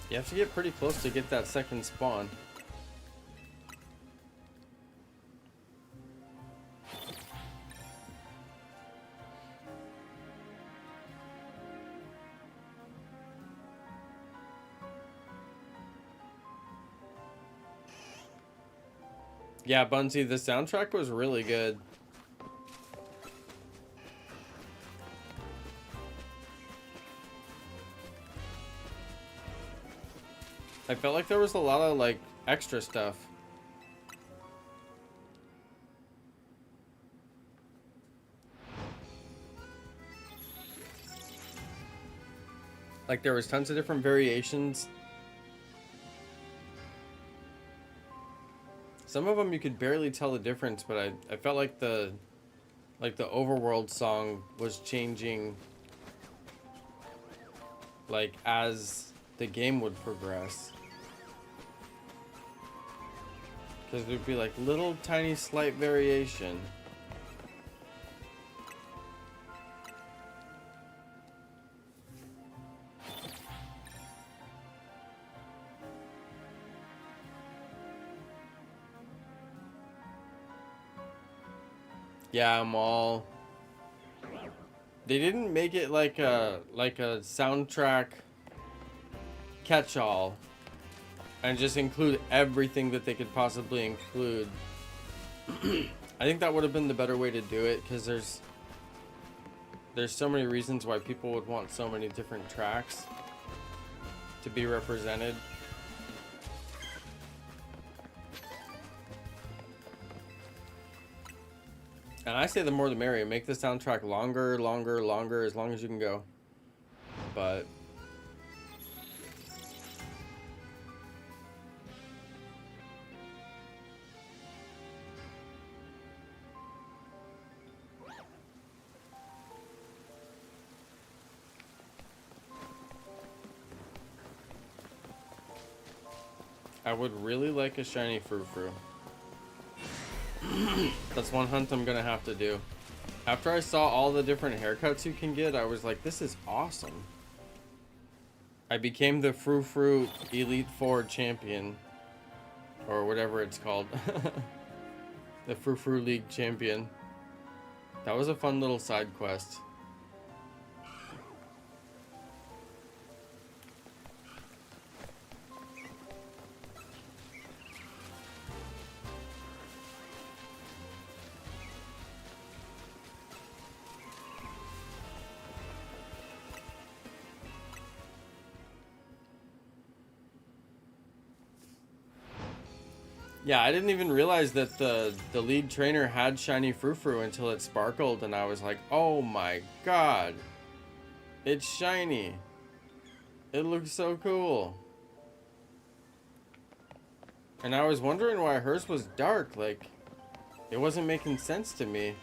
You have to get pretty close to get that second spawn. Yeah, Bunsey, the soundtrack was really good. I felt like there was a lot of like extra stuff. Like there was tons of different variations. Some of them you could barely tell the difference, but I felt like the overworld song was changing like as the game would progress. Because there'd be like little tiny slight variation. Yeah, I'm all... They didn't make it like a soundtrack catch-all and just include everything that they could possibly include. I think that would have been the better way to do it, because there's so many reasons why people would want so many different tracks to be represented. And I say the more the merrier. Make the soundtrack longer, as long as you can go. But I would really like a shiny frou-frou. That's one hunt I'm gonna have to do. After I saw all the different haircuts you can get, I was like, this is awesome. I became the frou-frou Elite Four champion. Or whatever it's called. The frou-frou League champion. That was a fun little side quest. Yeah, I didn't even realize that the lead trainer had shiny frou-frou until it sparkled, and I was like, oh my god. It's shiny. It looks so cool. And I was wondering why hers was dark, like, it wasn't making sense to me.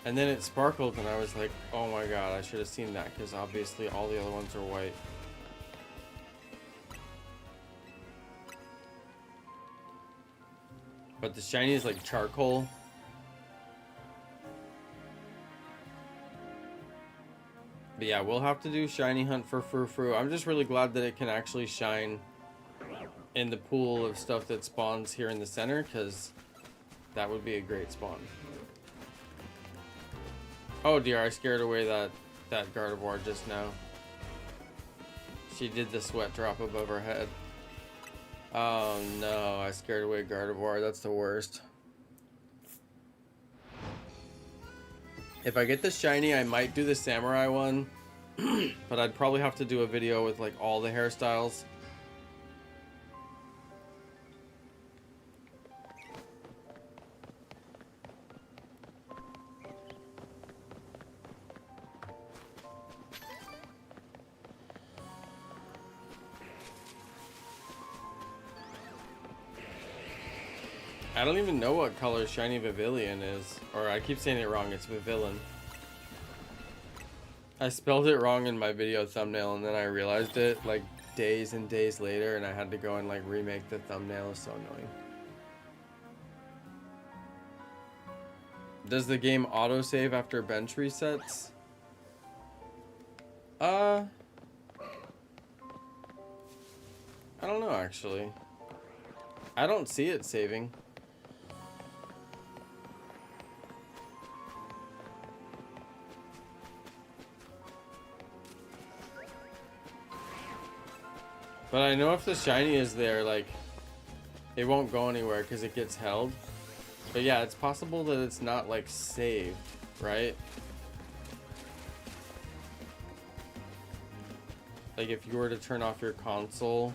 And then it sparkled, and I was like, oh my god, I should have seen that, because obviously all the other ones are white. But the shiny is like charcoal. But yeah, we'll have to do shiny hunt for frou-frou. I'm just really glad that it can actually shine in the pool of stuff that spawns here in the center, because that would be a great spawn. Oh dear, I scared away that Gardevoir just now. She did the sweat drop above her head. Oh no, I scared away Gardevoir. That's the worst. If I get the shiny, I might do the samurai one. But I'd probably have to do a video with like all the hairstyles. I don't even know what color shiny Vivillon is. Or I keep saying it wrong, it's Vivillon. I spelled it wrong in my video thumbnail and then I realized it like days and days later and I had to go and like remake the thumbnail. It's so annoying. Does the game autosave after bench resets? I don't know actually. I don't see it saving. But I know if the shiny is there, like, it won't go anywhere because it gets held. But yeah, it's possible that it's not, like, saved, right? Like, if you were to turn off your console,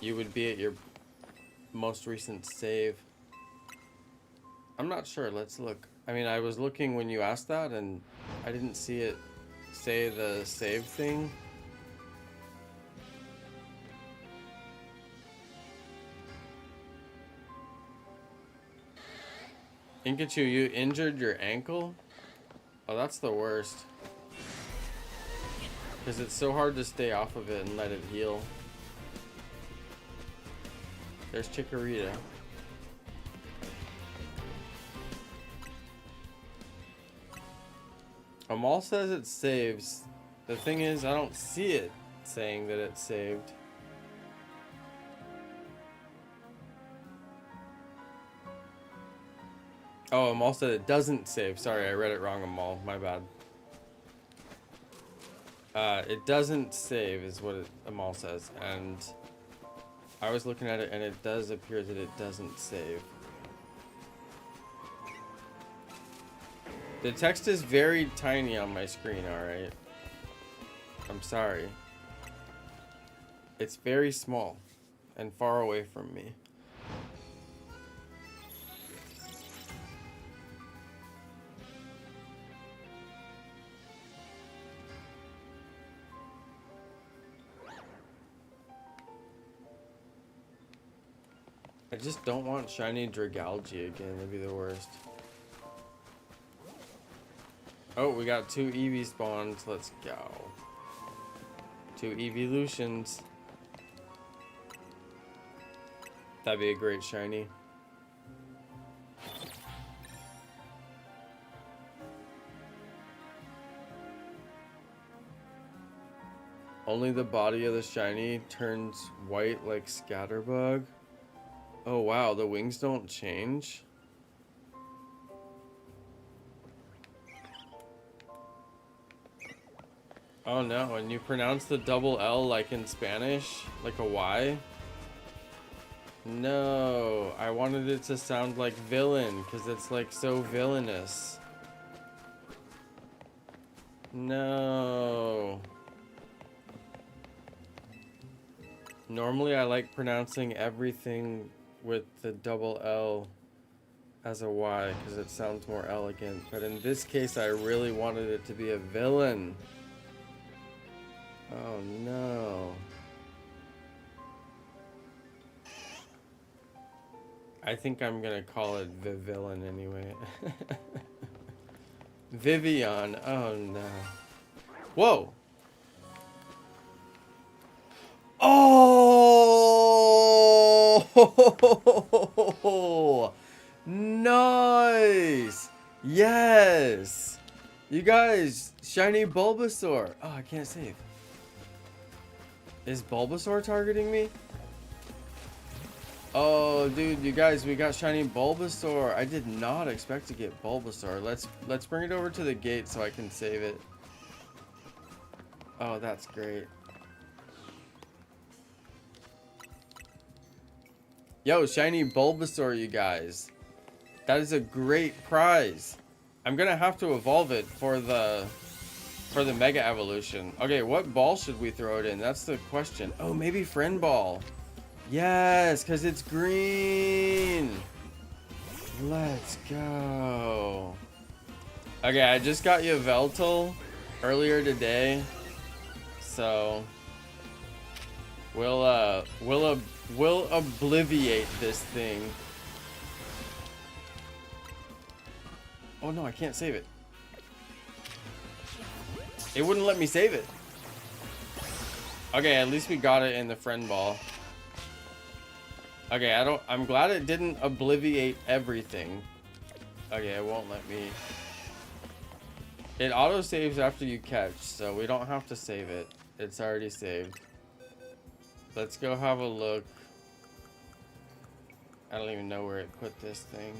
you would be at your most recent save. I'm not sure. Let's look. I mean, I was looking when you asked that, and I didn't see it say the save thing. Pikachu, you injured your ankle? Oh, that's the worst. Because it's so hard to stay off of it and let it heal. There's Chikorita. Amal says it saves. The thing is, I don't see it saying that it's saved. Oh, Amal said it doesn't save. Sorry, I read it wrong, Amal. My bad. It doesn't save is what Amal says. And I was looking at it and it does appear that it doesn't save. The text is very tiny on my screen, alright? I'm sorry. It's very small and far away from me. I just don't want shiny Dragalge again. That'd be the worst. Oh, we got 2 Eevee spawns. Let's go. 2 Eeveelutions. That'd be a great shiny. Only the body of the shiny turns white like Scatterbug. Oh wow, the wings don't change? Oh no, and you pronounce the double L like in Spanish? Like a Y? No, I wanted it to sound like villain, because it's like so villainous. No. Normally I like pronouncing everything with the double L as a Y because it sounds more elegant, but in this case I really wanted it to be a villain. Oh no. I think I'm gonna call it the villain anyway. Vivian. Oh no. Whoa. Oh, nice. Yes. You guys, shiny Bulbasaur. Oh, I can't save. Is Bulbasaur targeting me? Oh, dude, you guys, we got shiny Bulbasaur. I did not expect to get Bulbasaur. Let's bring it over to the gate so I can save it. Oh, that's great. Yo, shiny Bulbasaur, you guys. That is a great prize. I'm gonna have to evolve it for the Mega Evolution. Okay, what ball should we throw it in? That's the question. Oh, maybe Friend Ball. Yes, because it's green. Let's go. Okay, I just got Yveltal earlier today. So we'll obliviate this thing. Oh no, I can't save it. It wouldn't let me save it. Okay, at least we got it in the friend ball. Okay, I'm glad it didn't obliviate everything. Okay, it won't let me. It auto saves after you catch, so we don't have to save it. It's already saved. Let's go have a look. I don't even know where it put this thing.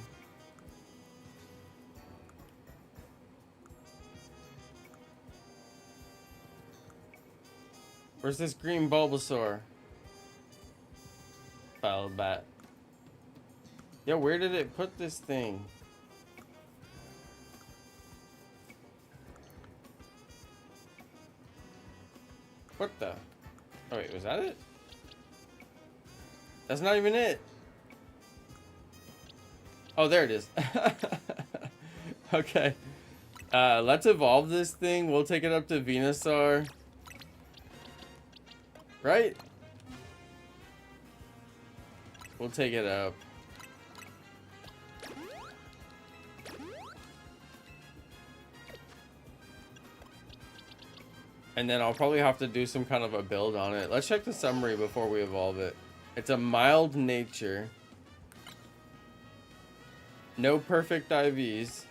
Where's this green Bulbasaur? Foul bat. Yo, where did it put this thing? What the? Oh wait, was that it? That's not even it. Oh, there it is. Okay. Let's evolve this thing. We'll take it up to Venusaur. Right? We'll take it up. And then I'll probably have to do some kind of a build on it. Let's check the summary before we evolve it. It's a mild nature. No perfect IVs.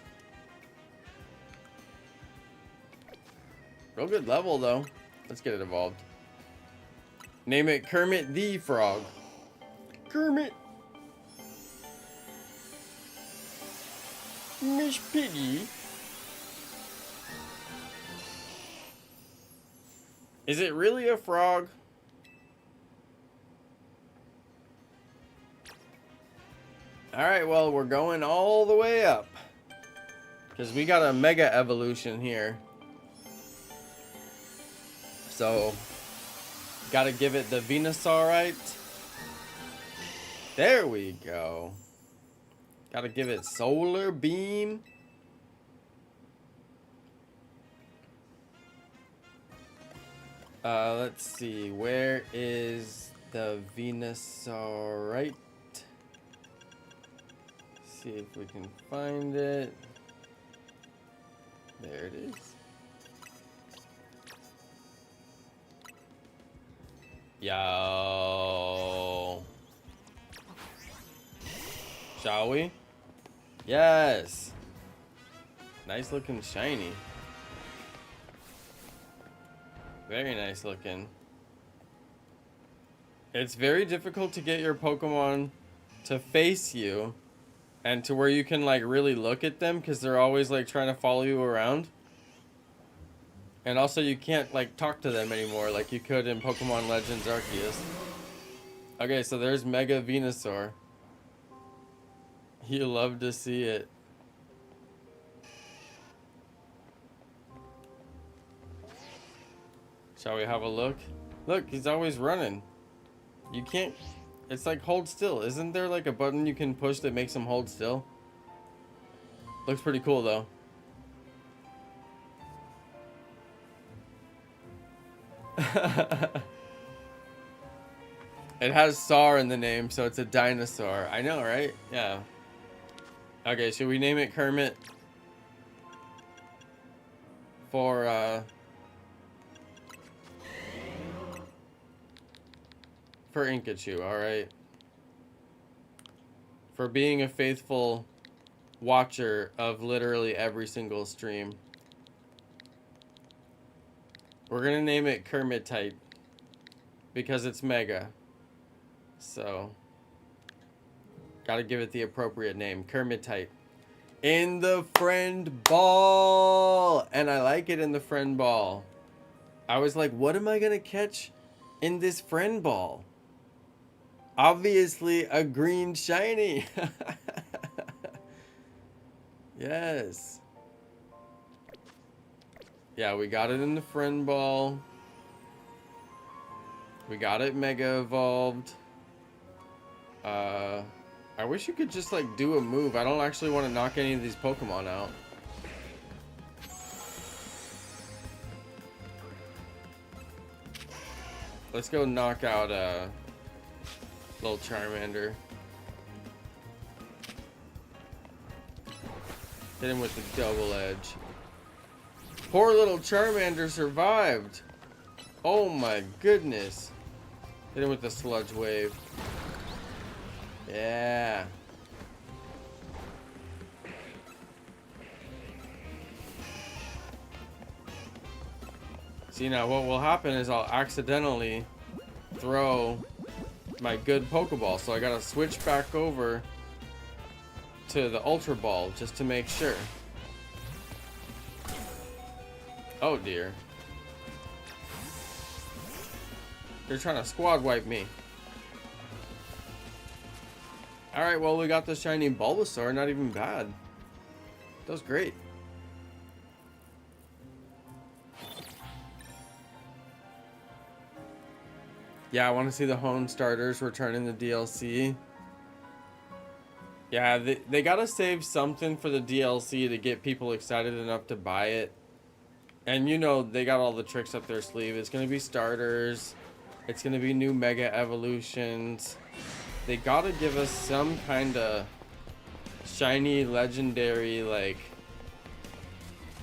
Real good level though. Let's get it evolved. Name it Kermit the Frog. Kermit. Miss Piggy. Is it really a frog? Alright, well, we're going all the way up. Because we got a Mega Evolution here. So, gotta give it the Venusaurite. There we go. Gotta give it Solar Beam. Let's see. Where is the Venusaurite? See if we can find it. There it is. Yo. Shall we? Yes. Nice looking shiny. Very nice looking. It's very difficult to get your Pokemon to face you and to where you can like really look at them because they're always like trying to follow you around. And also you can't like talk to them anymore like you could in Pokemon Legends Arceus. Okay, so there's Mega Venusaur. You love to see it. Shall we have a look? Look, he's always running. You can't... It's like hold still. Isn't there like a button you can push that makes him hold still? Looks pretty cool though. It has Saur in the name, so it's a dinosaur. I know, right? Yeah. Okay, should we name it Kermit? For Inkachu, alright. For being a faithful watcher of literally every single stream. We're gonna name it Kermitite because it's mega. So Gotta give it the appropriate name. Kermitite. In the friend ball! And I like it in the friend ball. I was like, what am I gonna catch in this friend ball? Obviously a green shiny. Yes. Yeah, we got it in the friend ball. We got it mega evolved. I wish you could just like do a move. I don't actually want to knock any of these Pokemon out. Let's go knock out little Charmander. Hit him with the double edge. Poor little Charmander survived. Oh my goodness. Hit him with the sludge wave. Yeah. See, now what will happen is I'll accidentally throw my good Pokeball. So I gotta switch back over to the Ultra Ball just to make sure. Oh dear. They're trying to squad wipe me. Alright, well, we got the shiny Bulbasaur. Not even bad. That was great. Yeah, I want to see the Hone starters return in the DLC. Yeah, they gotta save something for the DLC to get people excited enough to buy it. And you know, they got all the tricks up their sleeve. It's gonna be starters. It's gonna be new Mega Evolutions. They gotta give us some kind of shiny, legendary, like,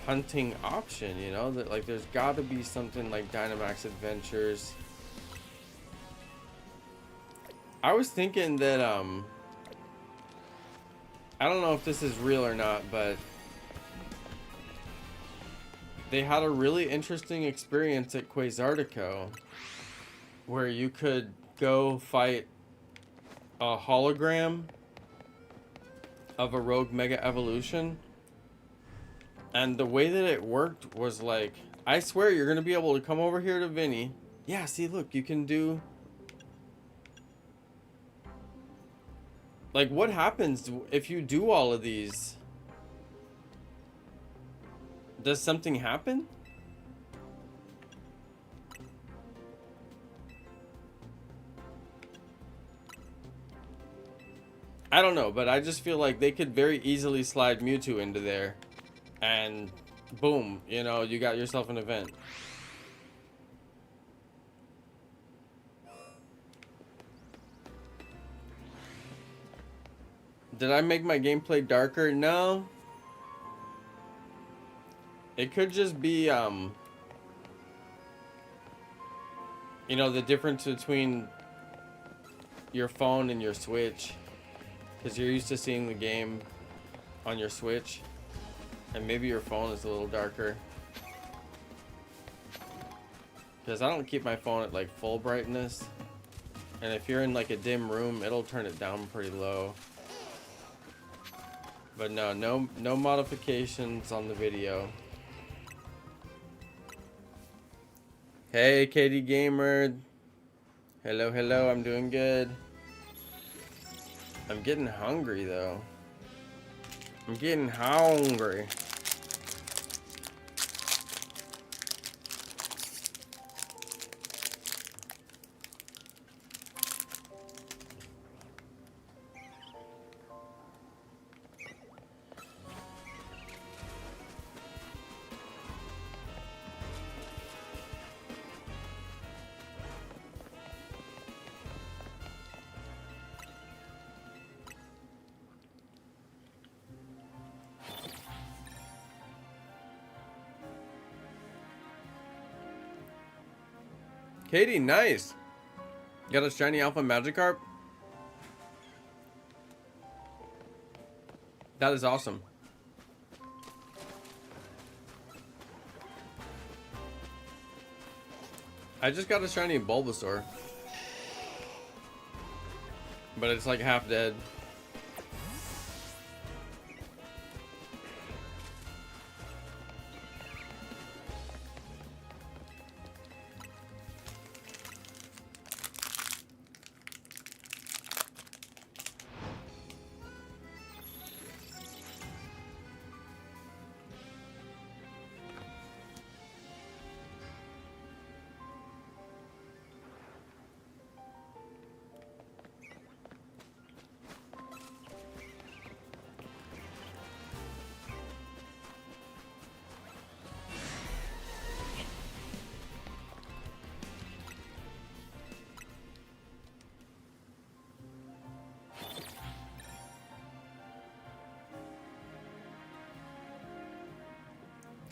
hunting option, you know? That, like, there's gotta be something like Dynamax Adventures. I was thinking that, I don't know if this is real or not, but they had a really interesting experience at Quasartico where you could go fight a hologram of a rogue Mega Evolution, and the way that it worked was like, I swear you're gonna be able to come over here to Vinny. Yeah, see, look, you can do, like, what happens if you do all of these? Does something happen? I don't know, but I just feel like they could very easily slide Mewtwo into there. And boom, you know, you got yourself an event. Did I make my gameplay darker? No. It could just be, you know, the difference between your phone and your Switch. Because you're used to seeing the game on your Switch. And maybe your phone is a little darker. Because I don't keep my phone at like full brightness. And if you're in like a dim room, it'll turn it down pretty low. But no modifications on the video. Hey, Katie Gamer. Hello, hello, I'm doing good. I'm getting hungry though. I'm getting hungry. Katie, nice. You got a shiny alpha Magikarp? That is awesome. I just got a shiny Bulbasaur. But it's like half dead.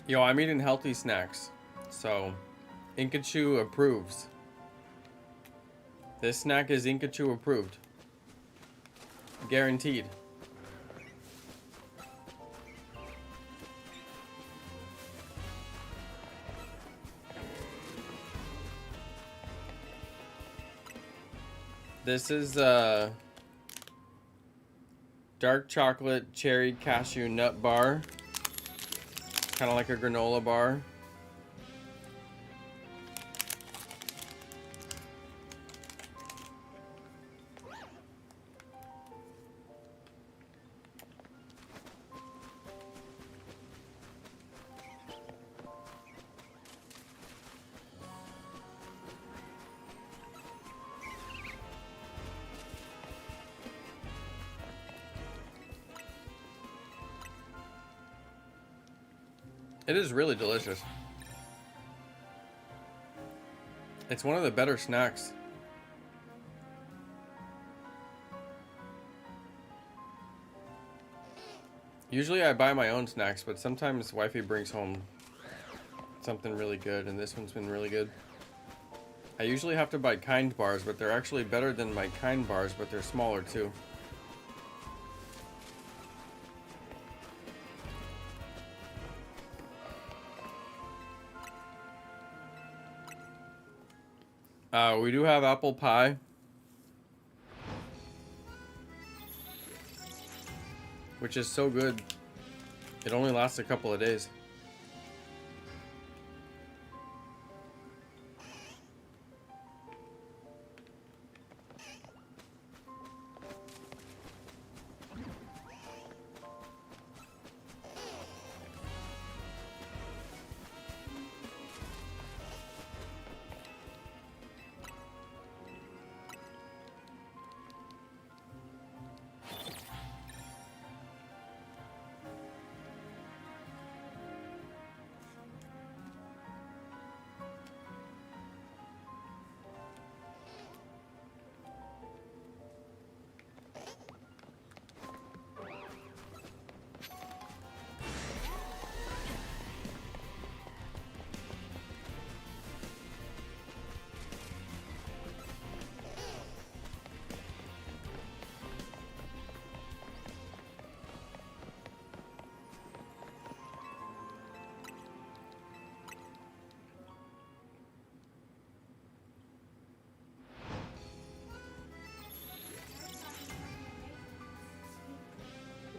Yo, I'm eating healthy snacks, so Inkachu approves. This snack is Inkachu approved. Guaranteed. This is dark chocolate cherry cashew nut bar. Kind of like a granola bar. It is really delicious. It's one of the better snacks. Usually I buy my own snacks, but sometimes wifey brings home something really good, and this one's been really good. I usually have to buy Kind bars, but they're actually better than my Kind bars, but they're smaller too. We do have apple pie. Which is so good. It only lasts a couple of days.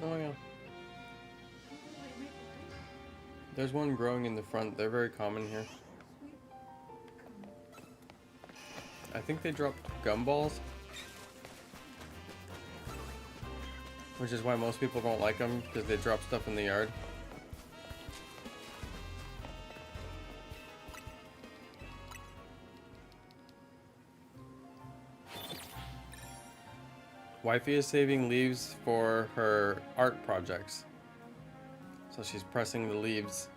Oh yeah. There's one growing in the front. They're very common here. I think they drop gumballs. Which is why most people don't like them, because they drop stuff in the yard. Wifey is saving leaves for her art projects. So she's pressing the leaves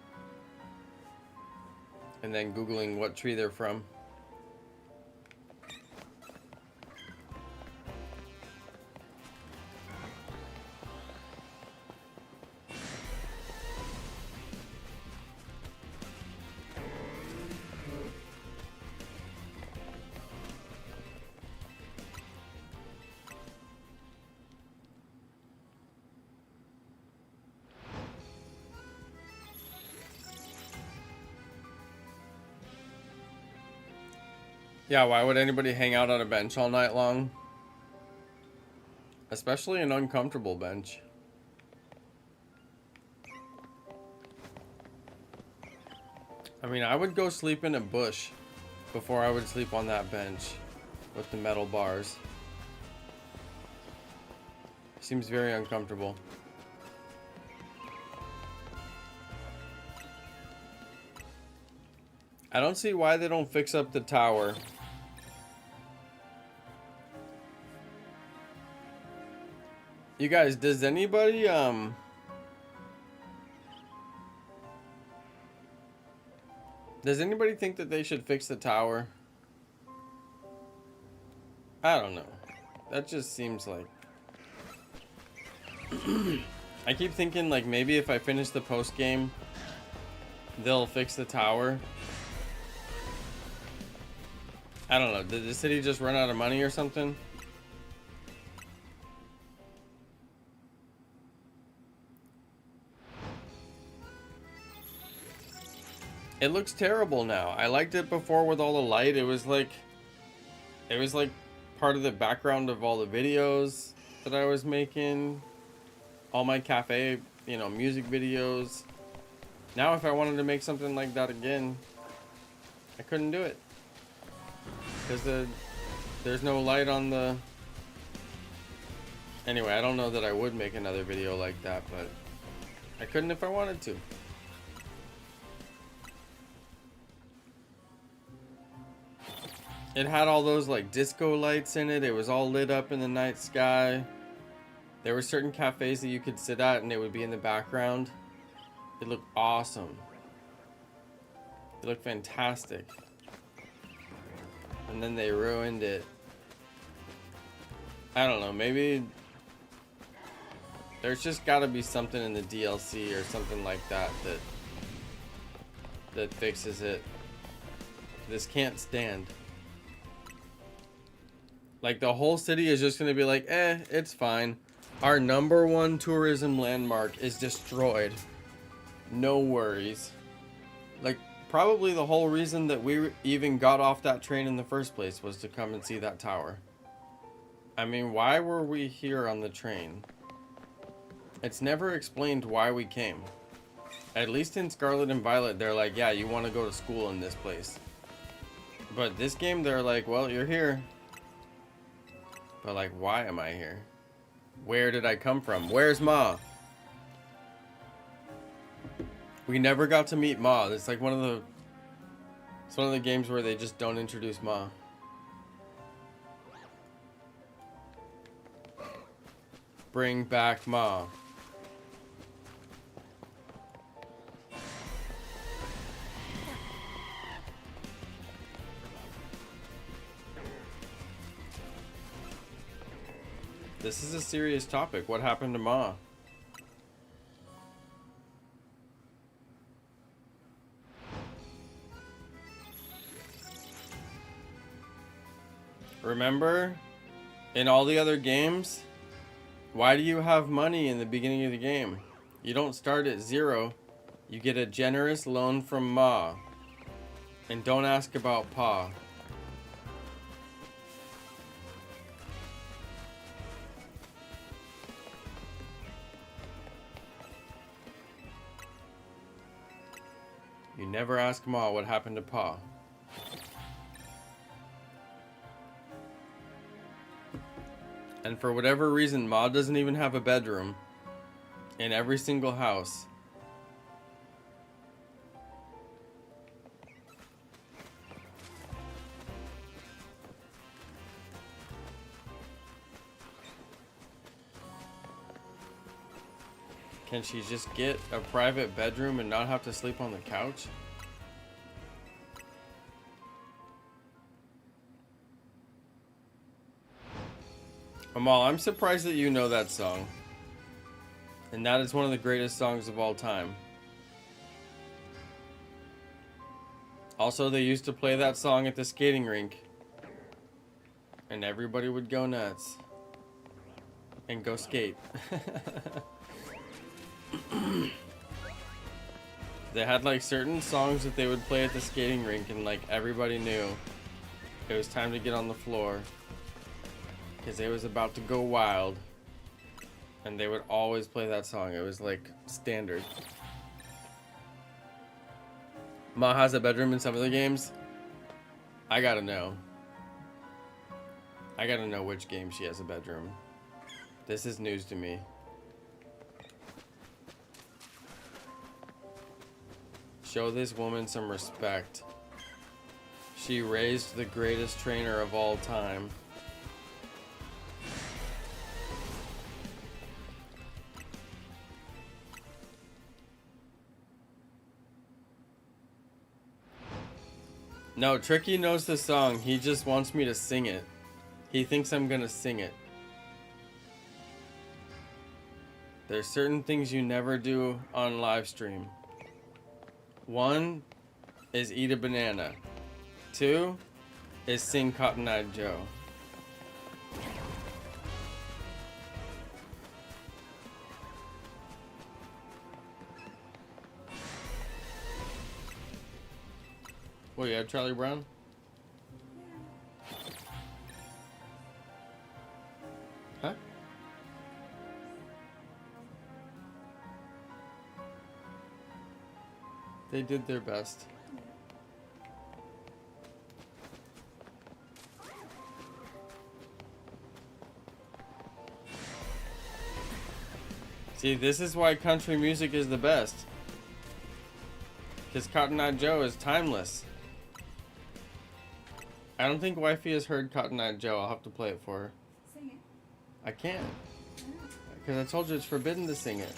and then Googling what tree they're from. Yeah, why would anybody hang out on a bench all night long? Especially an uncomfortable bench. I mean, I would go sleep in a bush before I would sleep on that bench with the metal bars. Seems very uncomfortable. I don't see why they don't fix up the tower. You guys, does anybody, does anybody think that they should fix the tower? I don't know. That just seems like... I keep thinking, like, maybe if I finish the post game, they'll fix the tower. I don't know. Did the city just run out of money or something? It looks terrible now. I liked it before with all the light. It was like part of the background of all the videos that I was making. All my cafe, you know, music videos. Now if I wanted to make something like that again, I couldn't do it. Because there's no light on the... Anyway, I don't know that I would make another video like that, but I couldn't if I wanted to. It had all those like disco lights in it. It was all lit up in the night sky. There were certain cafes that you could sit at and it would be in the background. It looked awesome. It looked fantastic. And then they ruined it. I don't know, maybe there's just gotta be something in the DLC or something like that that fixes it. This can't stand. Like the whole city is just gonna be like, it's fine. Our #1 tourism landmark is destroyed. No worries. Like, probably the whole reason that we even got off that train in the first place was to come and see that tower. I mean, why were we here on the train? It's never explained why we came. At least in Scarlet and Violet, they're like, yeah, you want to go to school in this place. But this game, they're like, well, you're here. But like, why am I here? Where did I come from? Where's Ma? We never got to meet Ma. It's like one of the games where they just don't introduce Ma. Bring back Ma. This is a serious topic. What happened to Ma? Remember, in all the other games, why do you have money in the beginning of the game? You don't start at 0. You get a generous loan from Ma. And don't ask about Pa. You never ask Ma what happened to Pa. And for whatever reason, Ma doesn't even have a bedroom in every single house. Can she just get a private bedroom and not have to sleep on the couch? Amal, I'm surprised that you know that song. And that is one of the greatest songs of all time. Also, they used to play that song at the skating rink. And everybody would go nuts. And go skate. They had like certain songs that they would play at the skating rink and like everybody knew it was time to get on the floor. Because it was about to go wild. And they would always play that song. It was like standard. Ma has a bedroom in some of the games. I gotta know. I gotta know which game she has a bedroom. This is news to me. Show this woman some respect. She raised the greatest trainer of all time. No, Tricky knows the song. He just wants me to sing it. He thinks I'm gonna sing it. There's certain things you never do on live stream. One is eat a banana. Two is sing Cotton Eye Joe. What, you have Charlie Brown? Huh? They did their best. See, this is why country music is the best. Because Cotton Eye Joe is timeless. I don't think Wifey has heard Cotton Eye Joe. I'll have to play it for her. Sing it. I can't. Because I told you it's forbidden to sing it.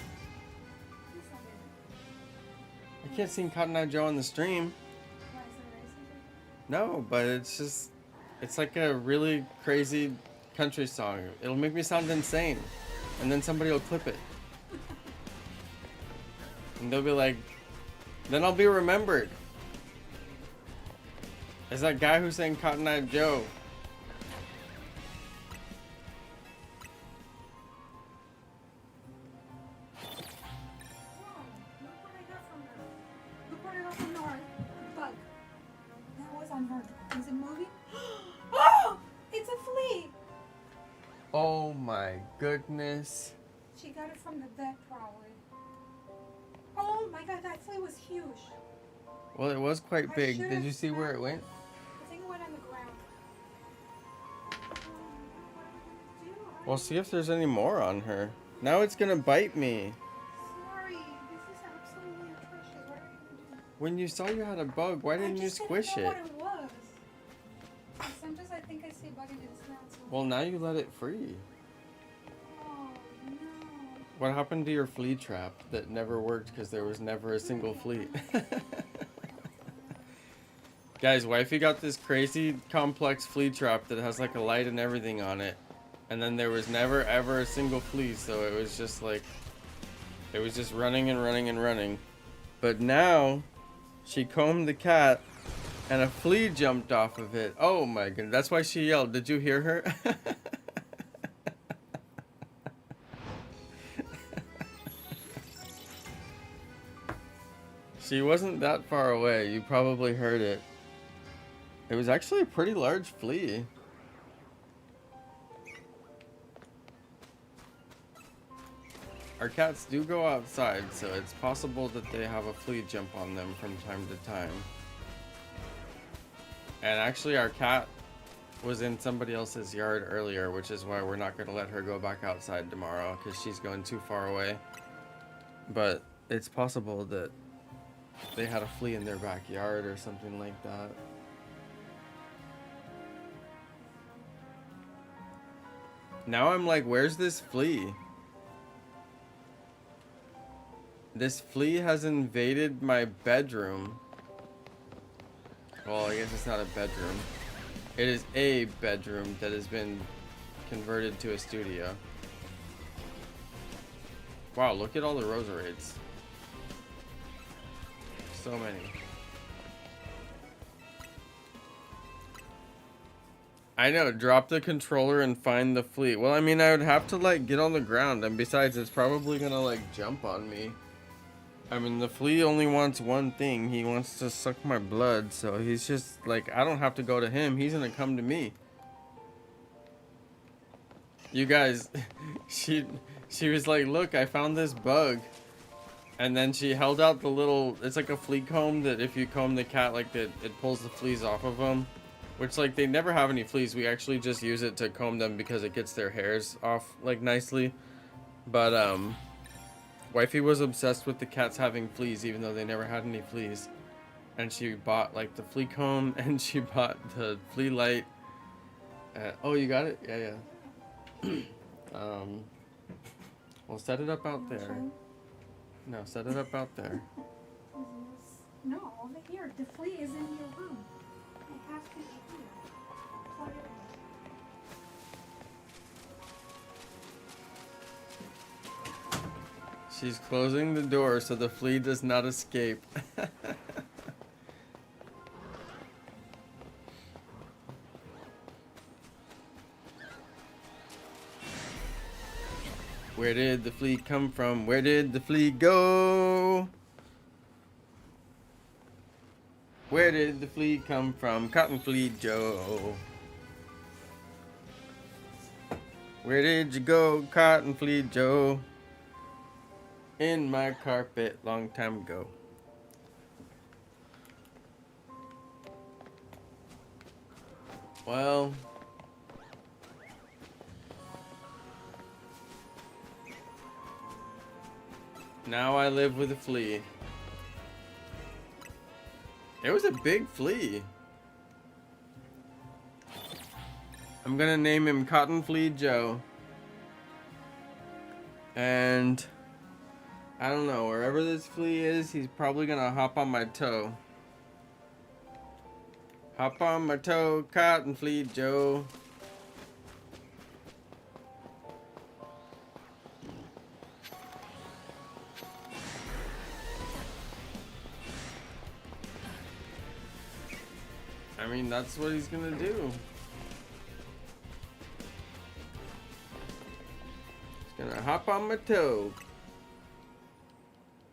I can't sing Cotton Eye Joe on the stream. Why is it racist? No, but it's just... It's like a really crazy country song. It'll make me sound insane. And then somebody will clip it. And they'll be like... Then I'll be remembered. As that guy who sang Cotton Eye Joe. Look what I got from her. Look what I got from her. Bug. That was on her. Is it moving? Oh! It's a flea! Oh my goodness. She got it from the bed, probably. Oh my god, that flea was huge. Well, it was quite I big. should've Did you see where it snapped went? I think it went on the ground. What are we gonna do? Well, see if there's any more on her. Now it's gonna bite me. Sorry, this is absolutely atrocious. What are we gonna do? When you saw you had a bug, why didn't you squish I it? just didn't know what it was. Sometimes I think I see a bug and it's not. So Well, now you let it free. oh no. What happened to your flea trap that never worked because there was never a single flea? Guys, Wifey got this crazy complex flea trap that has like a light and everything on it. And then there was never ever a single flea, so it was just like... It was just running and running and running. But now, she combed the cat and a flea jumped off of it. Oh my goodness, that's why she yelled. Did you hear her? She wasn't that far away. You probably heard it. It was actually a pretty large flea. Our cats do go outside, so it's possible that they have a flea jump on them from time to time. And actually our cat was in somebody else's yard earlier, which is why we're not going to let her go back outside tomorrow, because she's going too far away. But it's possible that they had a flea in their backyard or something like that. Now I'm like, where's this flea? This flea has invaded my bedroom. Well, I guess it's not a bedroom. It is a bedroom that has been converted to a studio. Wow, look at all the roserades. So many. I know, drop the controller and find the flea. Well, I mean, I would have to, like, get on the ground. And besides, it's probably gonna, like, jump on me. I mean, the flea only wants one thing. He wants to suck my blood. So he's just, like, I don't have to go to him. He's gonna come to me. You guys, she was like, look, I found this bug. And then she held out the little, it's like a flea comb that if you comb the cat like that, it pulls the fleas off of them. Which, like, they never have any fleas. We actually just use it to comb them because it gets their hairs off, like, nicely. But, Wifey was obsessed with the cats having fleas, even though they never had any fleas. And she bought, like, the flea comb, and she bought the flea light. Oh, you got it? Yeah, yeah. We'll set it up out there. No, set it up out there. No, over here. The flea is in your room. It has to be here. Plug it in. She's closing the door so the flea does not escape. Where did the flea come from? Where did the flea go? Where did the flea come from? Cotton Flea Joe. Where did you go, Cotton Flea Joe? In my carpet, long time ago. Well, now I live with a flea. It was a big flea. I'm gonna name him Cotton Flea Joe. And I don't know, wherever this flea is, he's probably gonna hop on my toe. Hop on my toe, Cotton Flea Joe. I mean, that's what he's gonna do. He's gonna hop on my toe.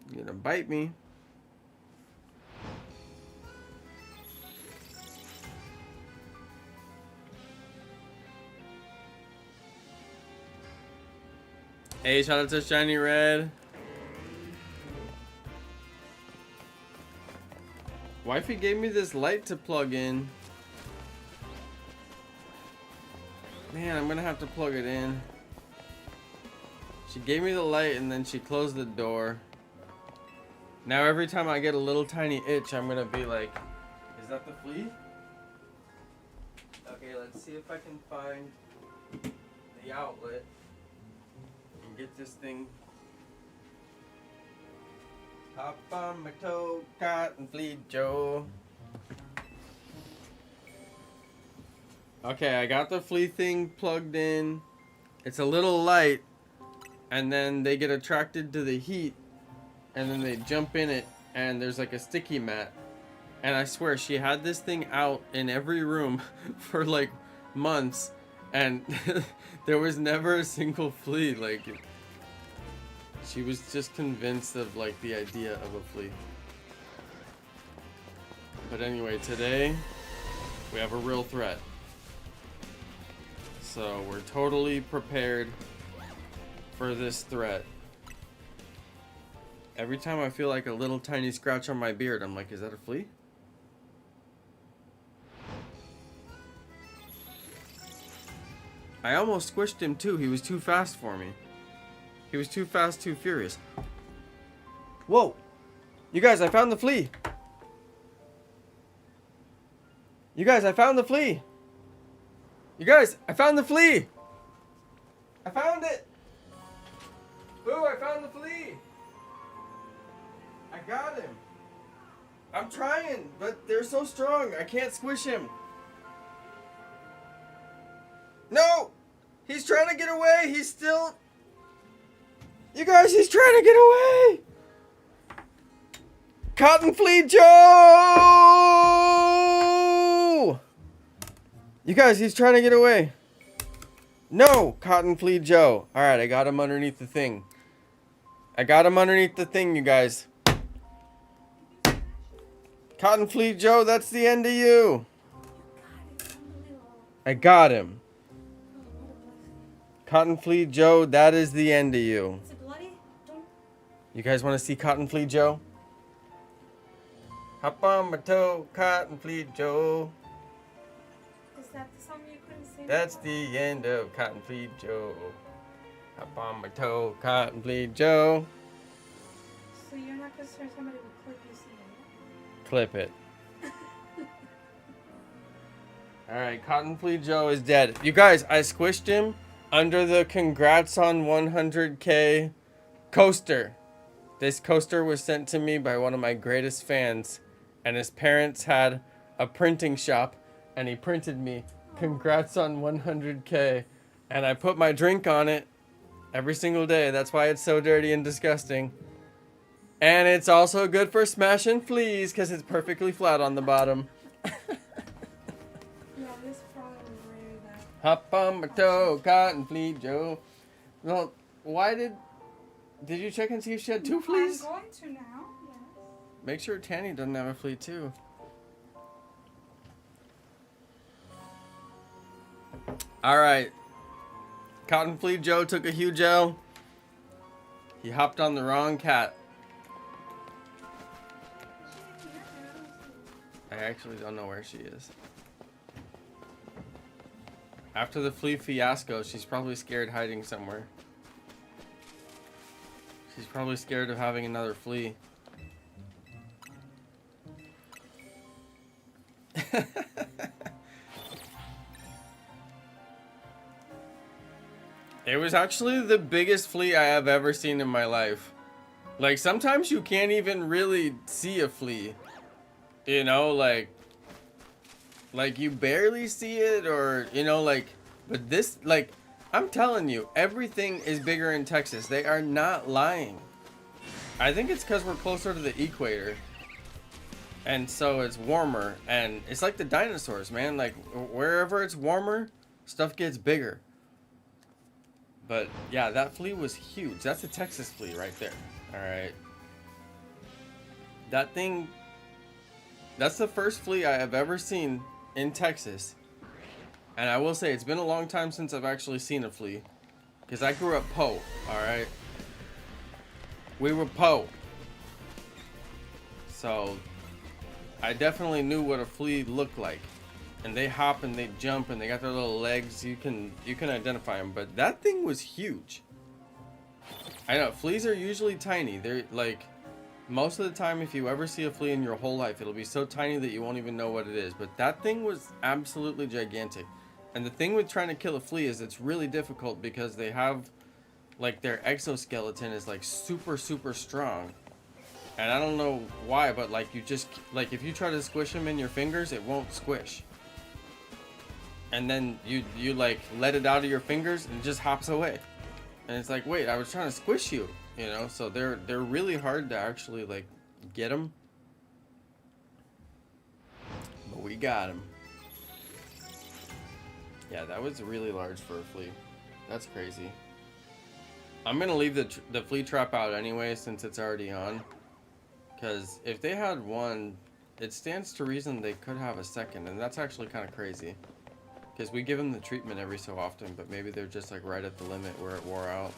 He's gonna bite me. Hey, shout out to Shiny Red. Wifey gave me this light to plug in. Man, I'm gonna have to plug it in. She gave me the light and then she closed the door. Now every time I get a little tiny itch, I'm gonna be like, is that the flea? Okay, let's see if I can find the outlet and get this thing. Hop on my toe, Cotton Flea Joe. Okay, I got the flea thing plugged in. It's a little light, and then they get attracted to the heat, and then they jump in it, and there's like a sticky mat. And I swear, she had this thing out in every room for like months, and there was never a single flea. Like, she was just convinced of like the idea of a flea. But anyway, today we have a real threat. So we're totally prepared for this threat. Every time I feel like a little tiny scratch on my beard, I'm like, is that a flea? I almost squished him too. He was too fast for me. He was too fast, too furious. Whoa! You guys, I found the flea! You guys, I found the flea! You guys, I found the flea! I found it! Boo, I found the flea! I got him! I'm trying, but they're so strong, I can't squish him. No! He's trying to get away, he's still... You guys, he's trying to get away! Cotton Flea Joe! You guys, he's trying to get away. No, Cotton Flea Joe. Alright, I got him underneath the thing. I got him underneath the thing, you guys. Cotton Flea Joe, that's the end of you. I got him. Cotton Flea Joe, that is the end of you. Is it bloody? Don't... You guys want to see Cotton Flea Joe? Hop on my toe, Cotton Flea Joe. Is that the song you couldn't sing? That's the end of Cotton Flea Joe. Hop on my toe, Cotton Flea Joe. So you're not concerned somebody will clip you singing it? Clip it. Alright, Cotton Flea Joe is dead. You guys, I squished him under the congrats on 100K coaster. This coaster was sent to me by one of my greatest fans, and his parents had a printing shop, and he printed me congrats on 100K, and I put my drink on it every single day. That's why it's so dirty and disgusting. And it's also good for smashing fleas because it's perfectly flat on the bottom. Yeah, this probably was really bad. Hop on my toe, Cotton Flea Joe. Well, Why did you check and see if she had 2 fleas? I'm going to now. Yes. Make sure Tanny doesn't have a flea too. All right. Cotton Flea Joe took a huge L. He hopped on the wrong cat. I actually don't know where she is. After the flea fiasco, she's probably scared hiding somewhere. She's probably scared of having another flea. It was actually the biggest flea I have ever seen in my life. Like, sometimes you can't even really see a flea. You know, like you barely see it, or, you know, like, but this, like, I'm telling you, everything is bigger in Texas. They are not lying. I think it's because we're closer to the equator. And so it's warmer, and it's like the dinosaurs, man. Like, wherever it's warmer, stuff gets bigger. But yeah, that flea was huge. That's a Texas flea right there. All right. That thing, that's the first flea I have ever seen in Texas. And I will say, it's been a long time since I've actually seen a flea. Because I grew up po, all right? We were po. So I definitely knew what a flea looked like. And they hop and they jump and they got their little legs. You can identify them, but that thing was huge. I know fleas are usually tiny. They're like, most of the time, if you ever see a flea in your whole life, it'll be so tiny that you won't even know what it is. But that thing was absolutely gigantic. And the thing with trying to kill a flea is it's really difficult because they have, like, their exoskeleton is like super strong. And I don't know why, but like you just, like, if you try to squish them in your fingers, it won't squish. And then you like let it out of your fingers and it just hops away. And it's like, wait, I was trying to squish you, you know? So they're really hard to actually like get them. But we got him. Yeah, that was really large for a flea. That's crazy. I'm gonna leave the flea trap out anyway since it's already on. Because if they had one, it stands to reason they could have a second, and that's actually kind of crazy. Because we give them the treatment every so often, but maybe they're just like right at the limit where it wore out.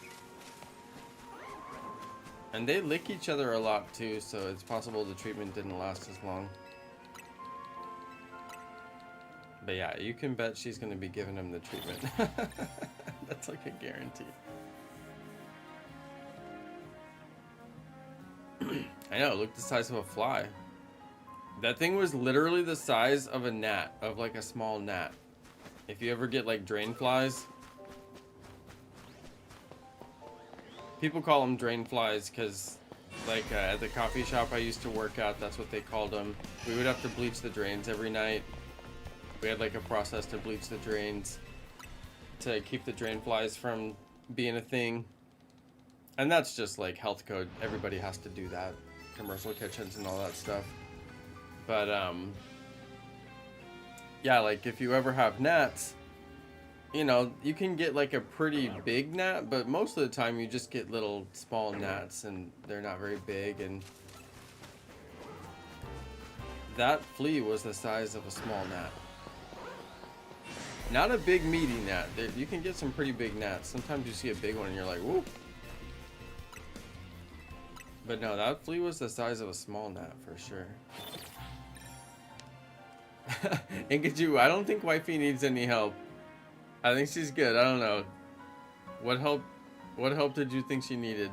And they lick each other a lot too, so it's possible the treatment didn't last as long. But yeah, you can bet she's going to be giving him the treatment. That's like a guarantee. I know, look the size of a fly. That thing was literally the size of a gnat, of like a small gnat. If you ever get like drain flies, people call them drain flies because like at the coffee shop I used to work at, that's what they called them. We would have to bleach the drains every night. We had like a process to bleach the drains to keep the drain flies from being a thing. And that's just like health code. Everybody has to do that. Commercial kitchens and all that stuff. But yeah, like if you ever have gnats, you know, you can get like a pretty big gnat, but most of the time you just get little small gnats and they're not very big. And that flea was the size of a small gnat. Not a big meaty gnat. You can get some pretty big gnats. Sometimes you see a big one and you're like, whoop. But no, that flea was the size of a small gnat for sure. Inkaju, I don't think wifey needs any help. I think she's good. I don't know. What help did you think she needed?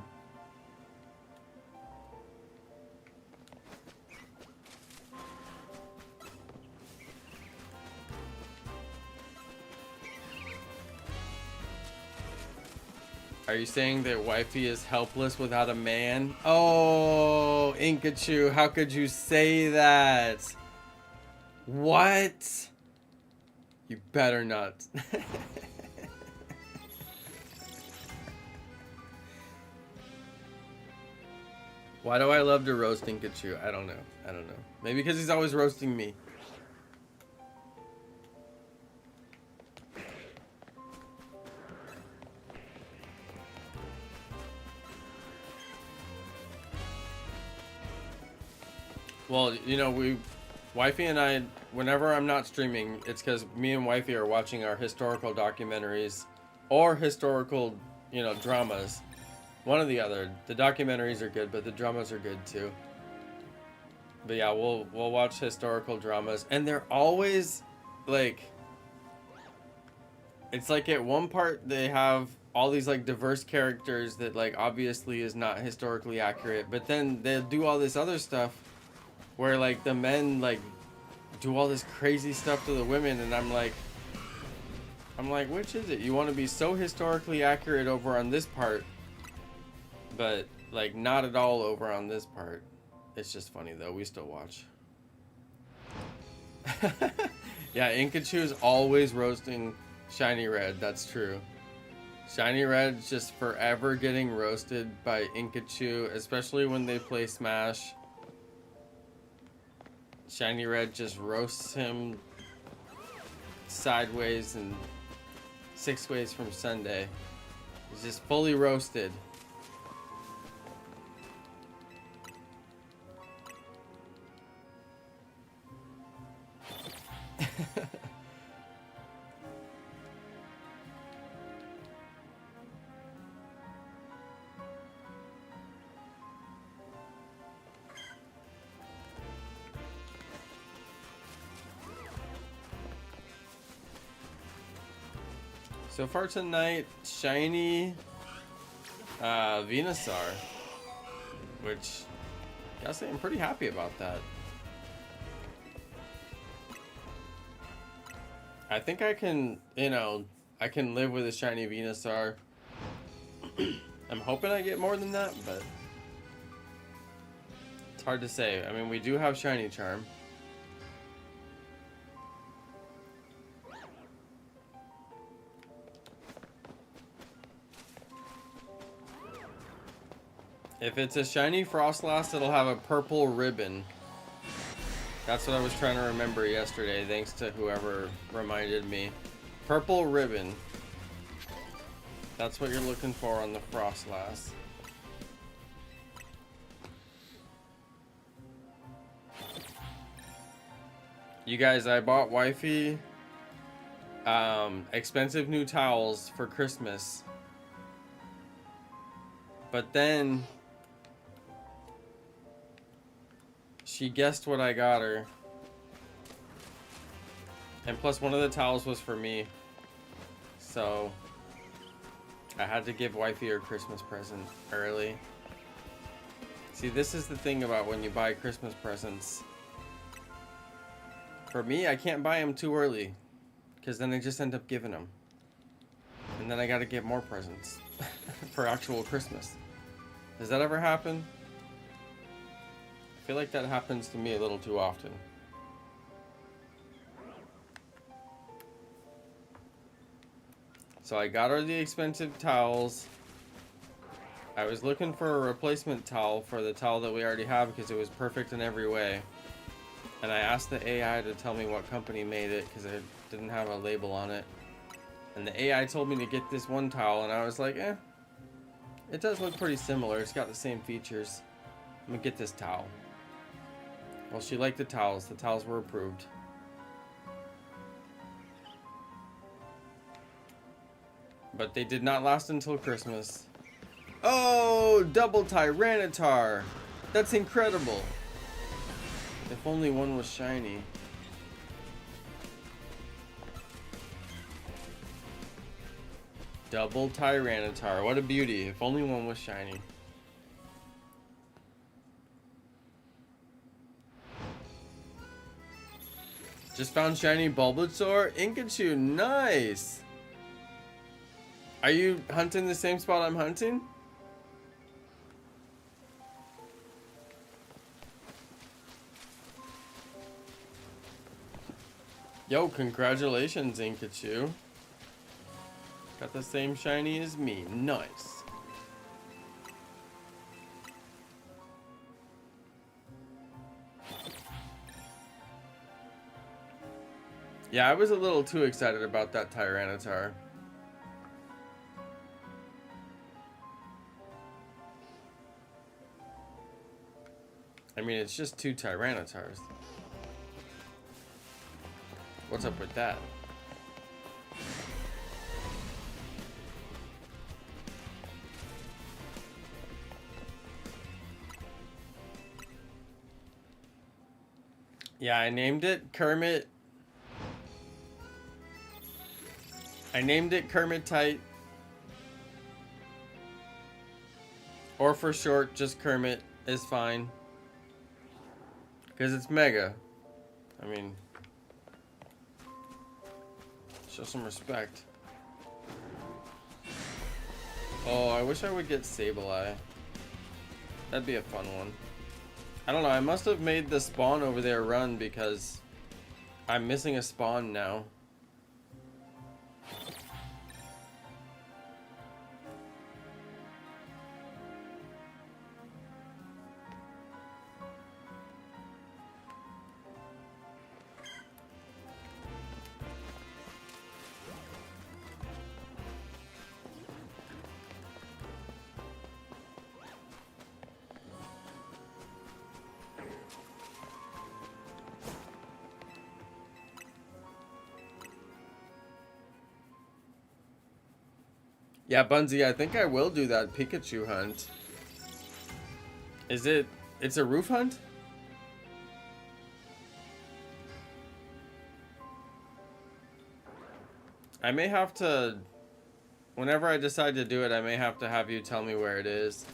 Are you saying that wifey is helpless without a man? Oh, Inkaju, how could you say that? What? You better not. Why do I love to roast Inkaju? I don't know. I don't know. Maybe because he's always roasting me. Well, you know, Wifey and I, whenever I'm not streaming, it's because me and Wifey are watching our historical documentaries or historical, you know, dramas. One or the other. The documentaries are good, but the dramas are good too. But yeah, we'll watch historical dramas, and they're always like, it's like at one part they have all these like diverse characters that like obviously is not historically accurate, but then they'll do all this other stuff where like the men like do all this crazy stuff to the women, and I'm like, which is it? You want to be so historically accurate over on this part, but like not at all over on this part. It's just funny though. We still watch. Yeah, Inkachu's always roasting Shiny Red. That's true. Shiny Red's just forever getting roasted by Inkachu, especially when they play Smash. Shiny Red just roasts him sideways and 6 ways from Sunday. He's just fully roasted. So far tonight, shiny Venusaur, which I gotta say I'm pretty happy about that. I think I can, you know, I can live with a shiny Venusaur. I'm hoping I get more than that, but it's hard to say. I mean, we do have shiny charm. If it's a shiny Frostlass, it'll have a purple ribbon. That's what I was trying to remember yesterday, thanks to whoever reminded me. Purple ribbon. That's what you're looking for on the Frostlass. You guys, I bought Wifey expensive new towels for Christmas. But then she guessed what I got her. And plus one of the towels was for me. So I had to give Wifey her Christmas present early. See, this is the thing about when you buy Christmas presents. For me, I can't buy them too early, because then I just end up giving them. And then I gotta get more presents for actual Christmas. Does that ever happen? I feel like that happens to me a little too often. So I got her the expensive towels. I was looking for a replacement towel for the towel that we already have because it was perfect in every way. And I asked the AI to tell me what company made it because it didn't have a label on it. And the AI told me to get this one towel, and I was like, eh, it does look pretty similar. It's got the same features. I'm gonna get this towel. Well, she liked the towels. The towels were approved. But they did not last until Christmas. Oh, double Tyranitar. That's incredible. If only one was shiny. Double Tyranitar. What a beauty. If only one was shiny. Just found shiny Bulbasaur. Inkachu. Nice. Are you hunting the same spot I'm hunting? Yo, congratulations, Inkachu. Got the same shiny as me. Nice. Yeah, I was a little too excited about that Tyranitar. I mean, it's just 2 Tyrannotars. What's up with that? Yeah, I named it Kermit. I named it Kermit Tight. Or for short, just Kermit is fine. Because it's mega. I mean, show some respect. Oh, I wish I would get Sableye. That'd be a fun one. I don't know, I must have made the spawn over there run because I'm missing a spawn now. Yeah, Bunzy, I think I will do that Pikachu hunt. Is it... It's a roof hunt? I may have to... Whenever I decide to do it, I may have to have you tell me where it is.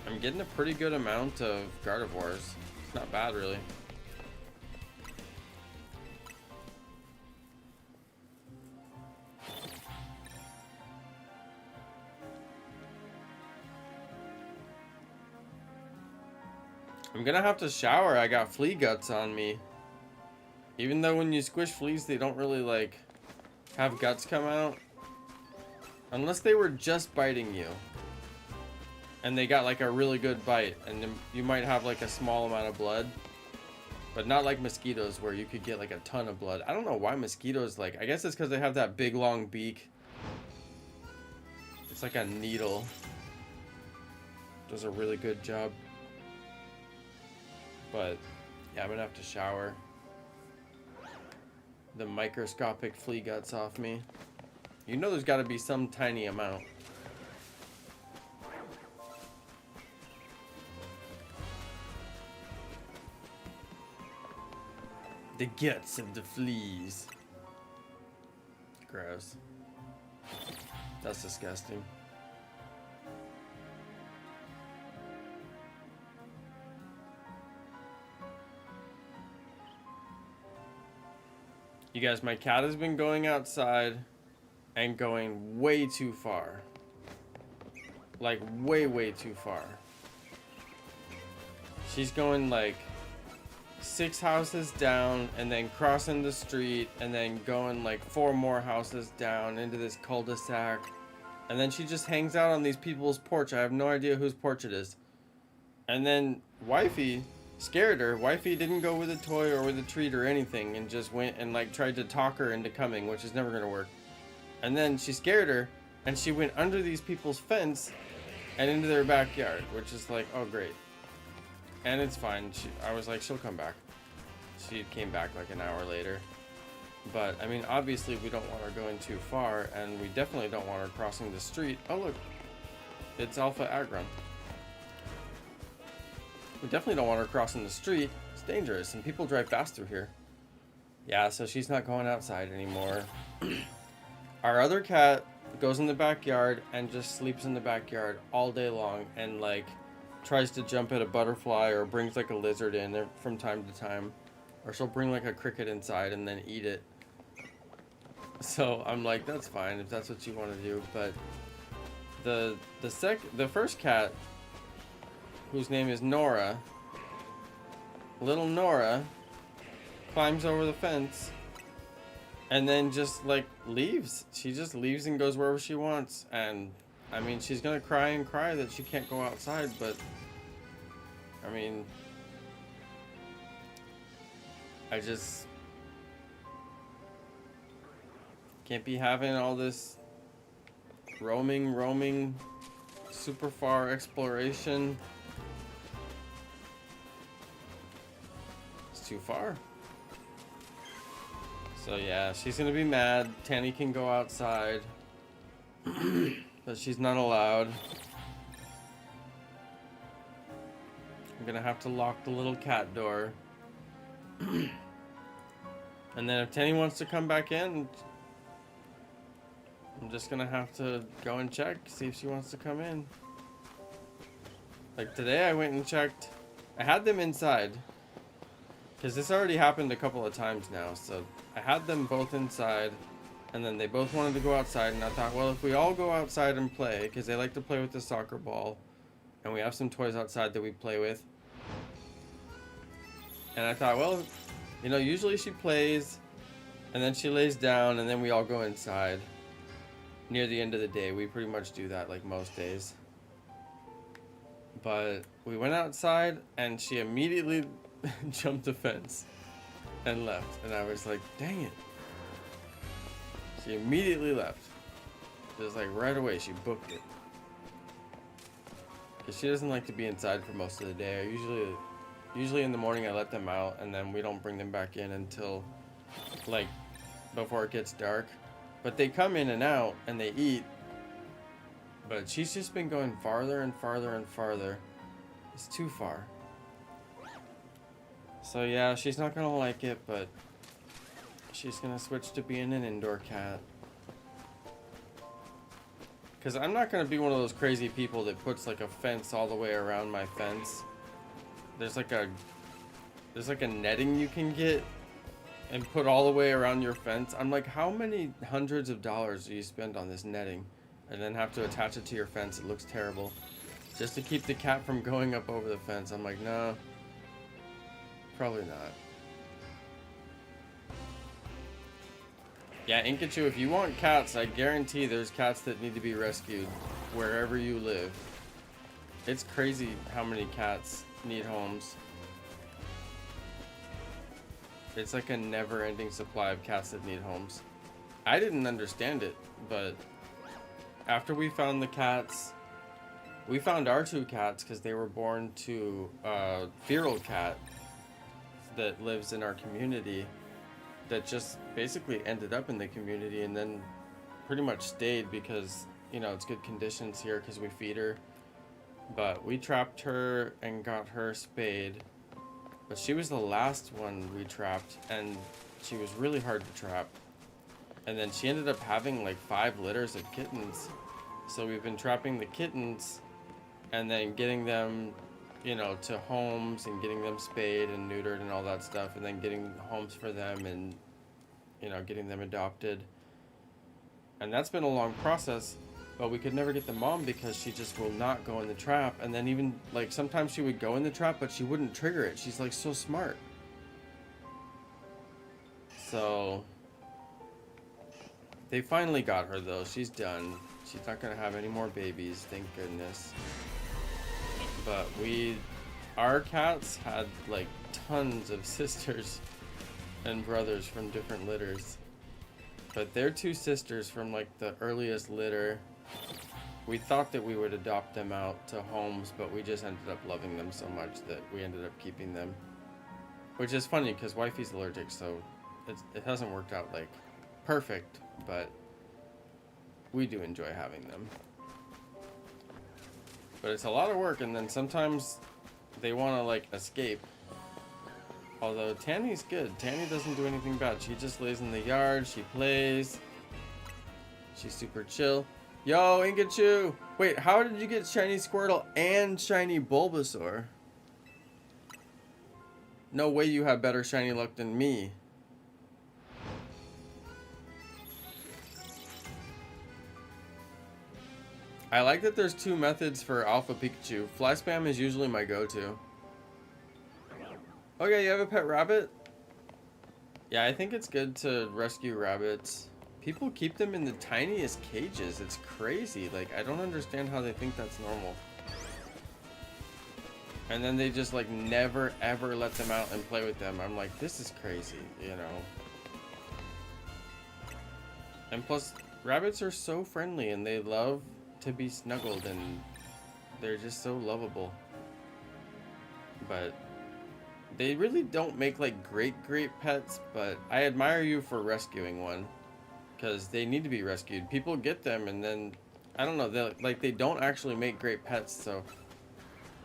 I'm getting a pretty good amount of Gardevoirs. It's not bad, really. I'm gonna have to shower. I got flea guts on me. Even though when you squish fleas, they don't really, like, have guts come out. Unless they were just biting you. And they got, like, a really good bite. And then you might have, like, a small amount of blood. But not like mosquitoes where you could get, like, a ton of blood. I don't know why mosquitoes, like... I guess it's because they have that big, long beak. It's like a needle. Does a really good job. But, yeah, I'm gonna have to shower the microscopic flea guts off me. You know there's gotta be some tiny amount. The guts of the fleas. Gross. That's disgusting. You guys, my cat has been going outside and going way too far. Like, way, way too far. She's going, like, 6 houses down and then crossing the street and then going, like, 4 more houses down into this cul-de-sac. And then she just hangs out on these people's porch. I have no idea whose porch it is. And then Wifey... scared her. Wifey didn't go with a toy or with a treat or anything and just went and like tried to talk her into coming, which is never gonna work. And then she scared her and she went under these people's fence and into their backyard, which is like, oh great. And it's fine. I was like, she'll come back. She came back like an hour later. But I mean, obviously we don't want her going too far, and we definitely don't want her crossing the street. Oh look, it's Alpha Agron. We definitely don't want her crossing the street. It's dangerous, and people drive fast through here. Yeah, so she's not going outside anymore. Our other cat goes in the backyard and just sleeps in the backyard all day long and, like, tries to jump at a butterfly or brings, like, a lizard in there from time to time. Or she'll bring, like, a cricket inside and then eat it. So I'm like, that's fine if that's what you want to do. But the first cat, whose name is Nora, little Nora, climbs over the fence and then just like leaves. She just leaves and goes wherever she wants. And I mean, she's gonna cry and cry that she can't go outside, but I mean, I just can't be having all this roaming, super far exploration. It's too far. So yeah, she's gonna be mad. Tanny can go outside, but she's not allowed. I'm gonna have to lock the little cat door. And then if Tanny wants to come back in, I'm just gonna have to go and check, see if she wants to come in. Like today I went and checked. I had them inside. Because this already happened a couple of times now. So I had them both inside. And then they both wanted to go outside. And I thought, well, if we all go outside and play, because they like to play with the soccer ball. And we have some toys outside that we play with. And I thought, well, you know, usually she plays. And then she lays down. And then we all go inside. Near the end of the day. We pretty much do that like most days. But we went outside. And she immediately jumped the fence. And left. And I was like, dang it. She immediately left. Just like right away, she booked it. Because she doesn't like to be inside for most of the day. Usually in the morning I let them out, and then we don't bring them back in until like before it gets dark. But they come in and out and they eat. But she's just been going farther and farther and farther. It's too far. So yeah, she's not gonna like it, but she's gonna switch to being an indoor cat. Because I'm not gonna be one of those crazy people that puts like a fence all the way around my fence. There's like a netting you can get and put all the way around your fence. I'm like, how many hundreds of dollars do you spend on this netting and then have to attach it to your fence? It looks terrible. Just to keep the cat from going up over the fence. I'm like, no, probably not. Yeah, Inkachu, if you want cats, I guarantee there's cats that need to be rescued wherever you live. It's crazy how many cats need homes. It's like a never-ending supply of cats that need homes. I didn't understand it, but after we found the cats, we found our two cats because they were born to a feral cat that lives in our community. That just basically ended up in the community and then pretty much stayed because, you know, it's good conditions here because we feed her. But we trapped her and got her spayed. But she was the last one we trapped, and she was really hard to trap. And then she ended up having like 5 litters of kittens. So we've been trapping the kittens and then getting them, you know, to homes and getting them spayed and neutered and all that stuff, and then getting homes for them and, you know, getting them adopted. And that's been a long process, but we could never get the mom because she just will not go in the trap. And then even like sometimes she would go in the trap, but she wouldn't trigger it. She's like so smart. So they finally got her though. She's done. She's not gonna have any more babies, thank goodness. But our cats had like tons of sisters and brothers from different litters. But their 2 sisters from like the earliest litter, we thought that we would adopt them out to homes, but we just ended up loving them so much that we ended up keeping them. Which is funny because wifey's allergic, so it hasn't worked out like perfect, but we do enjoy having them. But it's a lot of work, and then sometimes they want to like escape. Although Tanny's good. Tanny doesn't do anything bad. She just lays in the yard, she plays. She's super chill. Yo, Inkachu! Wait, how did you get shiny Squirtle and shiny Bulbasaur? No way you have better shiny luck than me. I like that there's 2 methods for Alpha Pikachu. Fly spam is usually my go-to. Oh yeah, you have a pet rabbit? Yeah, I think it's good to rescue rabbits. People keep them in the tiniest cages. It's crazy. Like, I don't understand how they think that's normal. And then they just like never ever let them out and play with them. I'm like, this is crazy, you know. And plus, Rabbits are so friendly and they love to be snuggled and they're just so lovable. But they really don't make like great pets, but I admire you for rescuing one because they need to be rescued. People get them and then I don't know, they don't actually make great pets. So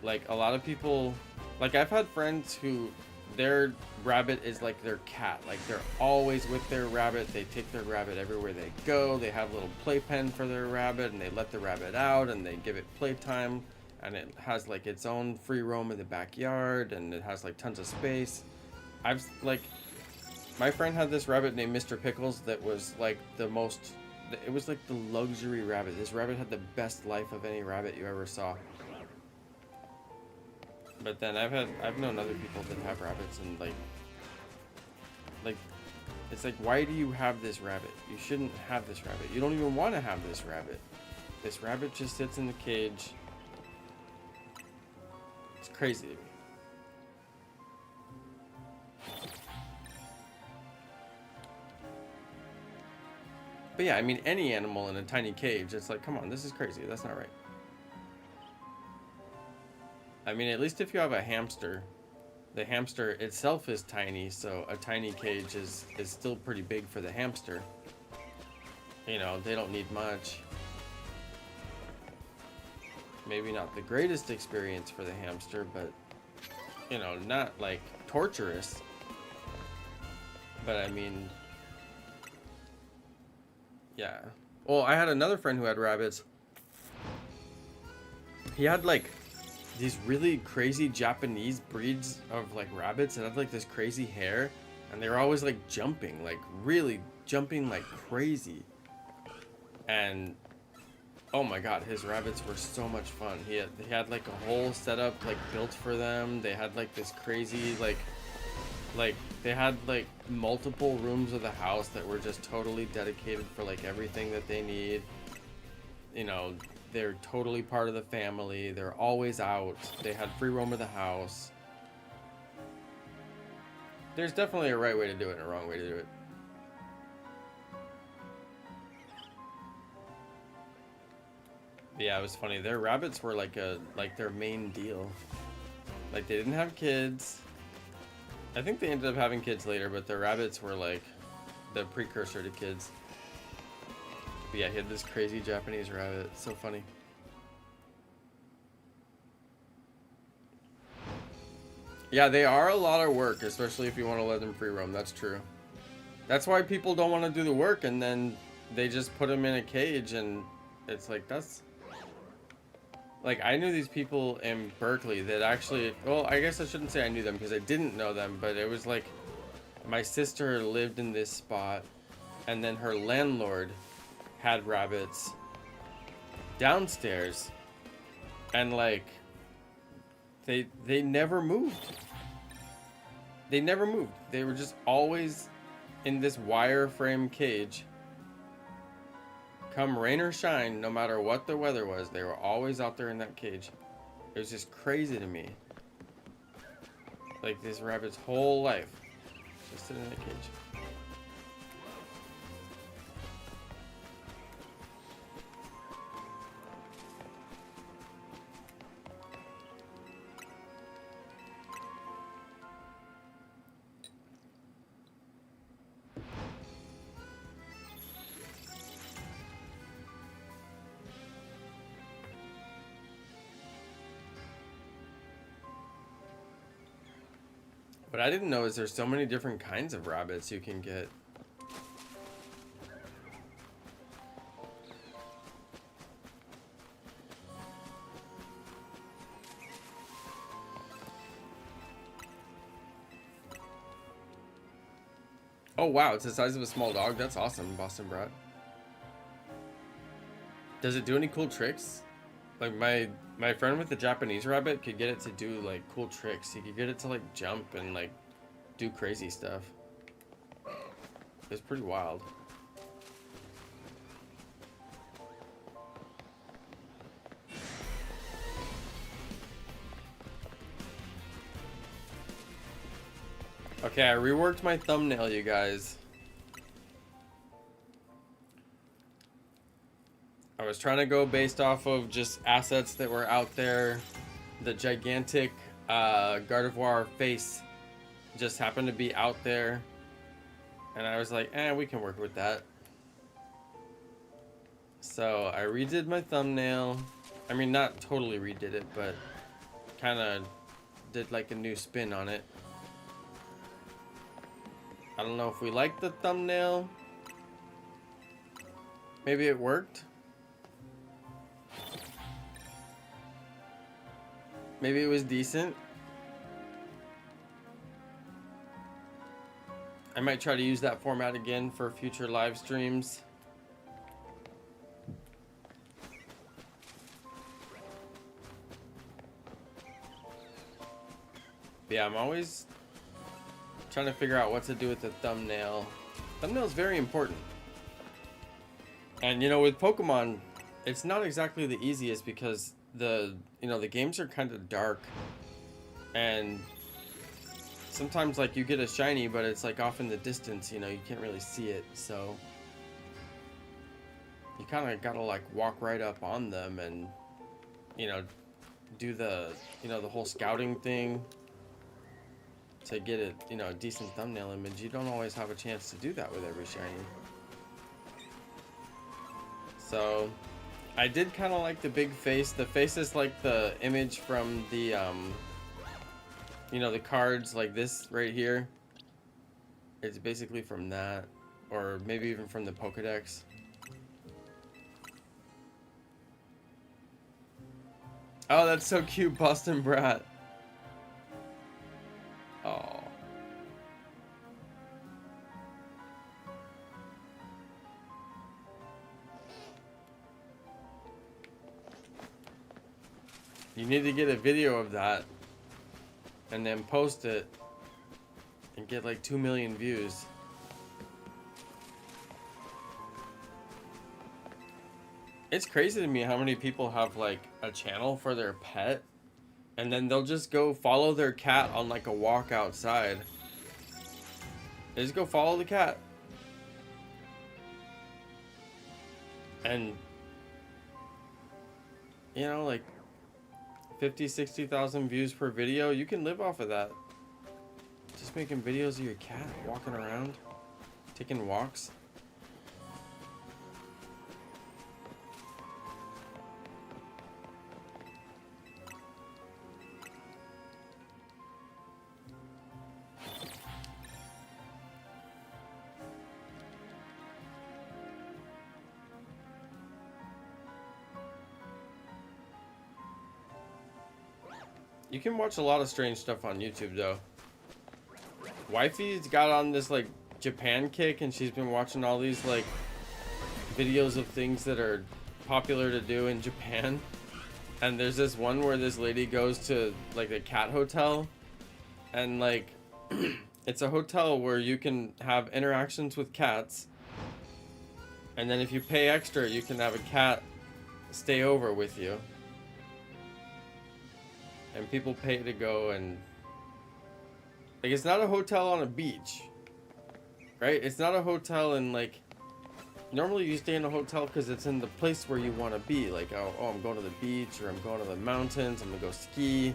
like a lot of people, like I've had friends who their rabbit is like their cat. Like they're always with their rabbit. They take their rabbit everywhere they go. They have a little playpen for their rabbit and they let the rabbit out and they give it playtime, and it has like its own free roam in the backyard and it has like tons of space. I've like, my friend had this rabbit named Mr. Pickles that was like the most, it was like the luxury rabbit. This rabbit had the best life of any rabbit you ever saw. But then I've known other people that have rabbits and like it's like, why do you have this rabbit? You shouldn't have this rabbit. You don't even want to have this rabbit. This rabbit just sits in the cage. It's crazy to me. But yeah, I mean, any animal in a tiny cage, it's like, come on, this is crazy. That's not right. I mean, at least if you have a hamster, the hamster itself is tiny, so a tiny cage is still pretty big for the hamster. You know, they don't need much. Maybe not the greatest experience for the hamster, but, you know, not like torturous. But I mean, yeah. Well, I had another friend who had rabbits. He had like these really crazy Japanese breeds of like rabbits that had like this crazy hair, and they were always like jumping, like really jumping like crazy. And oh my god, his rabbits were so much fun. He had like a whole setup like built for them. They had like this crazy like they had like multiple rooms of the house that were just totally dedicated for like everything that they need. You know, they're totally part of the family. They're always out. They had free roam of the house. There's definitely a right way to do it and a wrong way to do it. But yeah, it was funny. Their rabbits were like their main deal. Like they didn't have kids. I think they ended up having kids later, but their rabbits were like the precursor to kids. But yeah, he had this crazy Japanese rabbit. So funny. Yeah, they are a lot of work, especially if you want to let them free roam. That's true. That's why people don't want to do the work, and then they just put them in a cage, and it's like, that's... Like, I knew these people in Berkeley that actually... Well, I guess I shouldn't say I knew them, because I didn't know them, but it was like... My sister lived in this spot, and then her landlord had rabbits downstairs, and like they never moved. They never moved. They were just always in this wire frame cage. Come rain or shine, no matter what the weather was, they were always out there in that cage. It was just crazy to me. Like this rabbit's whole life just sitting in a cage. What I didn't know is there's so many different kinds of rabbits you can get. Oh wow, it's the size of a small dog. That's awesome, Boston Brat. Does it do any cool tricks? Like my friend with the Japanese rabbit could get it to do like cool tricks. He could get it to like jump and like do crazy stuff. It's pretty wild. Okay, I reworked my thumbnail, you guys. was trying to go based off of just assets that were out there. The gigantic Gardevoir face just happened to be out there. And I was like, we can work with that. So I redid my thumbnail. I mean, not totally redid it, but kind of did like a new spin on it. I don't know if we liked the thumbnail. Maybe it worked. Maybe it was decent. I might try to use that format again for future live streams. But yeah, I'm always trying to figure out what to do with the thumbnail. Thumbnail is very important. And you know, with Pokemon, it's not exactly the easiest because the games are kind of dark, and sometimes like you get a shiny, but it's like off in the distance, you can't really see it, so you kind of gotta like walk right up on them and do the the whole scouting thing to get it, a decent thumbnail image. You don't always have a chance to do that with every shiny. So I did kind of like the big face. The face is like the image from the the cards, like this right here. It's basically from that, or maybe even from the Pokedex. Oh, that's so cute, Boston Brat. Oh. You need to get a video of that and then post it and get like 2 million views. It's crazy to me how many people have like a channel for their pet and then they'll just go follow their cat on like a walk outside. They just go follow the cat. And like 50, 60,000 views per video, you can live off of that. Just making videos of your cat walking around, taking walks. You can watch a lot of strange stuff on YouTube though. Wifey's got on this like Japan kick and she's been watching all these like videos of things that are popular to do in Japan. And there's this one where this lady goes to like a cat hotel and like it's a hotel where you can have interactions with cats. And then if you pay extra, you can have a cat stay over with you. And people pay to go and like, it's not a hotel on a beach, right? It's not a hotel in like, normally you stay in a hotel because it's in the place where you want to be. Like, oh, I'm going to the beach, or I'm going to the mountains, I'm gonna go ski.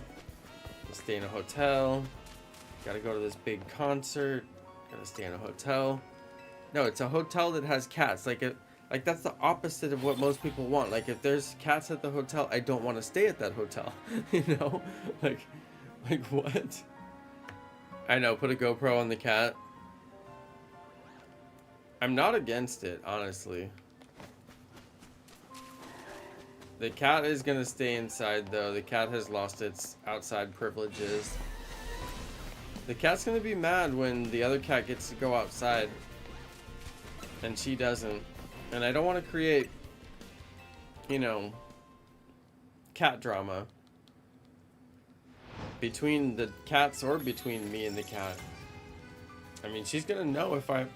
I'll stay in a hotel. Gotta go to this big concert. Gotta stay in a hotel. No, it's a hotel that has cats. Like that's the opposite of what most people want. Like if there's cats at the hotel, I don't want to stay at that hotel. Like what? I know, put a GoPro on the cat. I'm not against it, honestly. The cat is gonna stay inside though. The cat has lost its outside privileges. The cat's gonna be mad when the other cat gets to go outside and she doesn't. And I don't want to create, cat drama between the cats or between me and the cat. I mean, she's gonna know if I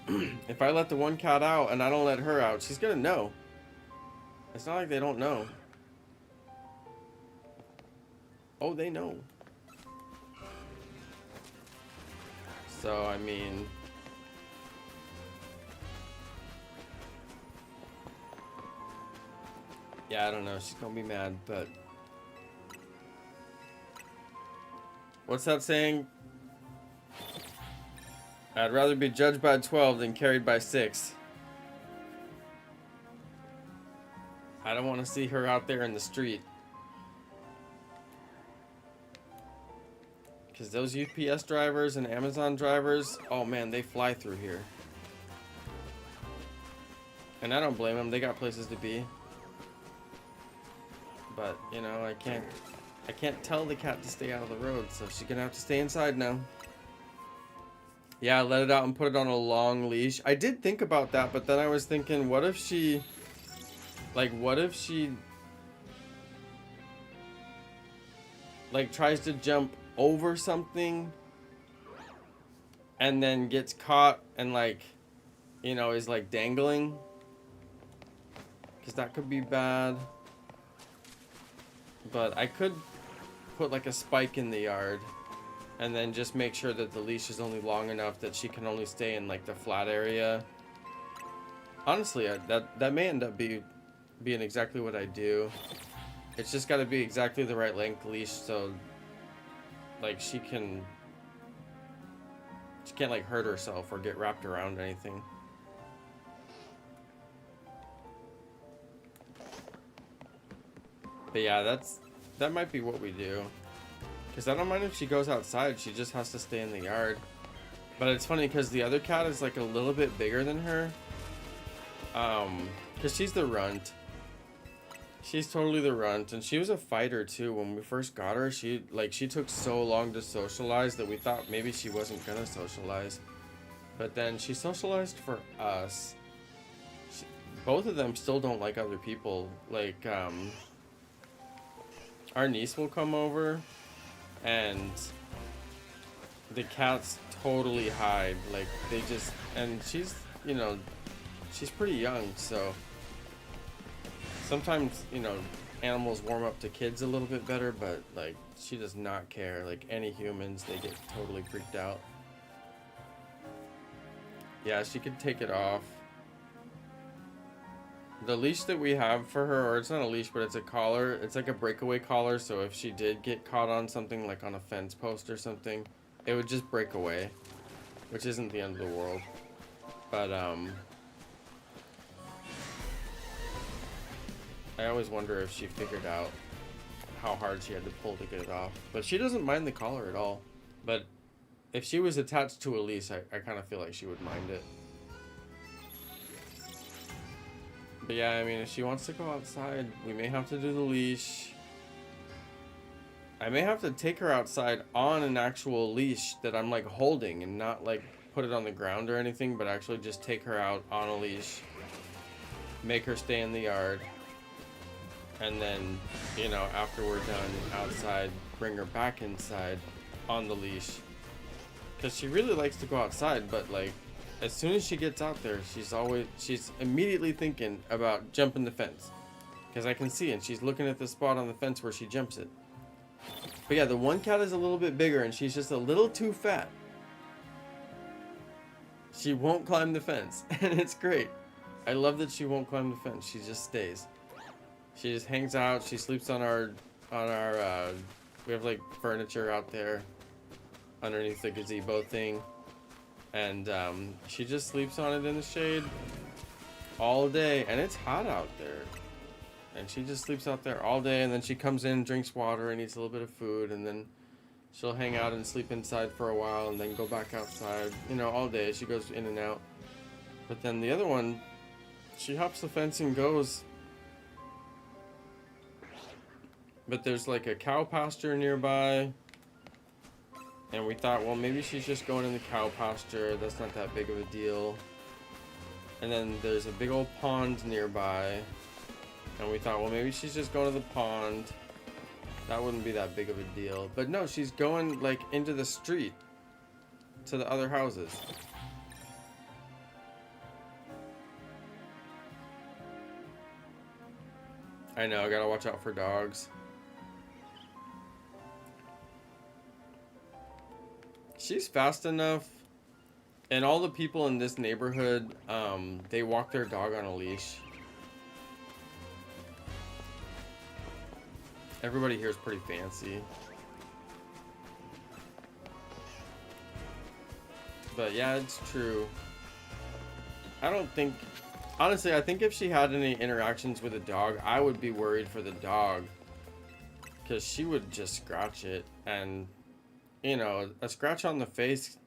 if I let the one cat out and I don't let her out, she's gonna know. It's not like they don't know. Oh, they know. So, I mean, Yeah, I don't know. She's gonna be mad, but what's that saying? I'd rather be judged by 12 than carried by 6. I don't want to see her out there in the street. Because those UPS drivers and Amazon drivers, oh man, they fly through here. And I don't blame them. They got places to be. But, you know, I can't tell the cat to stay out of the road, so she's gonna have to stay inside now. Yeah, let it out and put it on a long leash. I did think about that, but then I was thinking, what if she... Like, what if she... Like, tries to jump over something and then gets caught and, like, you know, is, like, dangling? Because that could be bad. But I could put, like, a spike in the yard and then just make sure that the leash is only long enough that she can only stay in, like, the flat area. Honestly, that may end up being exactly what I do. It's just got to be exactly the right length leash so, like, she can't, like, hurt herself or get wrapped around anything. But yeah, that might be what we do. Because I don't mind if she goes outside, she just has to stay in the yard. But it's funny because the other cat is, like, a little bit bigger than her. Because she's the runt. She's totally the runt, and she was a fighter too. When we first got her, she took so long to socialize that we thought maybe she wasn't gonna socialize. But then she socialized for us. Both of them still don't like other people. Like, our niece will come over, and the cats totally hide. Like, they just, and she's, you know, she's pretty young, so sometimes, you know, animals warm up to kids a little bit better, but, like, she does not care. Like, any humans, they get totally freaked out. Yeah, she could take it off. The leash that we have for her, or it's not a leash, but it's a collar. It's like a breakaway collar, so if she did get caught on something, like on a fence post or something, it would just break away, which isn't the end of the world. But, I always wonder if she figured out how hard she had to pull to get it off. But she doesn't mind the collar at all. But if she was attached to a leash, I kind of feel like she would mind it. But yeah, I mean, if she wants to go outside, we may have to do the leash. I may have to take her outside on an actual leash that I'm, like, holding and not, like, put it on the ground or anything, but actually just take her out on a leash, make her stay in the yard, and then, you know, after we're done outside, bring her back inside on the leash. Because she really likes to go outside, but, like, as soon as she gets out there, she's immediately thinking about jumping the fence. Because I can see, and she's looking at the spot on the fence where she jumps it. But yeah, the one cat is a little bit bigger, and she's just a little too fat. She won't climb the fence, and it's great. I love that she won't climb the fence. She just stays. She just hangs out. She sleeps on our we have, like, furniture out there underneath the gazebo thing. And she just sleeps on it in the shade all day, and it's hot out there. And she just sleeps out there all day, and then she comes in, drinks water, and eats a little bit of food, and then she'll hang out and sleep inside for a while, and then go back outside, you know, all day. She goes in and out. But then the other one, she hops the fence and goes. But there's, like, a cow pasture nearby. And we thought, well, maybe she's just going in the cow pasture. That's not that big of a deal. And then there's a big old pond nearby. And we thought, well, maybe she's just going to the pond. That wouldn't be that big of a deal. But no, she's going, like, into the street to the other houses. I know, I gotta watch out for dogs. She's fast enough, and all the people in this neighborhood, they walk their dog on a leash. Everybody here is pretty fancy. But yeah, it's true. I don't think... Honestly, I think if she had any interactions with a dog, I would be worried for the dog. Because she would just scratch it. And, you know, a scratch on the face...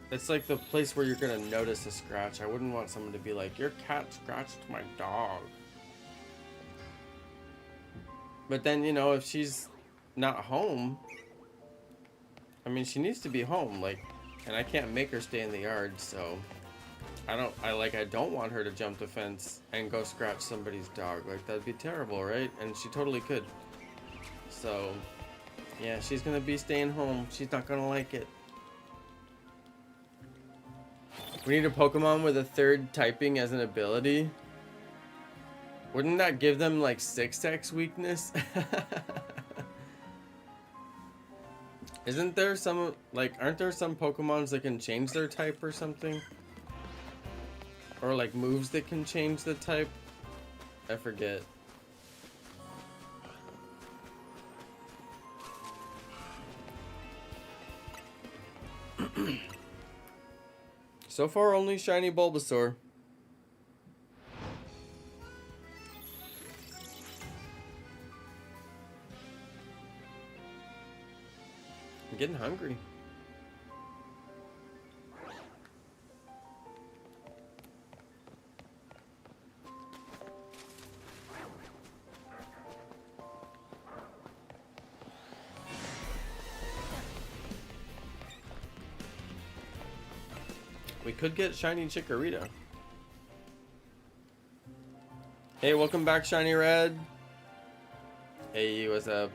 It's like the place where you're going to notice a scratch. I wouldn't want someone to be like, your cat scratched my dog. But then, you know, if she's not home... I mean, she needs to be home, like... And I can't make her stay in the yard, so... I don't want her to jump the fence and go scratch somebody's dog. Like, that'd be terrible, right? And she totally could. So, yeah, she's gonna be staying home. She's not gonna like it. We need a Pokemon with a third typing as an ability. Wouldn't that give them, like, 6x weakness? Isn't there some, like, aren't there some Pokemons that can change their type or something? Or like moves that can change the type? I forget. So far only shiny Bulbasaur. I'm getting hungry. We could get shiny Chikorita. Hey, welcome back, Shiny Red. Hey, what's up?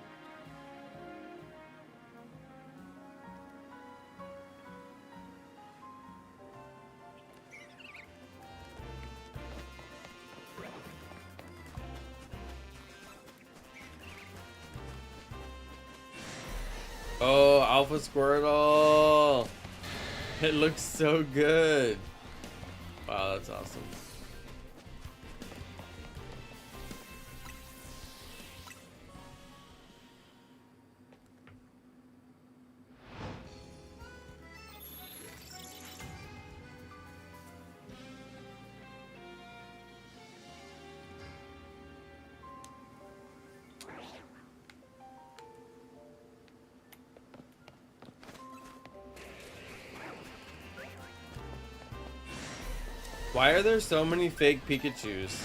Oh, Alpha Squirtle. It looks so good. Wow, that's awesome. Why are there so many fake Pikachus?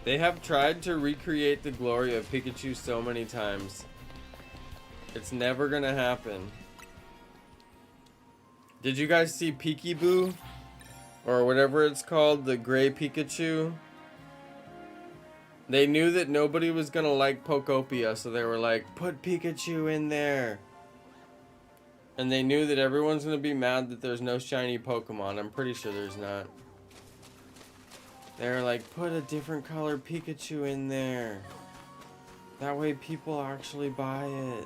They have tried to recreate the glory of Pikachu so many times. It's never gonna happen. Did you guys see Peekaboo? Or whatever it's called, the gray Pikachu? They knew that nobody was gonna like Pokopia, so they were like, put Pikachu in there. And they knew that everyone's gonna be mad that there's no shiny Pokemon. I'm pretty sure there's not. They're like, put a different color Pikachu in there. That way people actually buy it.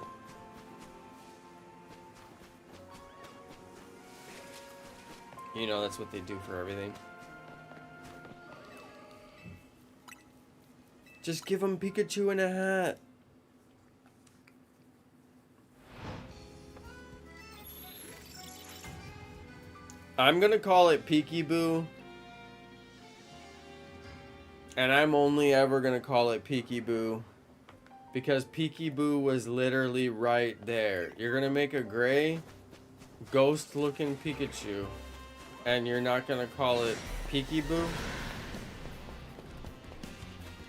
You know, that's what they do for everything. Just give them Pikachu in a hat. I'm gonna call it Peekaboo. And I'm only ever gonna call it Peekaboo. Because Peekaboo was literally right there. You're gonna make a gray, ghost looking Pikachu. And you're not gonna call it Peekaboo?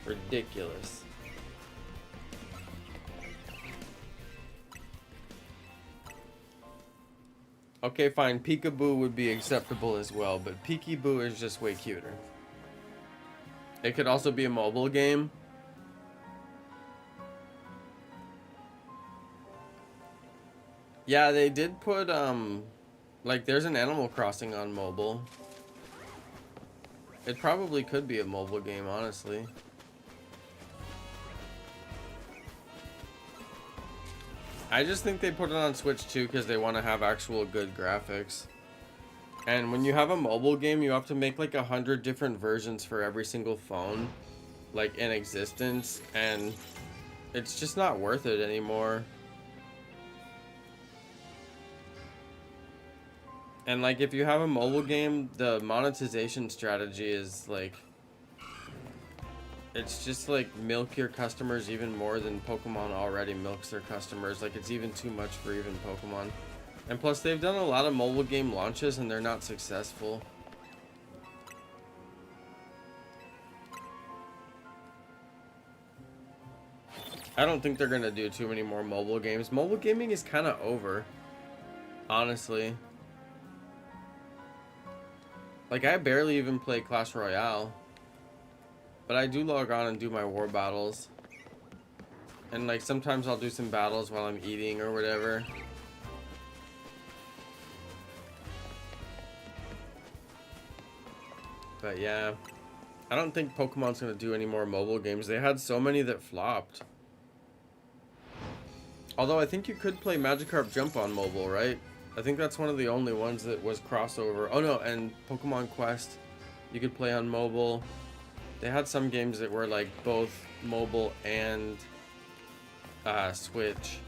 Ridiculous. Okay, fine. Peekaboo would be acceptable as well, but Peekaboo is just way cuter. It could also be a mobile game. Yeah, they did put, like, there's an Animal Crossing on mobile. It probably could be a mobile game, honestly. I just think they put it on Switch too because they want to have actual good graphics. And when you have a mobile game, you have to make like 100 different versions for every single phone, like in existence, and it's just not worth it anymore. And like if you have a mobile game, the monetization strategy is like, it's just like milk your customers even more than Pokemon already milks their customers. Like it's even too much for even Pokemon. And plus they've done a lot of mobile game launches and they're not successful. I don't think they're gonna do too many more mobile games. Mobile gaming is kind of over, honestly. Like I barely even play Clash Royale, but I do log on and do my war battles. And like sometimes I'll do some battles while I'm eating or whatever. But yeah, I don't think Pokemon's gonna do any more mobile games. They had so many that flopped. Although I think you could play Magikarp Jump on mobile, right? I think that's one of the only ones that was crossover. Oh no, and Pokemon Quest, you could play on mobile. They had some games that were like both mobile and Switch.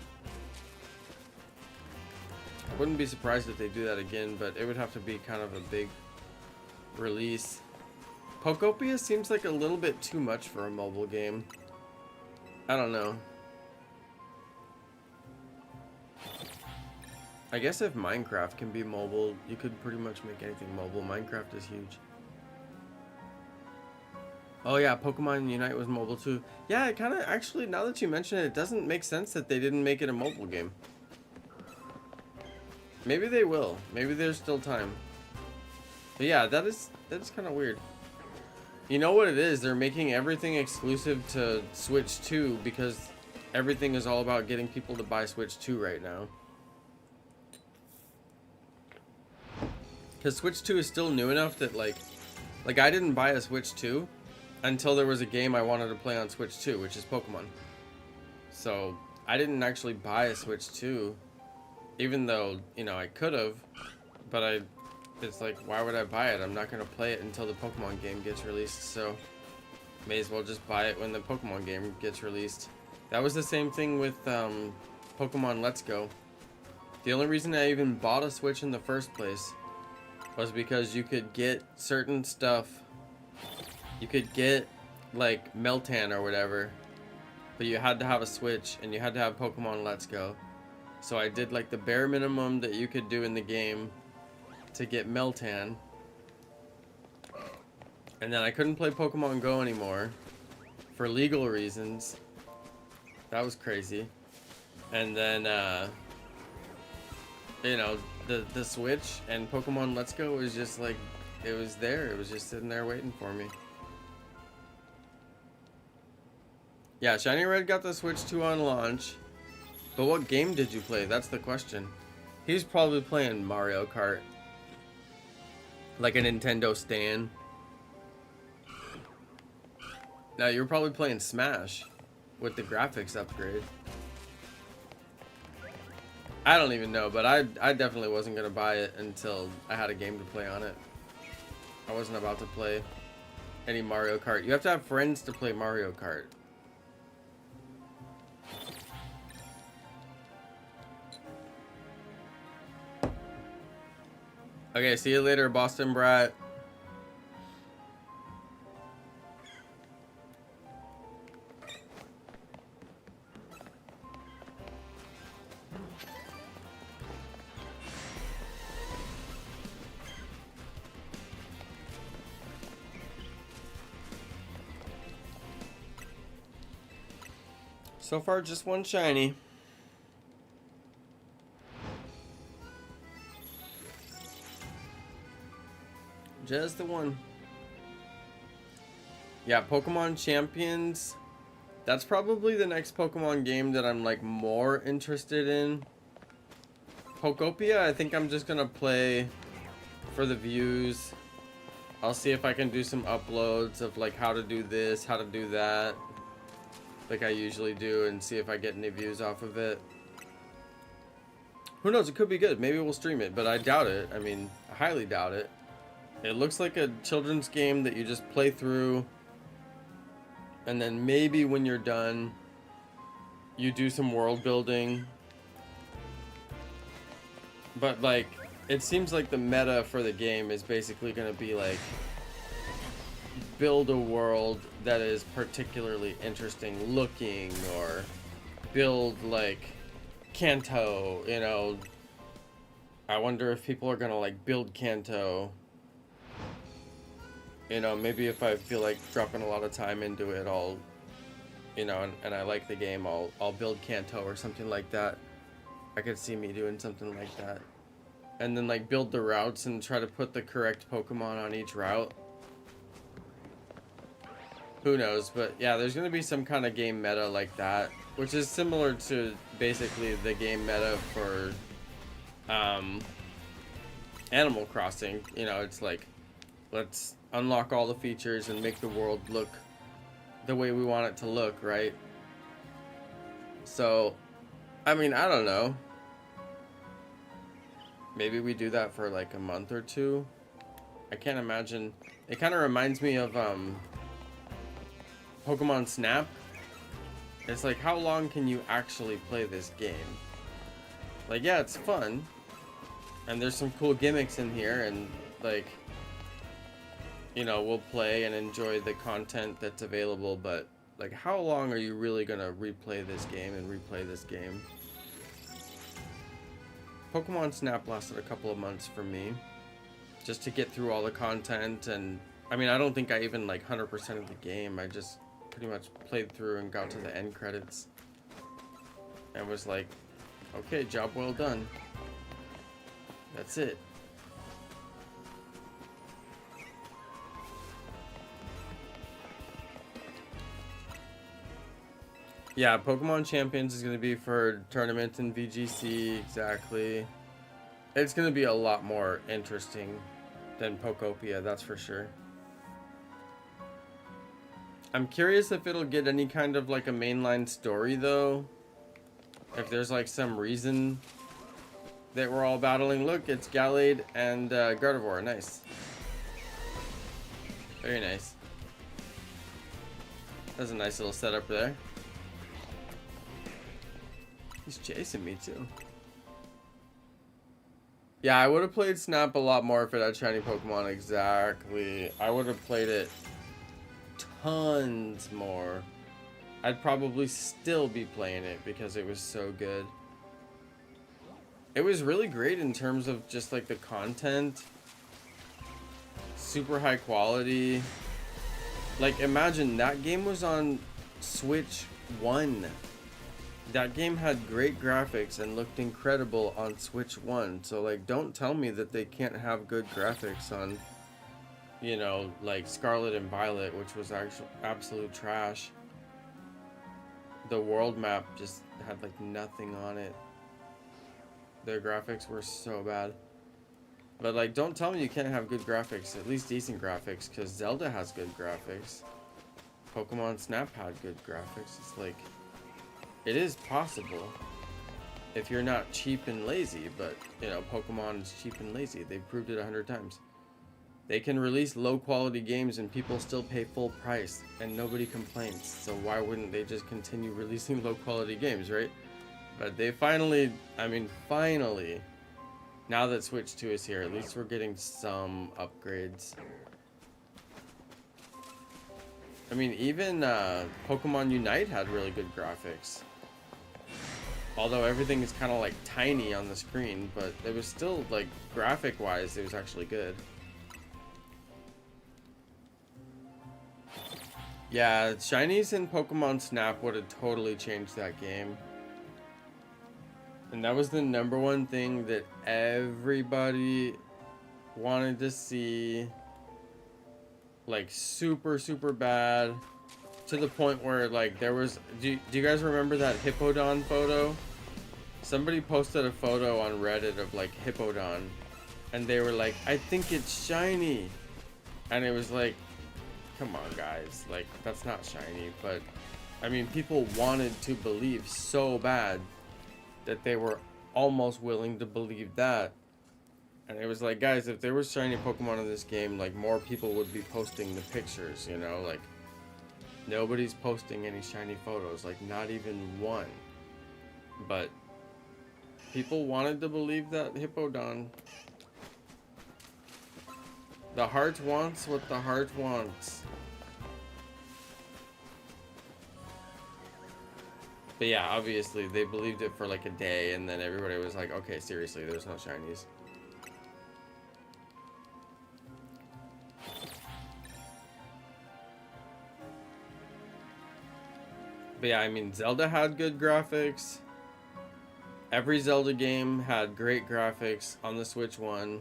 I wouldn't be surprised if they do that again, but it would have to be kind of a big release. Pokopia seems like a little bit too much for a mobile game. I don't know. I guess if Minecraft can be mobile, you could pretty much make anything mobile. Minecraft is huge. Oh yeah, Pokemon Unite was mobile too. Yeah, it kind of actually, now that you mention it, it doesn't make sense that they didn't make it a mobile game. Maybe they will. Maybe there's still time. But yeah, that is kind of weird. You know what it is? They're making everything exclusive to Switch 2 because everything is all about getting people to buy Switch 2 right now. Because Switch 2 is still new enough that like I didn't buy a Switch 2 until there was a game I wanted to play on Switch 2, which is Pokemon. So I didn't actually buy a Switch 2, even though, you know, I could have, but it's like, why would I buy it? I'm not going to play it until the Pokemon game gets released, so may as well just buy it when the Pokemon game gets released. That was the same thing with Pokemon Let's Go. The only reason I even bought a Switch in the first place was because you could get certain stuff. You could get like Meltan or whatever, but you had to have a Switch and you had to have Pokemon Let's Go. So I did like the bare minimum that you could do in the game to get Meltan. And then I couldn't play Pokemon Go anymore for legal reasons. That was crazy. And then you know, the Switch and Pokemon Let's Go was just like, it was there. It was just sitting there waiting for me. Yeah, Shiny Red got the Switch 2 on launch. But what game did you play? That's the question. He's probably playing Mario Kart. Like a Nintendo stan. Now you're probably playing Smash with the graphics upgrade. I don't even know, but I definitely wasn't going to buy it until I had a game to play on it. I wasn't about to play any Mario Kart. You have to have friends to play Mario Kart. Okay, see you later, Boston Brat. So far, just one shiny. Just the one. Yeah, Pokemon Champions. That's probably the next Pokemon game that I'm like more interested in. Pokopia, I think I'm just gonna play for the views. I'll see if I can do some uploads of like how to do this, how to do that, like I usually do, and see if I get any views off of it. Who knows? It could be good. Maybe we'll stream it, but I doubt it. I mean, I highly doubt it. It looks like a children's game that you just play through, and then maybe when you're done, you do some world building. But like, it seems like the meta for the game is basically going to be like, build a world that is particularly interesting looking, or build like Kanto, you know. I wonder if people are gonna like build Kanto. You know, maybe if I feel like dropping a lot of time into it, I'll, you know, and I like the game, I'll build Kanto or something like that. I could see me doing something like that. And then like build the routes and try to put the correct Pokemon on each route. Who knows? But yeah, there's gonna be some kind of game meta like that, which is similar to basically the game meta for Animal Crossing. You know, it's like, let's unlock all the features and make the world look the way we want it to look, right? So, I mean, I don't know. Maybe we do that for like a month or two. I can't imagine. It kind of reminds me of Pokemon Snap. It's like, how long can you actually play this game? Like, yeah, it's fun, and there's some cool gimmicks in here, and like, you know, we'll play and enjoy the content that's available, but like, how long are you really gonna replay this game and replay this game? Pokemon Snap lasted a couple of months for me, just to get through all the content. And I mean, I don't think I even like 100% of the game. I just pretty much played through and got to the end credits and was like, okay, job well done. That's it. Yeah, Pokemon Champions is going to be for tournament and VGC, exactly. It's going to be a lot more interesting than Pokopia, that's for sure. I'm curious if it'll get any kind of like a mainline story though. If there's like some reason that we're all battling. Look, it's Gallade and Gardevoir, nice. Very nice. That's a nice little setup there. He's chasing me too. Yeah, I would have played Snap a lot more if it had shiny Pokemon. Exactly. I would have played it tons more. I'd probably still be playing it because it was so good. It was really great in terms of just like the content. Super high quality. Like, imagine that game was on Switch 1. That game had great graphics and looked incredible on Switch 1. So, like, don't tell me that they can't have good graphics on, you know, like Scarlet and Violet, which was actually absolute trash. The world map just had, like, nothing on it. Their graphics were so bad. But, like, don't tell me you can't have good graphics, at least decent graphics, because Zelda has good graphics. Pokemon Snap had good graphics. It's like, it is possible if you're not cheap and lazy, but, you know, Pokemon is cheap and lazy. They've proved it 100 times. They can release low-quality games and people still pay full price, and nobody complains. So why wouldn't they just continue releasing low-quality games, right? But they finally, I mean, finally, now that Switch 2 is here, at least we're getting some upgrades. I mean, even Pokemon Unite had really good graphics. Although everything is kind of like tiny on the screen, but it was still, like, graphic-wise, it was actually good. Yeah, shinies in Pokemon Snap would have totally changed that game. And that was the #1 thing that everybody wanted to see. Like, super, super bad. To the point where, like, there was... Do you guys remember that Hippowdon photo? Somebody posted a photo on Reddit of, like, Hippowdon. And they were like, I think it's shiny. And it was like, come on, guys. Like, that's not shiny. But, I mean, people wanted to believe so bad that they were almost willing to believe that. And it was like, guys, if there was shiny Pokemon in this game, like, more people would be posting the pictures, you know? Like, nobody's posting any shiny photos, like, not even one. But people wanted to believe that Hippowdon. The heart wants what the heart wants. But yeah, obviously, they believed it for like a day, and then everybody was like, okay, seriously, there's no shinies. But yeah, I mean, Zelda had good graphics. Every Zelda game had great graphics on the Switch one.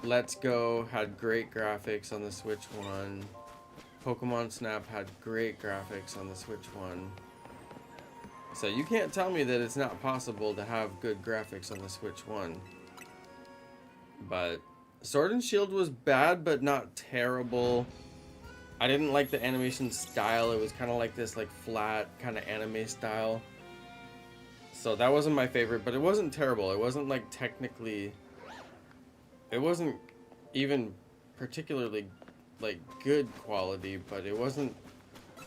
Let's Go had great graphics on the Switch one. Pokemon Snap had great graphics on the Switch one. So you can't tell me that it's not possible to have good graphics on the Switch one. But Sword and Shield was bad, but not terrible. I didn't like the animation style. It was kind of like this like flat kind of anime style. So that wasn't my favorite, but it wasn't terrible. It wasn't like technically... It wasn't even particularly like good quality, but it wasn't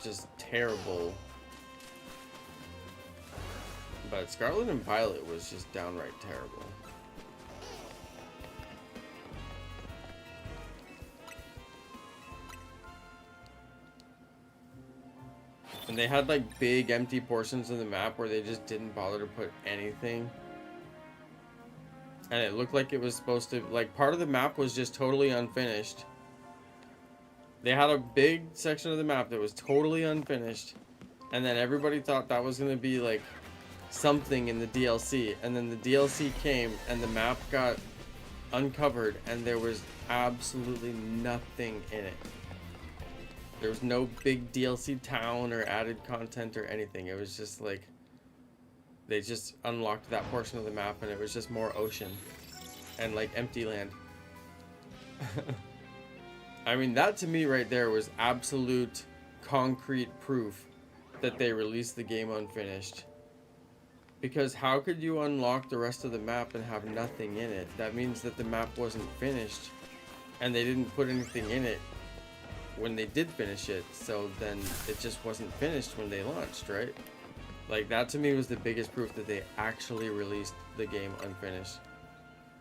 just terrible. But Scarlet and Violet was just downright terrible. And they had like big empty portions of the map where they just didn't bother to put anything. And it looked like it was supposed to, like, part of the map was just totally unfinished. They had a big section of the map that was totally unfinished. And then everybody thought that was going to be, like, something in the DLC. And then the DLC came and the map got uncovered and there was absolutely nothing in it. There was no big DLC town or added content or anything. It was just, like... They just unlocked that portion of the map and it was just more ocean and like empty land. I mean, that to me right there was absolute concrete proof that they released the game unfinished. Because how could you unlock the rest of the map and have nothing in it? That means that the map wasn't finished and they didn't put anything in it when they did finish it. So then it just wasn't finished when they launched, right? Like, that to me was the biggest proof that they actually released the game unfinished.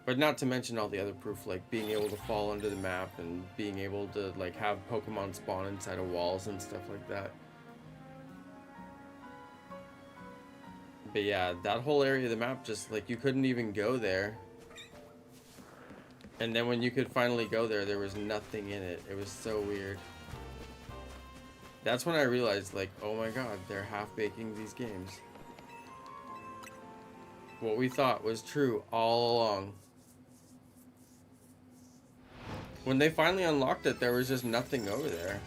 But not to mention all the other proof, like being able to fall under the map and being able to, like, have Pokemon spawn inside of walls and stuff like that. But yeah, that whole area of the map just, like, you couldn't even go there. And then when you could finally go there, there was nothing in it. It was so weird. That's when I realized, like, oh my god, they're half-baking these games. What we thought was true all along. When they finally unlocked it, there was just nothing over there.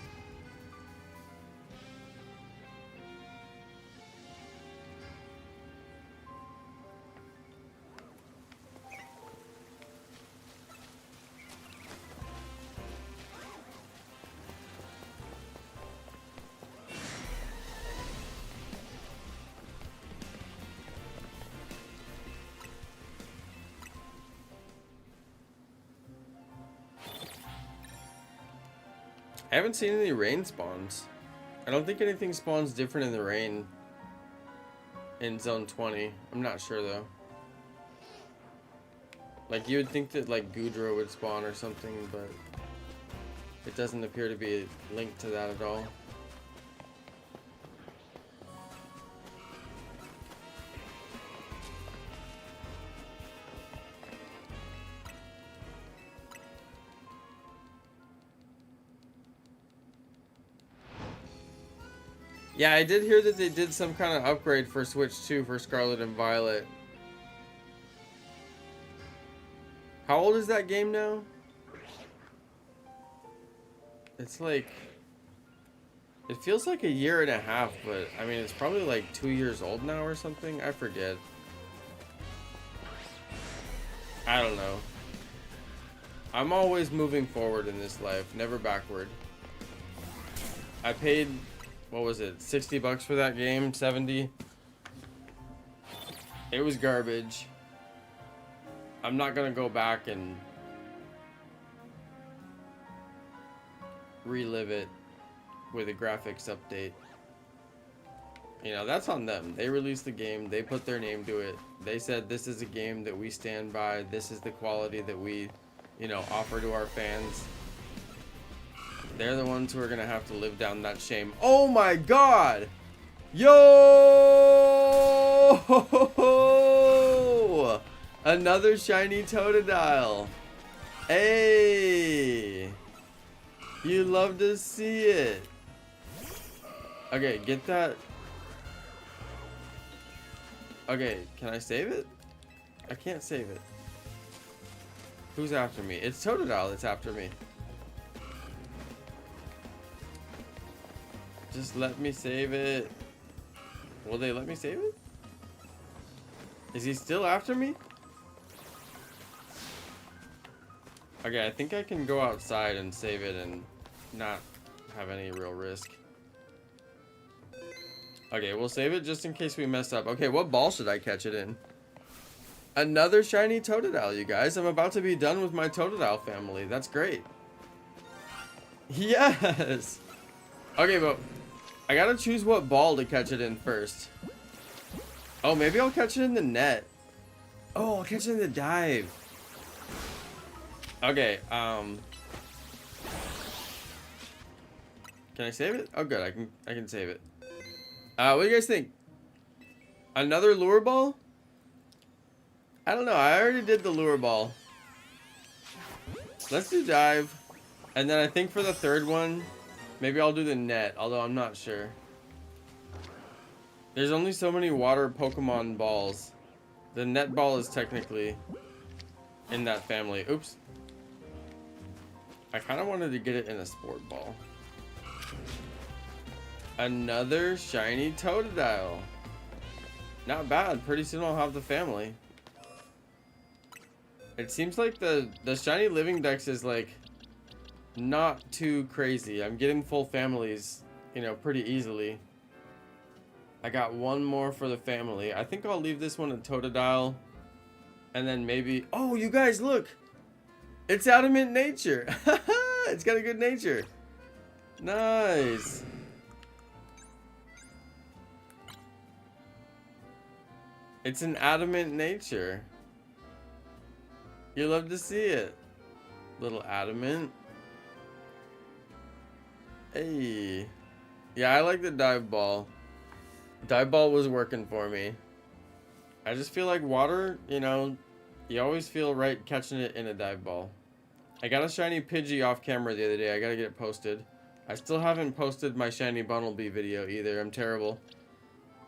I haven't seen any rain spawns. I don't think anything spawns different in the rain in Zone 20. I'm not sure though. Like, you would think that like Goodra would spawn or something, but it doesn't appear to be linked to that at all. Yeah, I did hear that they did some kind of upgrade for Switch 2 for Scarlet and Violet. How old is that game now? It's like... It feels like a year and a half, but I mean, it's probably like 2 years old now or something. I forget. I don't know. I'm always moving forward in this life, never backward. I paid... What was it? 60 bucks for that game? 70? It was garbage. I'm not gonna go back and relive it with a graphics update. You know, that's on them. They released the game. They put their name to it. They said, this is a game that we stand by. This is the quality that we, you know, offer to our fans. They're the ones who are going to have to live down that shame. Oh my God! Yo! Another shiny Totodile. Hey! You love to see it. Okay, get that. Okay, can I save it? I can't save it. Who's after me? It's Totodile that's after me. Just let me save it. Will they let me save it? Is he still after me? Okay, I think I can go outside and save it and not have any real risk. Okay, we'll save it just in case we mess up. Okay, what ball should I catch it in? Another shiny Totodile, you guys. I'm about to be done with my Totodile family. That's great. Yes! Okay, but I gotta choose what ball to catch it in first. Oh, maybe I'll catch it in the net. Oh, I'll catch it in the dive. Okay, can I save it? Oh, good. I can save it. What do you guys think? Another lure ball? I don't know. I already did the lure ball. Let's do dive. And then I think for the third one, maybe I'll do the net, although I'm not sure. There's only so many water Pokemon balls. The net ball is technically in that family. Oops. I kind of wanted to get it in a sport ball. Another shiny Totodile. Not bad. Pretty soon I'll have the family. It seems like the shiny living dex is like not too crazy. I'm getting full families, you know, pretty easily. I got one more for the family. I think I'll leave this one a Totodile. And then maybe... Oh, you guys, look! It's Adamant Nature! It's got a good nature. Nice! It's an Adamant Nature. You love to see it. Little Adamant. Hey. Yeah, I like the dive ball. Dive ball was working for me. I just feel like water, you know, you always feel right catching it in a dive ball. I got a shiny Pidgey off camera the other day. I gotta get it posted. I still haven't posted my shiny Bunnelby video either. I'm terrible.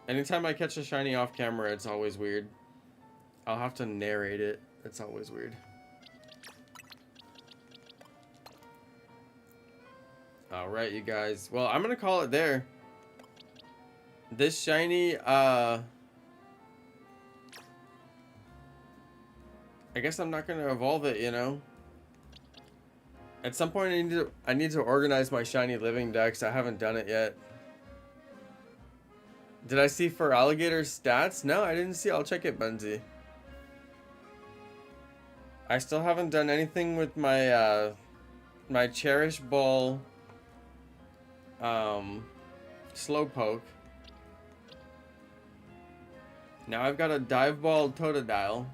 Anytime I catch a shiny off camera, it's always weird. I'll have to narrate it. It's always weird. Alright, you guys. Well, I'm gonna call it there. This shiny, I guess I'm not gonna evolve it, you know? At some point I need to organize my shiny living dex. I haven't done it yet. Did I see for alligator stats? No, I didn't see. I'll check it, Bunzy. I still haven't done anything with my my Cherish Ball Slowpoke. Now I've got a Dive Ball Totodile.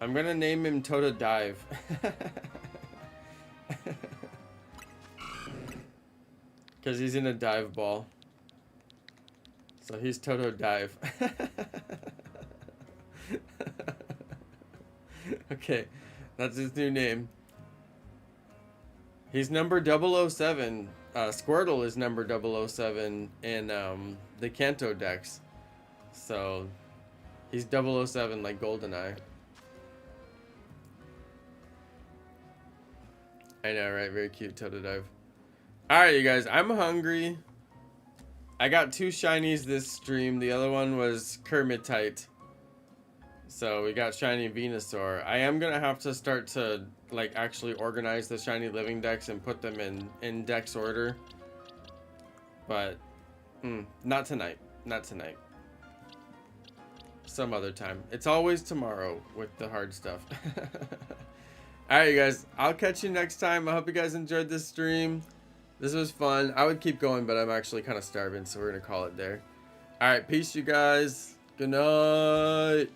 I'm gonna name him Totodive. Because he's in a dive ball. So he's Totodive. Okay, that's his new name. He's number 007. Squirtle is number 007 in the Kanto Dex. So he's 007 like GoldenEye. I know, right? Very cute Totodive. Alright, you guys, I'm hungry. I got 2 shinies this stream. The other one was Kermitite. So we got shiny Venusaur. I am gonna have to start to like actually organize the shiny living decks and put them in dex order. But not tonight. Not tonight. some other time. It's always tomorrow with the hard stuff. Alright, you guys. I'll catch you next time. I hope you guys enjoyed this stream. This was fun. I would keep going, but I'm actually kind of starving, so we're going to call it there. Alright, peace, you guys. Good night.